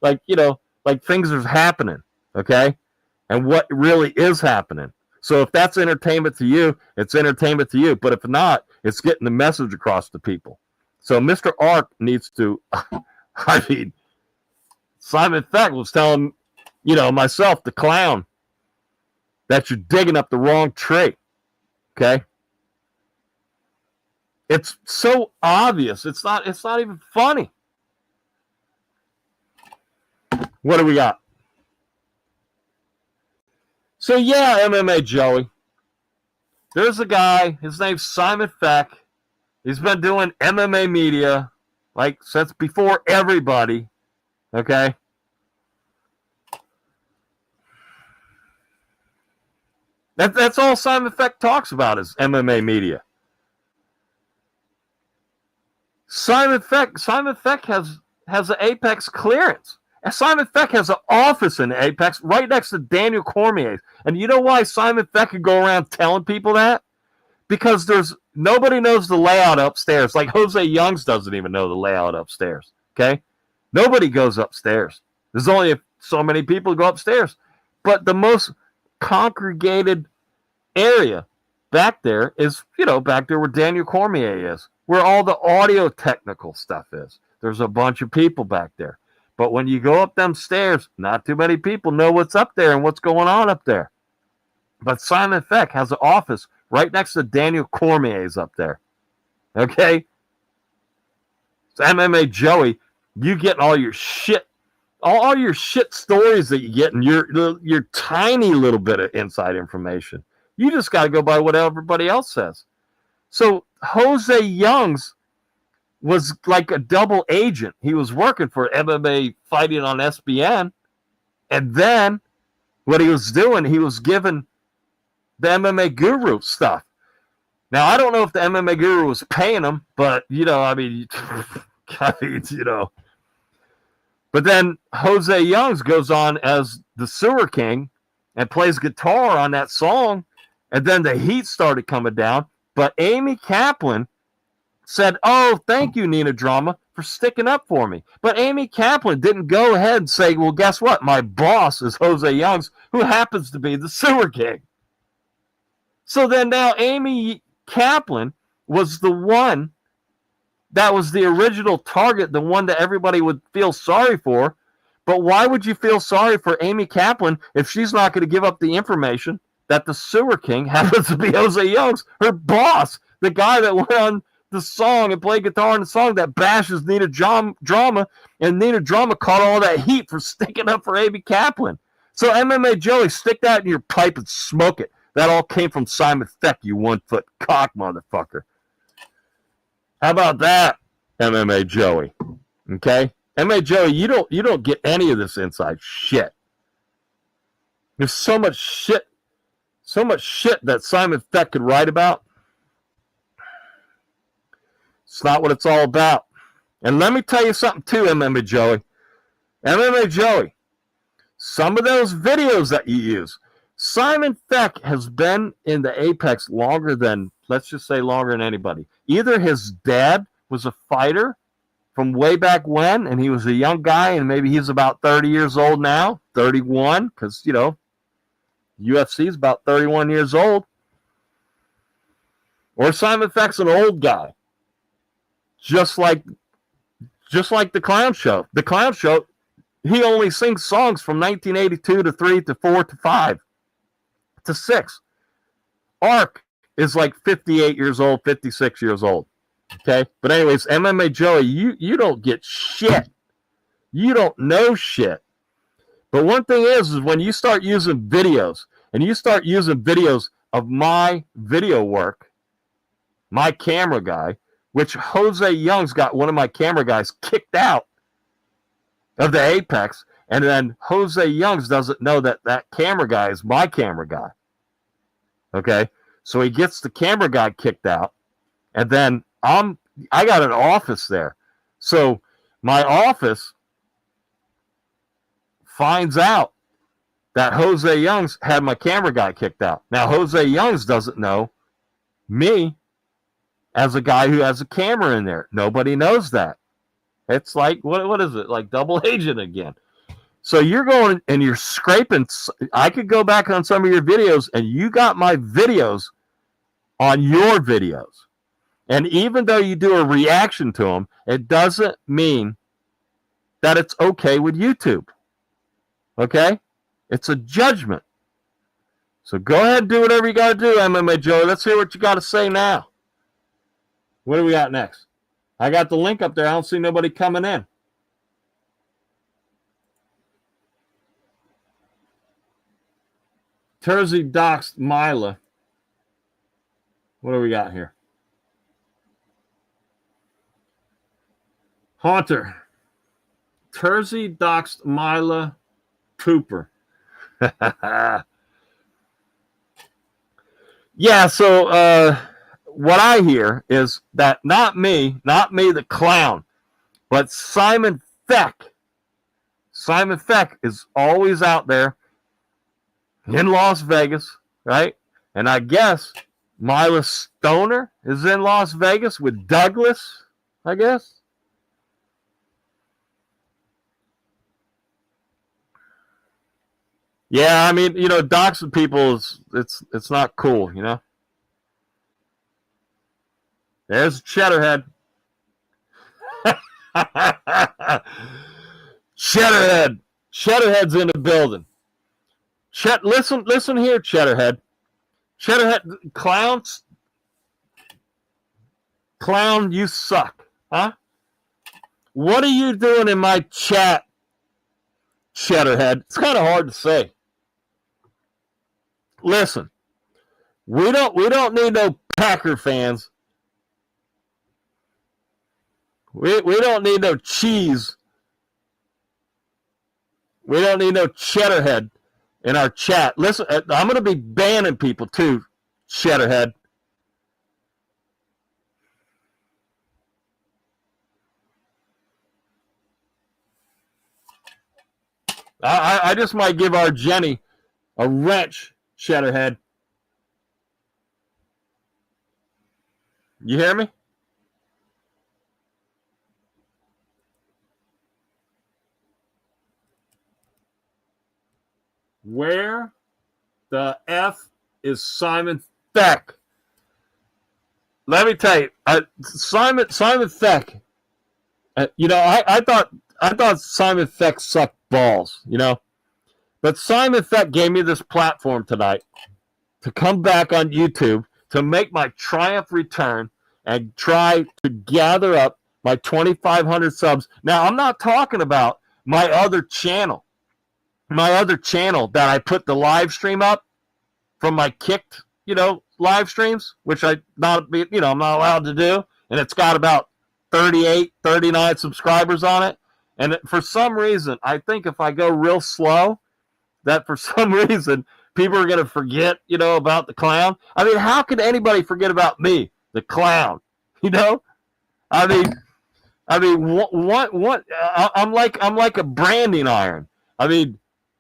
like things are happening, okay? And what really is happening. So if that's entertainment to you, it's entertainment to you. But if not, it's getting the message across to people. So Mr. Ark needs to, Simon Feck was telling, myself, the clown, that you're digging up the wrong tree. Okay? It's so obvious. It's not even funny. What do we got? So yeah, MMA Joey. There's a guy, his name's Simon Feck. He's been doing MMA media like since before everybody. Okay? That's all Simon Feck talks about is MMA media. Simon Feck has an Apex clearance. And Simon Feck has an office in Apex right next to Daniel Cormier's. And you know why Simon Feck could go around telling people that? Because nobody knows the layout upstairs. Like Jose Youngs doesn't even know the layout upstairs. Okay? Nobody goes upstairs. There's only so many people who go upstairs. But the most congregated area back there is, back there where Daniel Cormier is, where all the audio technical stuff is. There's a bunch of people back there. But when you go up them stairs, not too many people know what's up there and what's going on up there. But Simon Feck has an office right next to Daniel Cormier's up there. Okay? So MMA Joey, you get all your shit stories that you get and your tiny little bit of inside information. You just got to go by what everybody else says. So Jose Youngs was like a double agent. He was working for MMA Fighting on SBN. And then what he was doing, he was giving the MMA Guru stuff. Now, I don't know if the MMA Guru was paying him, but, But then Jose Youngs goes on as the Sewer King and plays guitar on that song. And then the heat started coming down. But AMY KAPLAN said, "Oh, thank you, Nina Drama, for sticking up for me." But AMY KAPLAN didn't go ahead and say, "Well, guess what? My boss is Jose Youngs, who happens to be the Sewer King." So then now AMY KAPLAN was the one that was the original target, the one that everybody would feel sorry for. But why would you feel sorry for AMY KAPLAN if she's not going to give up the information that the Sewer King happens to be Jose Youngs, her boss, the guy that went on the song and played guitar in the song that bashes Nina Drama, and Nina Drama caught all that heat for sticking up for AMY KAPLAN. So MMA Joey, stick that in your pipe and smoke it. That all came from Simon Feck, you 1-foot cock motherfucker. How about that, MMA Joey? Okay? MMA Joey, you don't get any of this inside shit. There's so much shit that Simon Feck could write about. It's not what it's all about. And let me tell you something too, MMA Joey. MMA Joey, some of those videos that you use, Simon Feck has been in the Apex longer than, let's just say longer than anybody. Either his dad was a fighter from way back when, and he was a young guy, and maybe he's about 30 years old now, 31, because, UFC is about 31 years old. Or Simon Feck's an old guy. Just like the Clown Show. The Clown Show, he only sings songs from 1982 to 3 to 4 to 5 to 6. Ark is like 58 years old, 56 years old. Okay? But anyways, MMA Joey, you don't get shit. You don't know shit. But one thing is when you start using videos, and you start using videos of my video work, my camera guy, which Jose Youngs got one of my camera guys kicked out of the Apex, and then Jose Youngs doesn't know that camera guy is my camera guy. Okay? So he gets the camera guy kicked out, and then I got an office there. So my office finds out that Jose Youngs had my camera guy kicked out. Now, Jose Youngs doesn't know me as a guy who has a camera in there. Nobody knows that. It's like, what is it? Like double agent again. So you're going and you're scraping. I could go back on some of your videos, and you got my videos on your videos. And even though you do a reaction to them, it doesn't mean that it's okay with YouTube. Okay? It's a judgment. So go ahead and do whatever you got to do, MMA Joey. Let's hear what you got to say now. What do we got next? I got the link up there. I don't see nobody coming in. Terzi doxed Myla. What do we got here? Haunter. Terzi doxed Myla Cooper. Yeah, so what I hear is that not me the clown, but Simon Feck. Simon Feck is always out there in Las Vegas, right? And I guess Myla Stoner is in Las Vegas with Douglas, I guess. Yeah, I mean, you know, doxing people is it's not cool, you know. There's Cheddarhead. Cheddarhead. Cheddarhead's in the building. Listen here, Cheddarhead. Cheddarhead, clown, you suck, huh? What are you doing in my chat, Cheddarhead? It's kind of hard to say. Listen, we don't need no Packer fans. We don't need no cheese. We don't need no Cheddarhead in our chat. Listen, I'm going to be banning people too, Cheddarhead. I just might give our Jenny a wrench, Cheddarhead. You hear me? Where the F is Simon Feck? Let me tell you, Simon Feck. You know, I thought Simon Feck sucked balls, you know, but Simon Feck gave me this platform tonight to come back on YouTube to make my triumph return and try to gather up my 2,500 subs. Now, I'm not talking about my other channel. My other channel that I put the live stream up from my kicked, you know, live streams, which I'm not allowed to do. And it's got about 38, 39 subscribers on it. And for some reason, I think if I go real slow, that for some reason, people are going to forget, you know, about the clown. I mean, how can anybody forget about me, the clown? You know, I mean, what? I'm like a branding iron. I mean,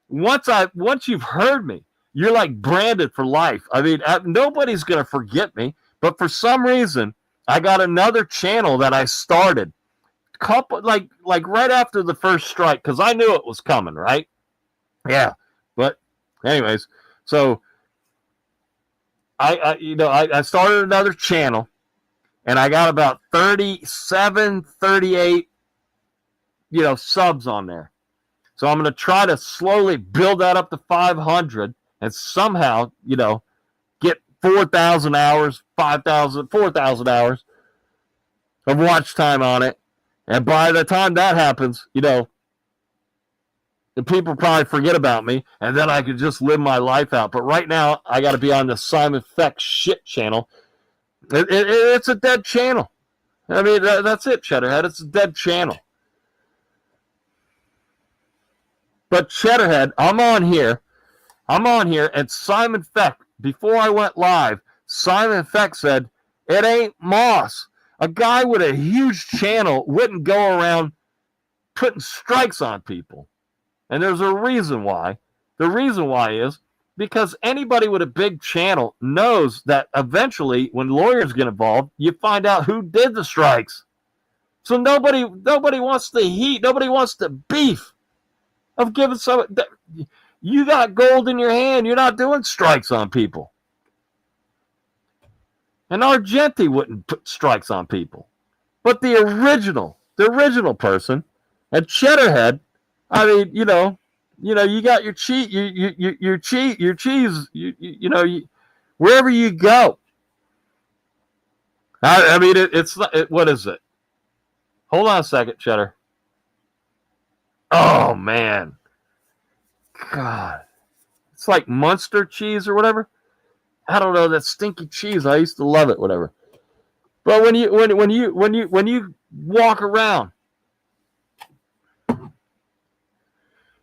once you've heard me, you're like branded for life. I mean, nobody's going to forget me. But for some reason, I got another channel that I started, like right after the first strike, because I knew it was coming, right? Yeah. But anyways, so I started another channel, and I got about 37, 38, you know, subs on there. So I'm going to try to slowly build that up to 500 and somehow, you know, get 4,000 hours, 4,000 hours of watch time on it. And by the time that happens, you know, the people probably forget about me, and then I could just live my life out. But right now, I got to be on the Simon Feck shit channel. It's a dead channel. I mean, that's it, Cheddarhead. It's a dead channel. But Cheddarhead, I'm on here, and Simon Feck, before I went live, Simon Feck said, it ain't Mos. A guy with a huge channel wouldn't go around putting strikes on people. And there's a reason why. The reason why is because anybody with a big channel knows that eventually when lawyers get involved, you find out who did the strikes. So nobody wants the heat. Nobody wants the beef of giving some. You got gold in your hand. You're not doing strikes on people. And Argenti wouldn't put strikes on people. But the original person, and Cheddarhead, I mean, you got your cheese, wherever you go. I mean, what is it? Hold on a second, Cheddar. Oh, man. God. It's like Munster cheese or whatever. I don't know, that stinky cheese. I used to love it, whatever. But when you walk around,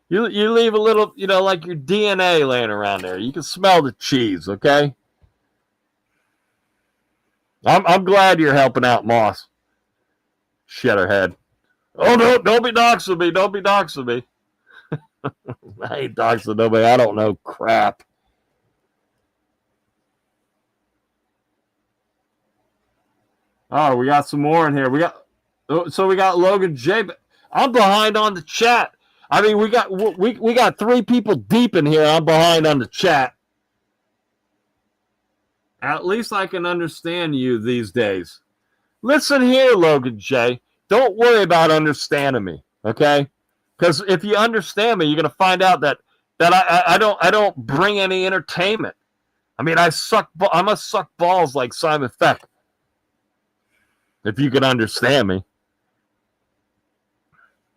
you leave a little, like your DNA laying around there. You can smell the cheese, okay? I'm glad you're helping out Mos. Shedderhead. Oh, no, don't be doxing me. Don't be doxing me. I ain't doxing nobody. I don't know crap. Oh, we got some more in here. We got Logan Jay. I'm behind on the chat. I mean, we got 3 people deep in here. I'm behind on the chat. At least I can understand you these days. Listen here, Logan Jay. Don't worry about understanding me, okay? Because if you understand me, you're gonna find out that I don't bring any entertainment. I mean, I must suck balls like Simon Feck. If you can understand me.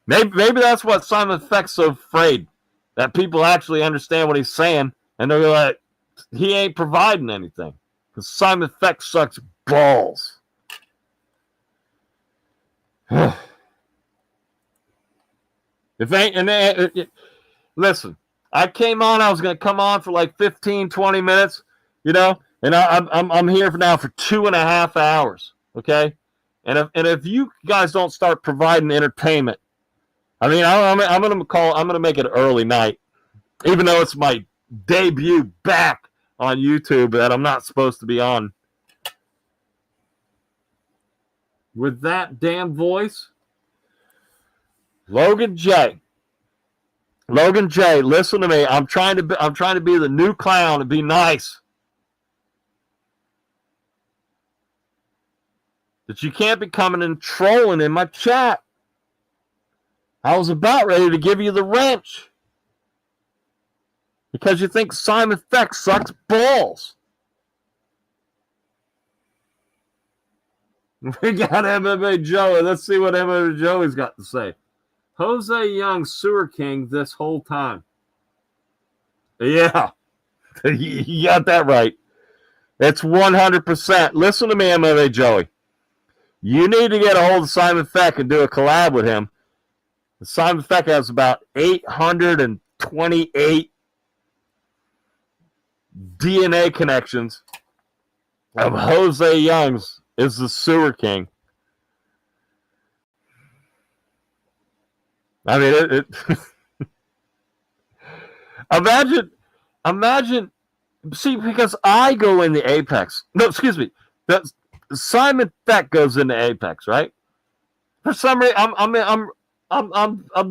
Maybe that's what Simon Feck's so afraid, that people actually understand what he's saying, and they're like, he ain't providing anything. Because Simon Feck sucks balls. Listen, I came on, I was going to come on for like 15, 20 minutes, and I'm here now for 2.5 hours, okay? And if you guys don't start providing entertainment, I mean, I'm gonna make it early night, even though it's my debut back on YouTube that I'm not supposed to be on. With that damn voice, Logan Jay, listen to me. I'm trying to be the new clown and be nice. That you can't be coming and trolling in my chat. I was about ready to give you the wrench. Because you think Simon Feck sucks balls. We got MMA Joey. Let's see what MMA Joey's got to say. Jose Young, Sewer King this whole time. Yeah. You got that right. It's 100%. Listen to me, MMA Joey. You need to get a hold of Simon Feck and do a collab with him. Simon Feck has about 828 DNA connections. Of Jose Young's is the Sewer King. I mean, imagine. See, because I go in the Apex. No, excuse me. Simon Feck goes into Apex, right? For some reason, I'm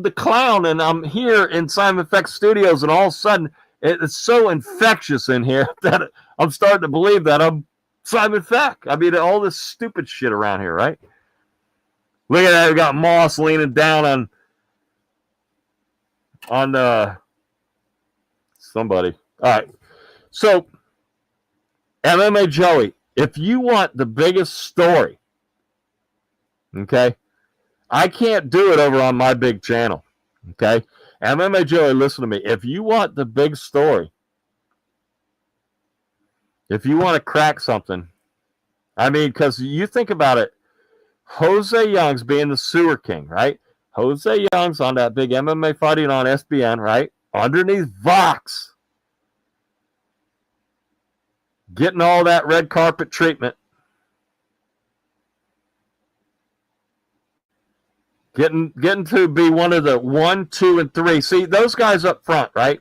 the clown, and I'm here in Simon Feck Studios, and all of a sudden, it's so infectious in here that I'm starting to believe that I'm Simon Feck. I mean, all this stupid shit around here, right? Look at that. We got Mos leaning down on somebody. All right. So, MMA Joey, if you want the biggest story, okay, I can't do it over on my big channel, okay? MMA Joey, listen to me. If you want the big story, if you want to crack something, I mean, because you think about it, Jose Young's being the Sewer King, right? Jose Young's on that big MMA fighting on SBN, right? Underneath Vox. getting all that red carpet treatment, getting to be one of the 1, 2, and 3. See, those guys up front, right?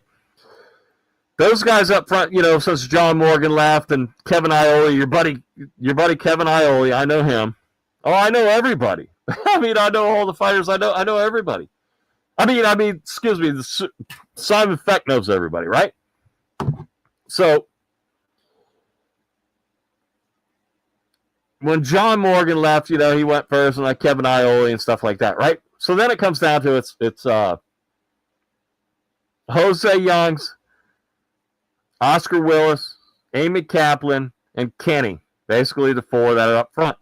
Those guys up front, you know, since John Morgan left and Kevin Iole, your buddy Kevin Iole, I know him. Oh, I know everybody. I mean, I know all the fighters. I know everybody. I mean, excuse me, Simon Feck knows everybody, right? So when John Morgan left, you know, he went first, and like Kevin Iole and stuff like that, right? So then it comes down to it's Jose Youngs, Oscar Willis, AMY KAPLAN, and Kenny. Basically the 4 that are up front.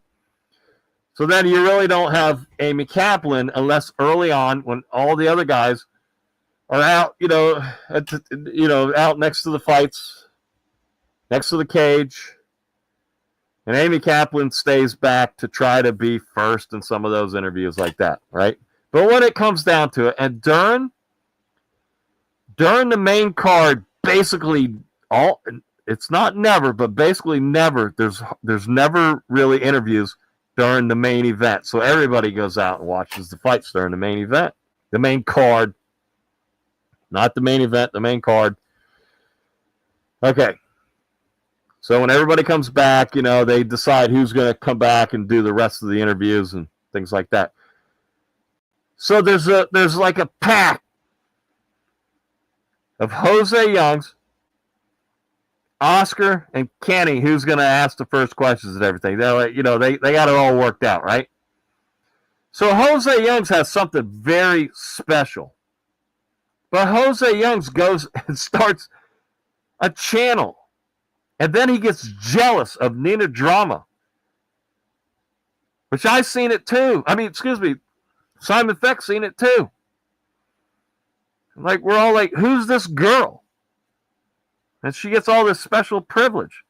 So then you really don't have AMY KAPLAN unless early on, when all the other guys are out, out next to the fights, next to the cage, and AMY KAPLAN stays back to try to be first in some of those interviews like that, right? But when it comes down to it, and during the main card, basically it's not never, but basically never. There's never really interviews during the main event. So everybody goes out and watches the fights during the main event. The main card. Not the main event, the main card. Okay. So when everybody comes back, you know, they decide who's going to come back and do the rest of the interviews and things like that. So there's like a pack of Jose Youngs, Oscar, and Kenny, who's going to ask the first questions and everything. They're like, you know, they got it all worked out, right? So Jose Youngs has something very special. But Jose Youngs goes and starts a channel. And then he gets jealous of Nina Drama. Which I've seen it too. I mean, excuse me, Simon Feck's seen it too. Like, we're all like, who's this girl? And she gets all this special privilege.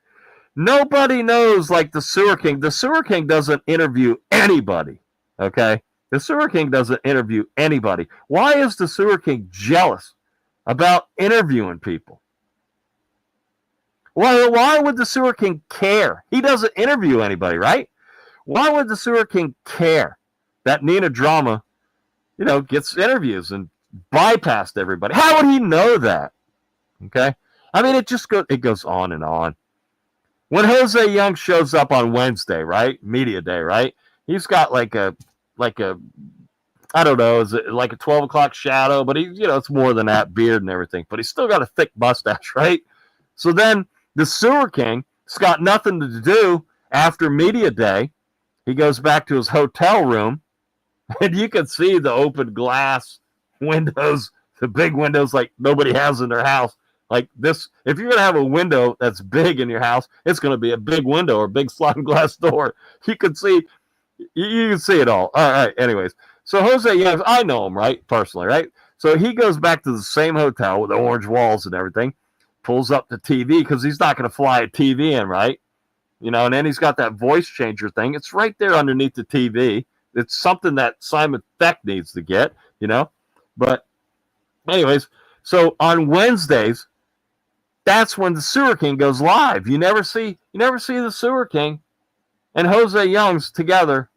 Nobody knows like the Sewer King. The Sewer King doesn't interview anybody, okay? The Sewer King doesn't interview anybody. Why is the Sewer King jealous about interviewing people? Why would the Sewer King care? He doesn't interview anybody, right? Why would the Sewer King care that Nina Drama, you know, gets interviews and bypassed everybody? How would he know that? Okay? I mean, it goes on and on. When Jose Young shows up on Wednesday, right? Media day, right? He's got like a I don't know, is it like a 12 o'clock shadow? But he, you know, it's more than that, beard and everything. But he's still got a thick mustache, right? So then the Sewer King has got nothing to do after media day. He goes back to his hotel room, and you can see the open glass windows, the big windows like nobody has in their house. Like this, if you're going to have a window that's big in your house, it's going to be a big window or a big sliding glass door. You can see it all. All right, anyways. So Jose Youngs, I know him, right, personally, right? So he goes back to the same hotel with the orange walls and everything, pulls up the TV because he's not going to fly a TV in, right? You know, and then he's got that voice changer thing. It's right there underneath the TV. It's something that Simon Feck needs to get, you know. But anyways, so on Wednesdays, that's when the Sewer King goes live. You never see the Sewer King and Jose Youngs together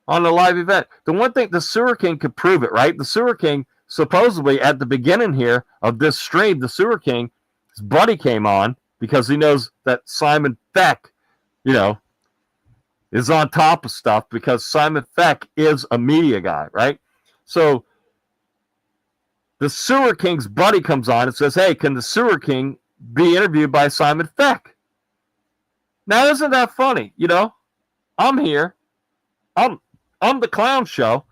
on the live event. The one thing, the Sewer King could prove it, right? The Sewer King, supposedly at the beginning here of this stream, the Sewer King, his buddy came on because he knows that Simon Feck, you know, is on top of stuff because Simon Feck is a media guy, right? So the Sewer King's buddy comes on and says, hey, can the Sewer King be interviewed by Simon Feck? Now, isn't that funny? You know, I'm here. I'm the Clown Show,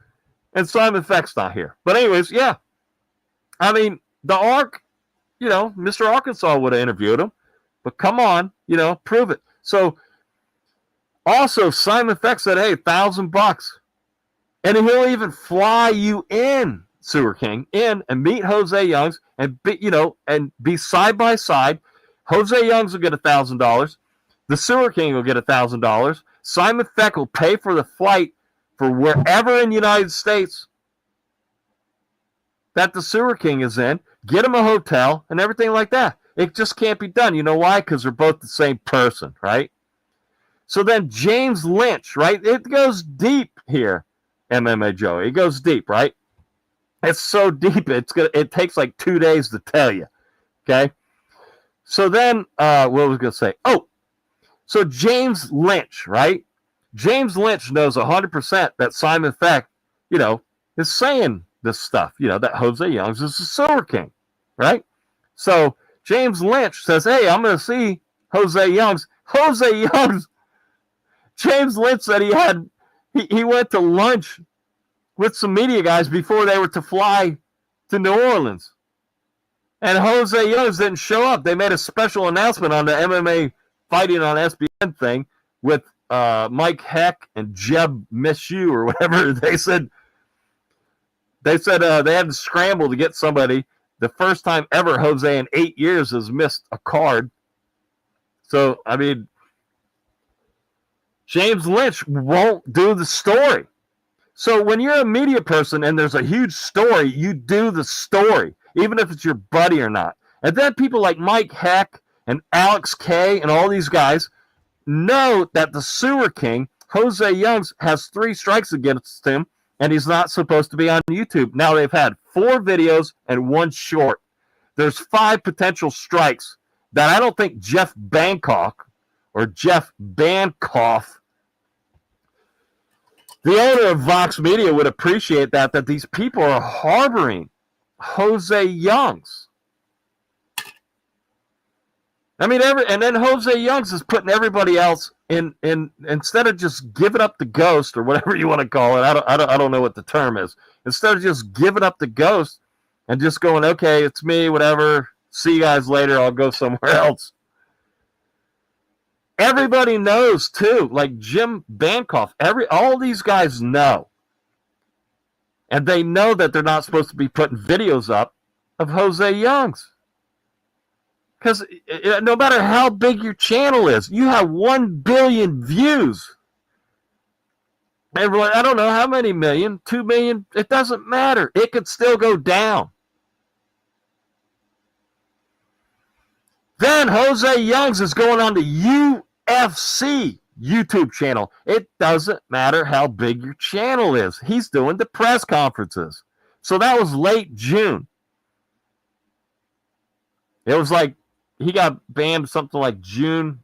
and Simon Feck's not here. But anyways, yeah. I mean, you know, Mr. Arkansas would have interviewed him. But come on, you know, prove it. So, also, Simon Feck said, hey, $1,000. And he'll even fly you in, Sewer King, in and meet Jose Youngs and be side by side. Jose Youngs will get $1,000. The Sewer King will get $1,000. Simon Feck will pay for the flight for wherever in the United States that the Sewer King is in, get him a hotel and everything like that. It just can't be done. You know why? Because they're both the same person, right? So then James Lynch, right? It goes deep here, MMA Joey. It goes deep, right? It's so deep, it takes like 2 days to tell you, okay? So then, what was I going to say? Oh, so James Lynch, right? James Lynch knows 100% that Simon Feck, is saying this stuff, that Jose Youngs is the Silver King, right? So James Lynch says, hey, I'm going to see Jose Youngs. Jose Youngs, James Lynch said he went to lunch with some media guys before they were to fly to New Orleans. And Jose Youngs didn't show up. They made a special announcement on the MMA Fighting on SBN thing with Mike Heck and Jeb Mishu or whatever. They said they had to scramble to get somebody. The first time ever Jose in 8 years has missed a card. So, I mean, James Lynch won't do the story. So when you're a media person and there's a huge story, you do the story, even if it's your buddy or not. And then people like Mike Heck and Alex K and all these guys know that the Sewer King, Jose Youngs, has 3 strikes against him, and he's not supposed to be on YouTube. Now they've had 4 videos and 1 short. There's 5 potential strikes that I don't think Jeff Bankoff, the owner of Vox Media, would appreciate that these people are harboring Jose Youngs. I mean, and then Jose Youngs is putting everybody else in instead of just giving up the ghost or whatever you want to call it. I don't know what the term is. Instead of just giving up the ghost and just going, okay, it's me, whatever. See you guys later. I'll go somewhere else. Everybody knows too, like Jim Bankoff. All these guys know, and they know that they're not supposed to be putting videos up of Jose Youngs. Because no matter how big your channel is, you have 1 billion views. And I don't know how many million, 2 million, it doesn't matter. It could still go down. Then Jose Youngs is going on the UFC YouTube channel. It doesn't matter how big your channel is. He's doing the press conferences. So that was late June. It was like he got banned something like June.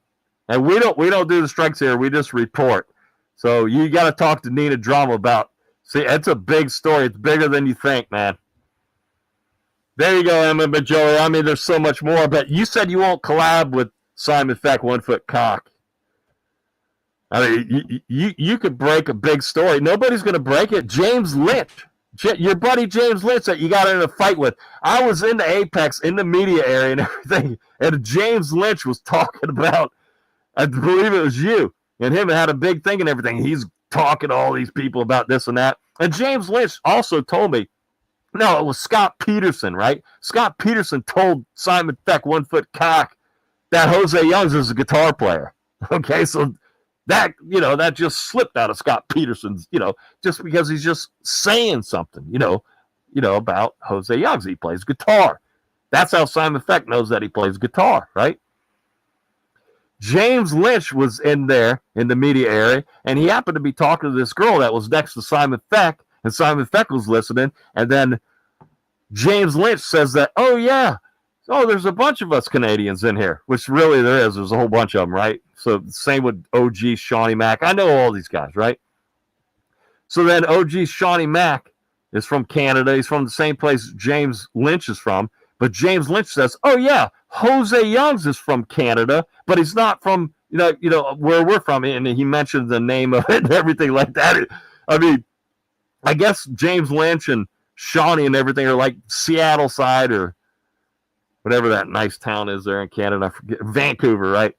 And we don't do the strikes here. We just report. So you got to talk to Nina Drama about. See, it's a big story. It's bigger than you think, man. There you go, MMA Joey. I mean, there's so much more. But you said you won't collab with Simon Feck, 1 Foot Cock. I mean, you could break a big story. Nobody's going to break it. James Lynch, your buddy James Lynch that you got in a fight with. I was in the Apex, in the media area and everything, and James Lynch was talking about, I believe it was you, and him had a big thing and everything. He's talking to all these people about this and that. And James Lynch also told me, no, it was Scott Peterson, right? Scott Peterson told Simon Feck, 1 Foot Cock, that Jose Youngs is a guitar player. Okay, so that just slipped out of Scott Peterson's, just because he's just saying something, about Jose Youngs. He plays guitar. That's how Simon Feck knows that he plays guitar, right? James Lynch was in there in the media area, and he happened to be talking to this girl that was next to Simon Feck, and Simon Feck was listening, and then James Lynch says that, oh, yeah, there's a bunch of us Canadians in here, which really there is. There's a whole bunch of them, right? So same with OG Shawnee Mac. I know all these guys, right? So then OG Shawnee Mac is from Canada. He's from the same place James Lynch is from. But James Lynch says, oh, yeah, Jose Youngs is from Canada, but he's not from, where we're from. And he mentioned the name of it and everything like that. I mean, I guess James Lynch and Shawnee and everything are like Seattle side or whatever that nice town is there in Canada. I forget, Vancouver, right?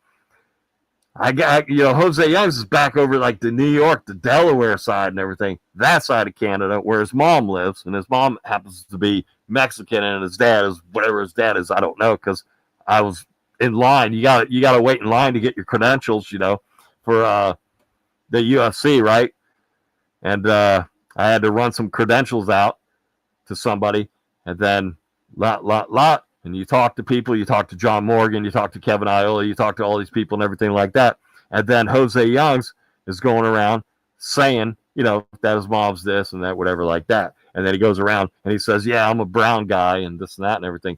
Jose Youngs is back over like the New York, the Delaware side and everything, that side of Canada, where his mom lives, and his mom happens to be Mexican, and his dad is whatever his dad is. I don't know, because I was in line. You got to wait in line to get your credentials, for the UFC, right? And I had to run some credentials out to somebody, and then lot And you talk to people, you talk to John Morgan, you talk to Kevin Iola, you talk to all these people and everything like that. And then Jose Youngs is going around saying, you know, that his mom's this and that, whatever like that. And then he goes around and he says, yeah, I'm a brown guy and this and that and everything.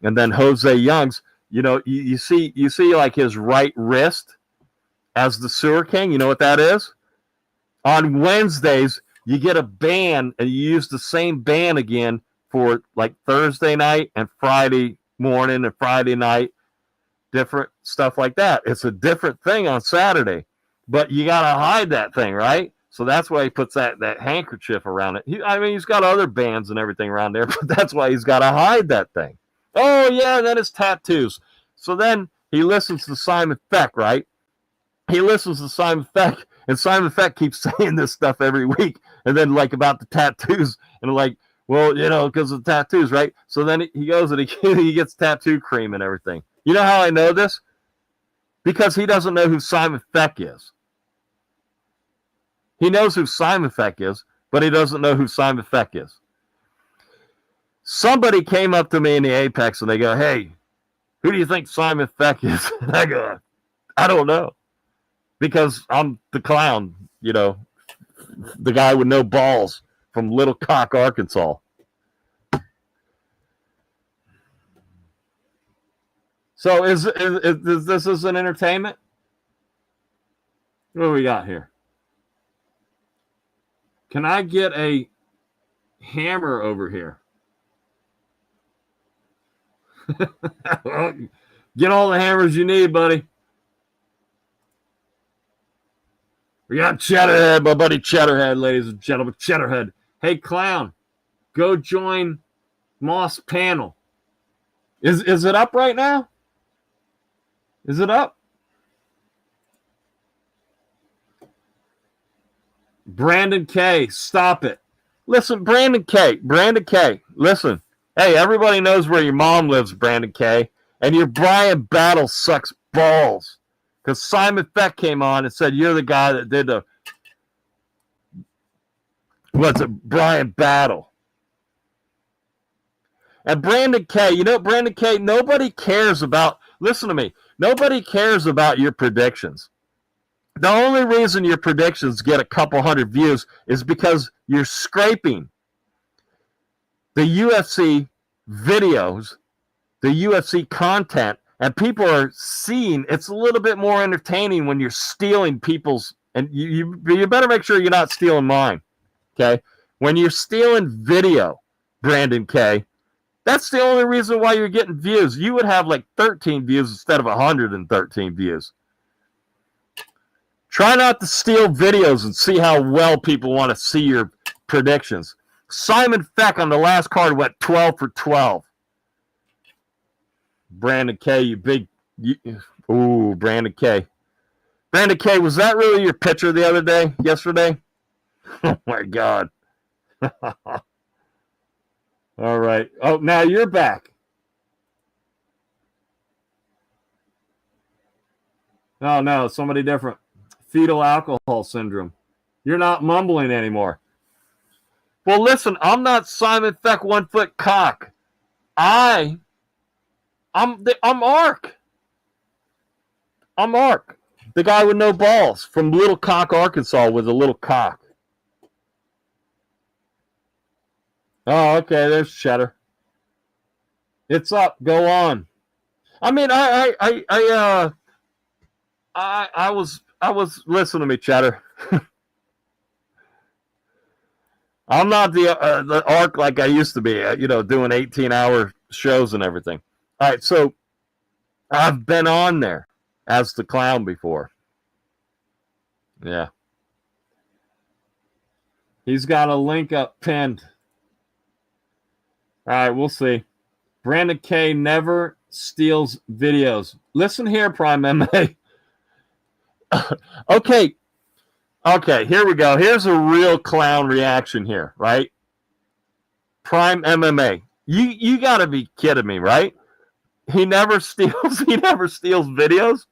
And then Jose Youngs, you know, you see like his right wrist as the Sewer King. You know what that is? On Wednesdays, you get a band and you use the same band again for like Thursday night and Friday morning and Friday night, different stuff like that. It's a different thing on Saturday, but you got to hide that thing, right? So that's why he puts that handkerchief around it. He's got other bands and everything around there, but that's why he's got to hide that thing. Oh, yeah, and then his tattoos. So then he listens to Simon Feck, right? He listens to Simon Feck, and Simon Feck keeps saying this stuff every week, and then, like, about the tattoos, and like, well, you know, because of the tattoos, right? So then he goes and he gets tattoo cream and everything. You know how I know this? Because he doesn't know who Simon Feck is. He knows who Simon Feck is, but he doesn't know who Simon Feck is. Somebody came up to me in the Apex and they go, hey, who do you think Simon Feck is? And I go, I don't know. Because I'm the clown, you know, the guy with no balls from Little Cock, Arkansas. So is this an entertainment? What do we got here? Can I get a hammer over here? Get all the hammers you need, buddy. We got Cheddarhead, my buddy Cheddarhead, ladies and gentlemen. Cheddarhead. Hey, clown, go join Mos panel. Is it up right now? Is it up? Brandon K, stop it. Listen, Brandon K, listen. Hey, everybody knows where your mom lives, Brandon K. And your Brian Battle sucks balls. Because Simon Feck came on and said, you're the guy that did the, what's it, Brian Battle. And Brandon K, you know, Brandon K, nobody cares about, listen to me, nobody cares about your predictions. The only reason your predictions get a couple hundred views is because you're scraping the UFC videos, the UFC content, and people are seeing it's a little bit more entertaining when you're stealing people's, and you better make sure you're not stealing mine, okay? When you're stealing video, Brandon K, that's the only reason why you're getting views. You would have like 13 views instead of 113 views. Try not to steal videos and see how well people want to see your predictions. Simon Feck on the last card went 12 for 12. Brandon K, you big... ooh, Brandon K. Brandon K, was that really your picture the other day, yesterday? Oh, my God. All right. Oh, now you're back. Oh, no, somebody different. Fetal alcohol syndrome. You're not mumbling anymore. Well, listen, I'm not Simon Feck 1 foot cock. I'm Ark. I'm Ark, the guy with no balls from Little Cock, Arkansas, with a little cock. Oh, okay, there's Cheddar. It's up. Go on. I mean, I was listen to me, Cheddar. I'm not the Ark like I used to be, you know, doing 18-hour shows and everything. All right, so I've been on there as the clown before. Yeah. He's got a link up pinned. All right, we'll see. Brandon K never steals videos. Listen here, Prime MMA. Okay, here we go. Here's a real clown reaction here, right? Prime MMA. You got to be kidding me, right? He never steals videos?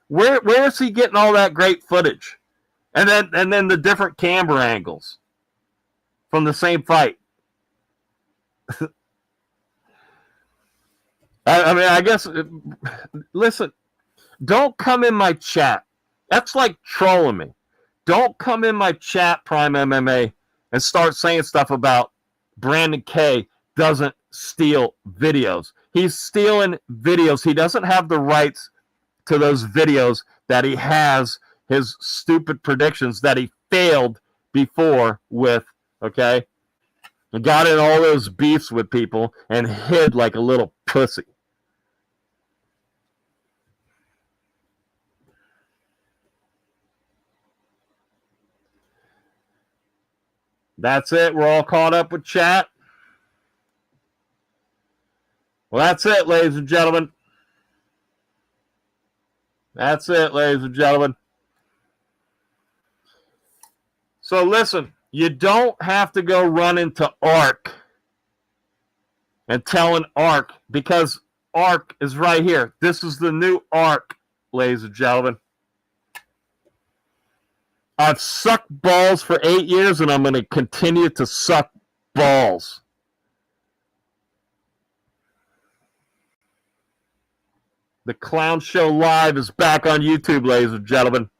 Where is he getting all that great footage? And then the different camera angles from the same fight. I mean, I guess, listen, don't come in my chat. That's like trolling me. Don't come in my chat, Prime MMA, and start saying stuff about Brandon K doesn't steal videos. He's stealing videos. He doesn't have the rights to those videos that he has, his stupid predictions that he failed before with, okay? He got in all those beefs with people and hid like a little pussy. That's it. We're all caught up with chat. Well, that's it, ladies and gentlemen. That's it, ladies and gentlemen. So listen, you don't have to go run into Ark and telling Ark, because Ark is right here. This is the new Ark, ladies and gentlemen. I've sucked balls for 8 years, and I'm going to continue to suck balls. The Clown Show Live is back on YouTube, ladies and gentlemen.